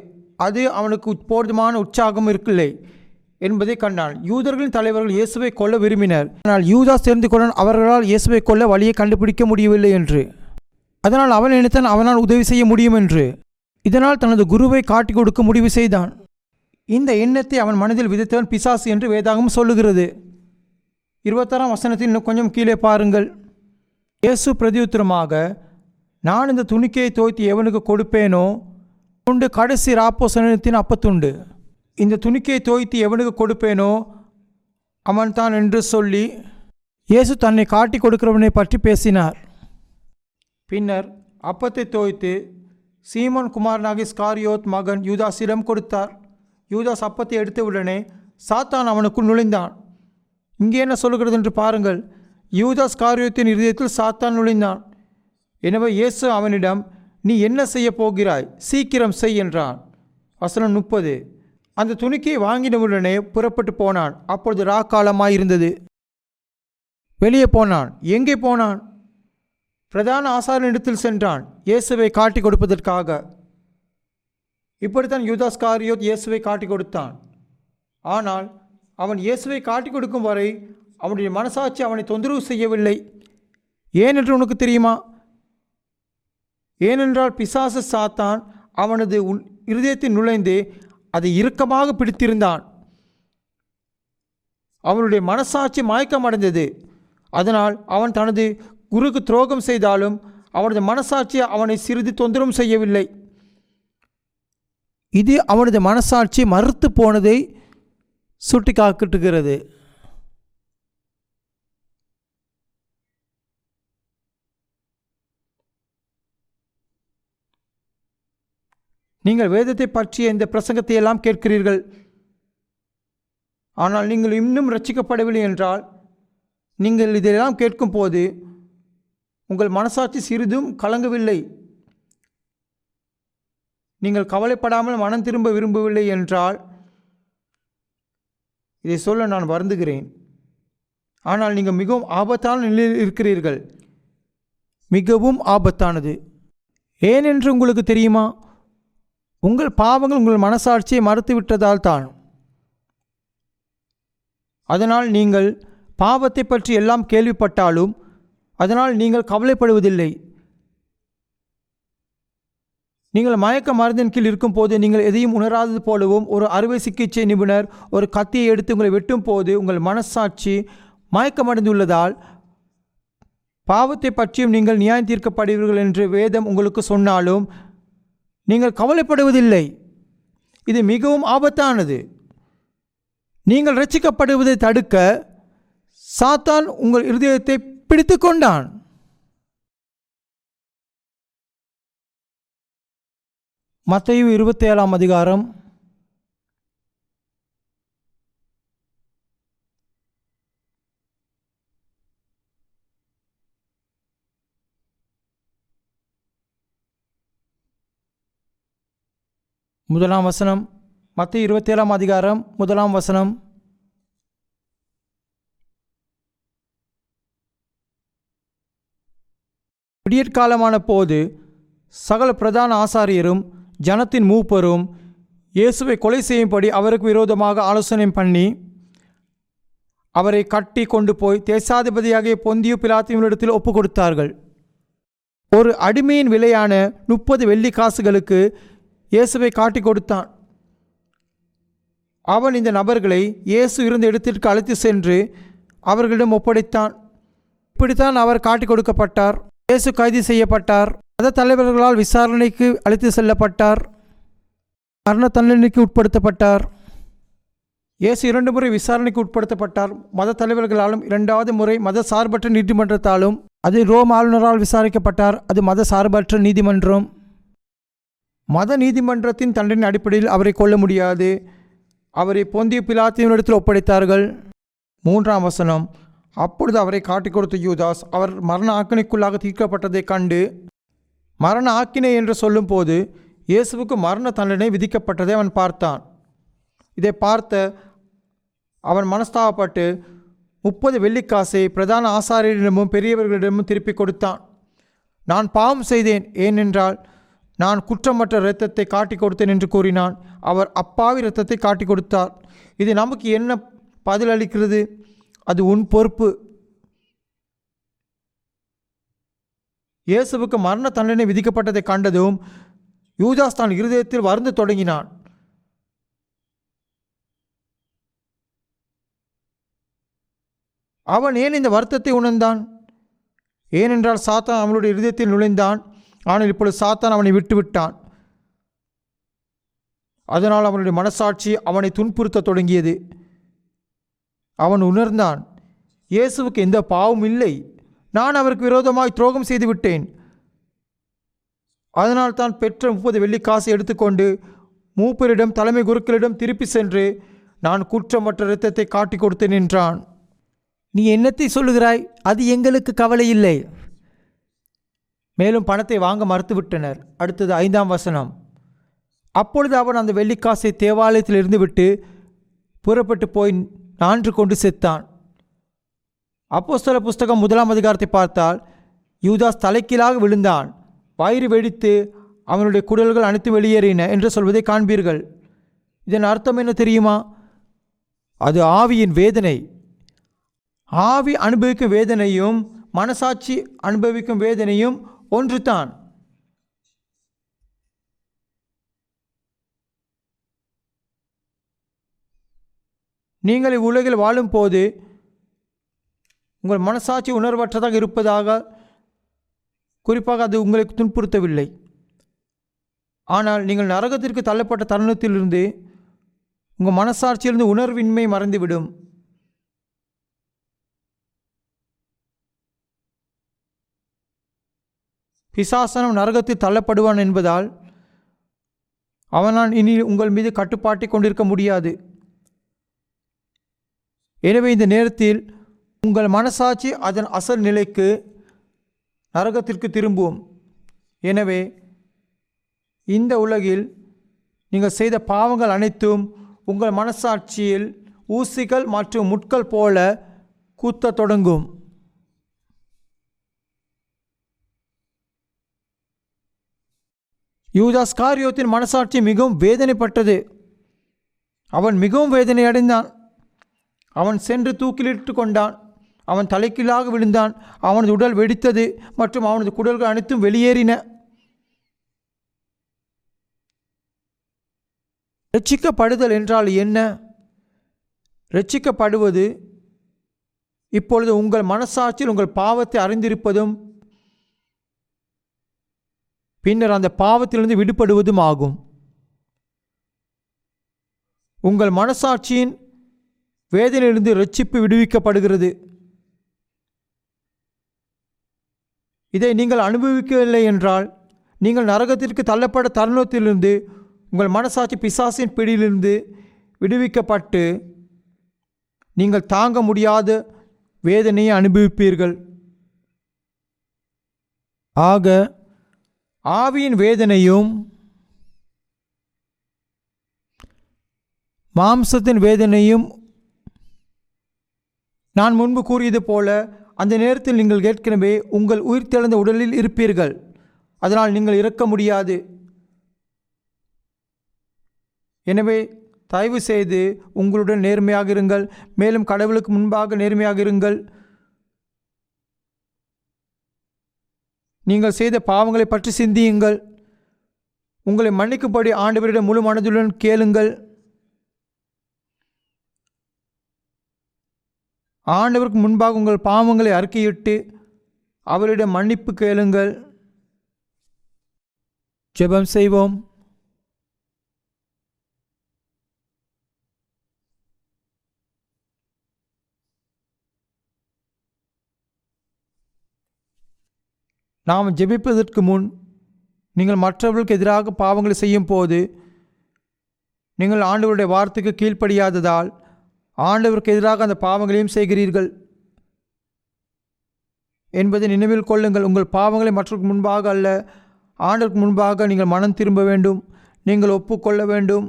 அது அவனுக்கு போதுமான உற்சாகம் இருக்கவில்லை என்பதை கண்டான். யூதர்களின் தலைவர்கள் இயேசுவை கொல்ல விரும்பினர். ஆனால் யூதாஸ் தெரிந்து கொண்டான் அவர்களால் இயேசுவை கொல்ல வழியை கண்டுபிடிக்க முடியவில்லை என்று. அதனால் அவன் நினைத்தான் அவனால் உதவி செய்ய முடியும் என்று. இதனால் தனது குருவை காட்டிக் கொடுக்க முடிவு செய்தான். இந்த எண்ணத்தை அவன் மனதில் விதைத்தவன் பிசாசு என்று வேதாகம் சொல்லுகிறது. 26ஆம் வசனத்தில் இன்னும் கொஞ்சம் கீழே பாருங்கள். இயேசு பிரதியுத்தரமாக, நான் இந்த துணிக்கையை தோய்த்து எவனுக்கு கொடுப்பேனோ உண்டு கடைசி ராப்போசனத்தின் அப்பத்துண்டு. இந்த துணிக்கையை தோய்த்து எவனுக்கு கொடுப்பேனோ அவன் தான் என்று சொல்லி இயேசு தன்னை காட்டி கொடுக்கிறவனை பற்றி பேசினார். பின்னர் அப்பத்தை தோய்த்து சீமோன் குமாரனாகிய ஸ்காரியோத் மகன் யூதாஸிடம் கொடுத்தார். யூதாஸ் அப்பத்தை எடுத்தவுடனே சாத்தான் அவனுக்குள் நுழைந்தான். இங்கே என்ன சொல்லுகிறது என்று பாருங்கள். யூதாஸ் காரியோத்தின் இருதயத்தில் சாத்தான் நுழைந்தான். எனவே இயேசு அவனிடம், நீ என்ன செய்ய போகிறாய், சீக்கிரம் செய் என்றான். வசனம் 30. அந்த துணிக்கையை வாங்கினவுடனே புறப்பட்டு போனான். அப்பொழுது ராக்காலமாயிருந்தது. வெளியே போனான். எங்கே போனான்? பிரதான ஆசாரியனிடத்தில் சென்றான், இயேசுவை காட்டி கொடுப்பதற்காக. இப்படித்தான் யூதாஸ் காரியோத் இயேசுவை காட்டி கொடுத்தான். ஆனால் அவன் இயேசுவை காட்டி கொடுக்கும் வரை அவனுடைய மனசாட்சி அவனை தொந்தரவு செய்யவில்லை. ஏனென்று உனக்கு தெரியுமா? ஏனென்றால் பிசாசு சாத்தான் அவனது இருதயத்தில் நுழைந்து அதை இறுக்கமாக பிடித்திருந்தான். அவனுடைய மனசாட்சி மயக்கமடைந்தது. அதனால் அவன் தனது குருக்கு துரோகம் செய்தாலும் அவனது மனசாட்சி அவனை சிறிது தொந்தரவும் செய்யவில்லை. இது அவனது மனசாட்சி மறுத்து போனதை சுட்டி காட்டுகிறது. நீங்கள் வேதத்தை பற்றிய இந்த பிரசங்கத்தை எல்லாம் கேட்கிறீர்கள். ஆனால் நீங்கள் இன்னும் ரட்சிக்கப்படவில்லை என்றால், நீங்கள் இதெல்லாம் கேட்கும் போது உங்கள் மனசாட்சி சிறிதும் கலங்கவில்லை, நீங்கள் கவலைப்படாமல் மனம் திரும்ப விரும்பவில்லை என்றால், இதை சொல்ல நான் வருந்துகிறேன். ஆனால் நீங்கள் மிகவும் ஆபத்தான நிலையில் இருக்கிறீர்கள். மிகவும் ஆபத்தானது. ஏனென்று உங்களுக்கு தெரியுமா? உங்கள் பாவங்கள் உங்கள் மனசாட்சியை மறுத்துவிட்டதால் தான். அதனால் நீங்கள் பாவத்தை பற்றி எல்லாம் கேள்விப்பட்டாலும் அதனால் நீங்கள் கவலைப்படுவதில்லை. நீங்கள் மயக்க மருந்தின் கீழ் இருக்கும்போது நீங்கள் எதையும் உணராதது போலவும் ஒரு அறுவை சிகிச்சை நிபுணர் ஒரு கத்தியை எடுத்து உங்களை வெட்டும் போது உங்கள் மனசாட்சி மயக்கமடைந்துள்ளதால் பாவத்தை பற்றியும் நீங்கள் நியாயம் தீர்க்கப்படுவீர்கள் என்று வேதம் உங்களுக்கு சொன்னாலும் நீங்கள் கவலைப்படுவதில்லை. இது மிகவும் ஆபத்தானது. நீங்கள் ரட்சிக்கப்படுவதை தடுக்க சாத்தான் உங்கள் இருதயத்தை பிடித்து கொண்டான். மத்தேயு 27 அதிகாரம் 1 வசனம். மத்தேயு 27 அதிகாரம் 1 வசனம். விடியற்காலமான போது சகல பிரதான ஆசாரியரும் ஜனத்தின் மூப்பரும் இயேசுவை கொலை செய்யும்படி அவருக்கு விரோதமாக ஆலோசனை பண்ணி அவரை கட்டி கொண்டு போய் தேசாதிபதியாகிய பொந்தியு பிலாத்துவினிடத்தில் ஒப்பு கொடுத்தார்கள். ஒரு அடிமையின் விலையான 30 வெள்ளி காசுகளுக்கு இயேசுவை காட்டி கொடுத்தான். அவன் இந்த நபர்களை இயேசு இருந்த இடத்திற்கு அழைத்து சென்று அவர்களிடம் ஒப்படைத்தான். இப்படித்தான் அவர் காட்டி கொடுக்கப்பட்டார். இயேசு கைது செய்யப்பட்டார். மத தலைவர்களால் விசாரணைக்கு அழைத்து செல்லப்பட்டார். மரண தண்டனைக்கு உட்படுத்தப்பட்டார். இயேசு 2 முறை விசாரணைக்கு உட்படுத்தப்பட்டார். மத தலைவர்களாலும் 2வது முறை மத சார்பற்ற நீதிமன்றத்தாலும். அது ரோம் ஆளுநரால் விசாரிக்கப்பட்டார். அது மத சார்பற்ற நீதிமன்றம். மத நீதிமன்றத்தின் தண்டனை அடிப்படையில் அவரை கொல்ல முடியாது. அவரை பொந்திய பிலாத்தியனிடத்தில் ஒப்படைத்தார்கள். 3 வசனம். அப்பொழுது அவரை காட்டிக் கொடுத்த யூதாஸ் அவர் மரண ஆக்கினைக்குள்ளாக தீர்க்கப்பட்டதை கண்டு, மரண ஆக்கினை என்று சொல்லும்போது இயேசுவுக்கு மரண தண்டனை விதிக்கப்பட்டதை அவன் பார்த்தான். இதை பார்த்த அவன் மனஸ்தாபப்பட்டு 30 வெள்ளிக்காசை பிரதான ஆசாரியரிடமும் பெரியவர்களிடமும் திருப்பி கொடுத்தான். நான் பாவம் செய்தேன், ஏனென்றால் நான் குற்றமற்ற இரத்தத்தை காட்டி கொடுத்தேன் என்று கூறினான். அவர் அப்பாவி இரத்தத்தை காட்டி கொடுத்தார். இது நமக்கு என்ன பதில் அளிக்கிறது? அது உன் பொறுப்பு. இயேசுவுக்கு மரண தண்டனை விதிக்கப்பட்டதை கண்டதும் யூதாஸ் தான் இருதயத்தில் வருந்த தொடங்கினான். அவன் ஏன் இந்த வருத்தத்தை உணர்ந்தான்? ஏனென்றால் சாத்தான் அவனுடைய இருதயத்தில் நுழைந்தான். ஆனால் இப்பொழுது சாத்தான் அவனை விட்டுவிட்டான். அதனால் அவனுடைய மனசாட்சி அவனை துன்புறுத்த தொடங்கியது. அவன் உணர்ந்தான், இயேசுவுக்கு எந்த பாவம் இல்லை, நான் அவருக்கு விரோதமாய் துரோகம் செய்து விட்டேன். அதனால் தான் பெற்ற 30 வெள்ளிக்காசை எடுத்துக்கொண்டு மூப்பரிடம் தலைமை குருக்களிடம் திருப்பி சென்று நான் குற்றமற்ற இரத்தத்தை காட்டி கொடுத்தேன் என்றான். நீ என்னத்தை சொல்லுகிறாய்? அது எங்களுக்கு கவலை இல்லை. மேலும் பணத்தை வாங்க மறுத்துவிட்டனர். அடுத்தது 5 வசனம். அப்பொழுது அவன் அந்த வெள்ளிக்காசை தேவாலயத்தில் இருந்து விட்டு புறப்பட்டு போய் நான்று கொண்டு செத்தான். அப்போஸ்தலர் புஸ்தகம் 1 அதிகாரத்தை பார்த்தால் யூதாஸ் தலைக்கீழாக விழுந்தான். வயிறு வெடித்து அவனுடைய குடல்கள் அனைத்தும் வெளியேறின என்று சொல்வதை காண்பீர்கள். இதன் அர்த்தம் என்ன தெரியுமா? அது ஆவியின் வேதனை. ஆவி அனுபவிக்கும் வேதனையும் மனசாட்சி அனுபவிக்கும் வேதனையும் ஒன்று தான். நீங்கள் இவ்வுலகில் வாழும்போது உங்கள் மனசாட்சி உணர்வற்றதாக இருப்பதாக குறிப்பாக அது உங்களை துன்புறுத்தவில்லை. ஆனால் நீங்கள் நரகத்திற்கு தள்ளப்பட்ட தருணத்திலிருந்து உங்கள் மனசாட்சியிலிருந்து உணர்வின்மை மறைந்துவிடும். பிசாசனம் நரகத்தில் தள்ளப்படுவான் என்பதால் அவனால் இனி உங்கள் மீது கட்டுப்பாட்டை கொண்டிருக்க முடியாது. எனவே இந்த நேரத்தில் உங்கள் மனசாட்சி அதன் அசல் நிலைக்கு நரகத்திற்கு திரும்பும். எனவே இந்த உலகில் நீங்கள் செய்த பாவங்கள் அனைத்தும் உங்கள் மனசாட்சியில் ஊசிகள் மற்றும் முட்கள் போல குத்த தொடங்கும். யூதாஸ் காரியோத்தின் மனசாட்சி மிகவும் வேதனைப்பட்டது. அவன் மிகவும் வேதனை அடைந்தான். அவன் சென்று தூக்கிலிட்டு கொண்டான். அவன் தலைக்கீழாக விழுந்தான். அவனது உடல் வெடித்தது மற்றும் அவனது குடல்கள் அனைத்தும் வெளியேறின. ரட்சிக்கப்படுதல் என்றால் என்ன? ரட்சிக்கப்படுவது இப்பொழுது உங்கள் மனசாட்சியில் உங்கள் பாவத்தை அறிந்திருப்பதும் பின்னர் அந்த பாவத்திலிருந்து விடுபடுவதும் ஆகும். உங்கள் மனசாட்சியின் வேதனையிலிருந்து ரட்சிப்பு விடுவிக்கப்படுகிறது. இதை நீங்கள் அனுபவிக்கவில்லை என்றால் நீங்கள் நரகத்திற்கு தள்ளப்பட்ட தருணத்திலிருந்து உங்கள் மனசாட்சி பிசாசின் பிடியிலிருந்து விடுவிக்கப்பட்டு நீங்கள் தாங்க முடியாத வேதனையை அனுபவிப்பீர்கள். ஆக ஆவியின் வேதனையும் மாம்சத்தின் வேதனையும் நான் முன்பு கூறியது போல அந்த நேரத்தில் நீங்கள் ஏற்கனவே உங்கள் உயிர்த்தெழுந்த உடலில் இருப்பீர்கள். அதனால் நீங்கள் இறக்க முடியாது. எனவே தயவு செய்து உங்களுடன் நேர்மையாக இருங்கள். மேலும் கடவுளுக்கு முன்பாக நேர்மையாக இருங்கள். நீங்கள் செய்த பாவங்களை பற்றி சிந்தியுங்கள். உங்களை மன்னிக்கும்படி ஆண்டவரிடம் முழு மனதுடன் கேளுங்கள். ஆண்டவருக்கு முன்பாக உங்கள் பாவங்களை அறிக்கையிட்டு அவரிடம் மன்னிப்பு கேளுங்கள். ஜெபம் செய்வோம். நாம் ஜெபிப்பதற்கு முன் நீங்கள் மற்றவர்களுக்கு எதிராக பாவங்களை செய்யும் போது நீங்கள் ஆண்டவருடைய வார்த்தைக்கு கீழ்ப்படியாததால் ஆண்டவருக்கு எதிராக அந்த பாவங்களையும் செய்கிறீர்கள் என்பதை நினைவில் கொள்ளுங்கள். உங்கள் பாவங்களை மற்றவருக்கு முன்பாக அல்ல, ஆண்டவருக்கு முன்பாக நீங்கள் மனம் திரும்ப வேண்டும். நீங்கள் ஒப்புக்கொள்ள வேண்டும்.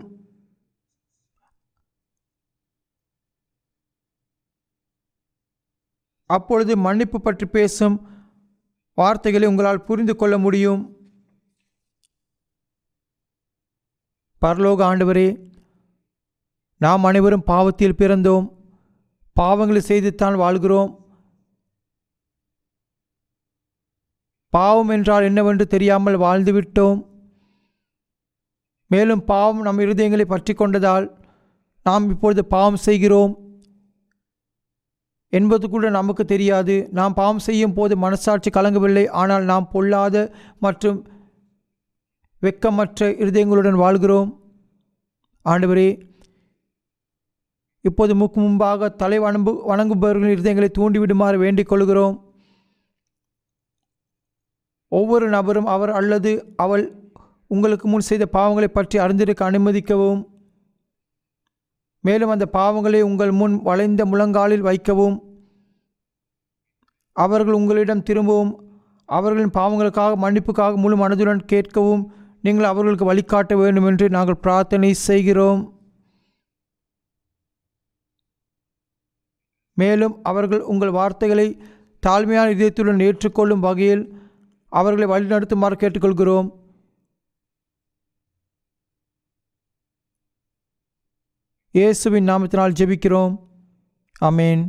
அப்பொழுது மன்னிப்பு பற்றி பேசும் வார்த்தைகளை உங்களால் புரிந்து கொள்ள முடியும். பரலோக ஆண்டவரே, நாம் அனைவரும் பாவத்தில் பிறந்தோம். பாவங்களை செய்துத்தான் வாழ்கிறோம். பாவம் என்றால் என்னவென்று தெரியாமல் வாழ்ந்துவிட்டோம். மேலும் பாவம் நம் இருதயங்களை பற்றி கொண்டதால் நாம் இப்பொழுது பாவம் செய்கிறோம் என்பது கூட நமக்கு தெரியாது. நாம் பாவம் செய்யும் போது மனசாட்சி கலங்கவில்லை. ஆனால் நாம் பொல்லாத மற்றும் வெட்கமற்ற இருதயங்களுடன் வாழ்கிறோம். ஆண்டவரே, இப்போது முன்பாக தலை வணங்குபவர்களின் இருதயங்களை தூண்டிவிடுமாறு வேண்டிக் கொள்கிறோம். ஒவ்வொரு நபரும் அவர் அல்லது அவள் உங்களுக்கு முன் செய்த பாவங்களை பற்றி அறிந்திருக்க அனுமதிக்கவும். மேலும் அந்த பாவங்களை உங்கள் முன் வளைந்த முழங்காலில் வைக்கவும். அவர்கள் உங்களிடம் திரும்பவும் அவர்களின் பாவங்களுக்காக மன்னிப்புக்காக முழு மனதுடன் கேட்கவும் நீங்கள் அவர்களுக்கு வழிகாட்ட வேண்டும் என்று நாங்கள் பிரார்த்தனை செய்கிறோம். மேலும் அவர்கள் உங்கள் வார்த்தைகளை தாழ்மையான இதயத்துடன் ஏற்றுக்கொள்ளும் வகையில் அவர்களை வழிநடத்துமாறு கேட்டுக்கொள்கிறோம். இயேசுவின் நாமத்தினால் ஜெபிக்கிறோம். ஆமென்.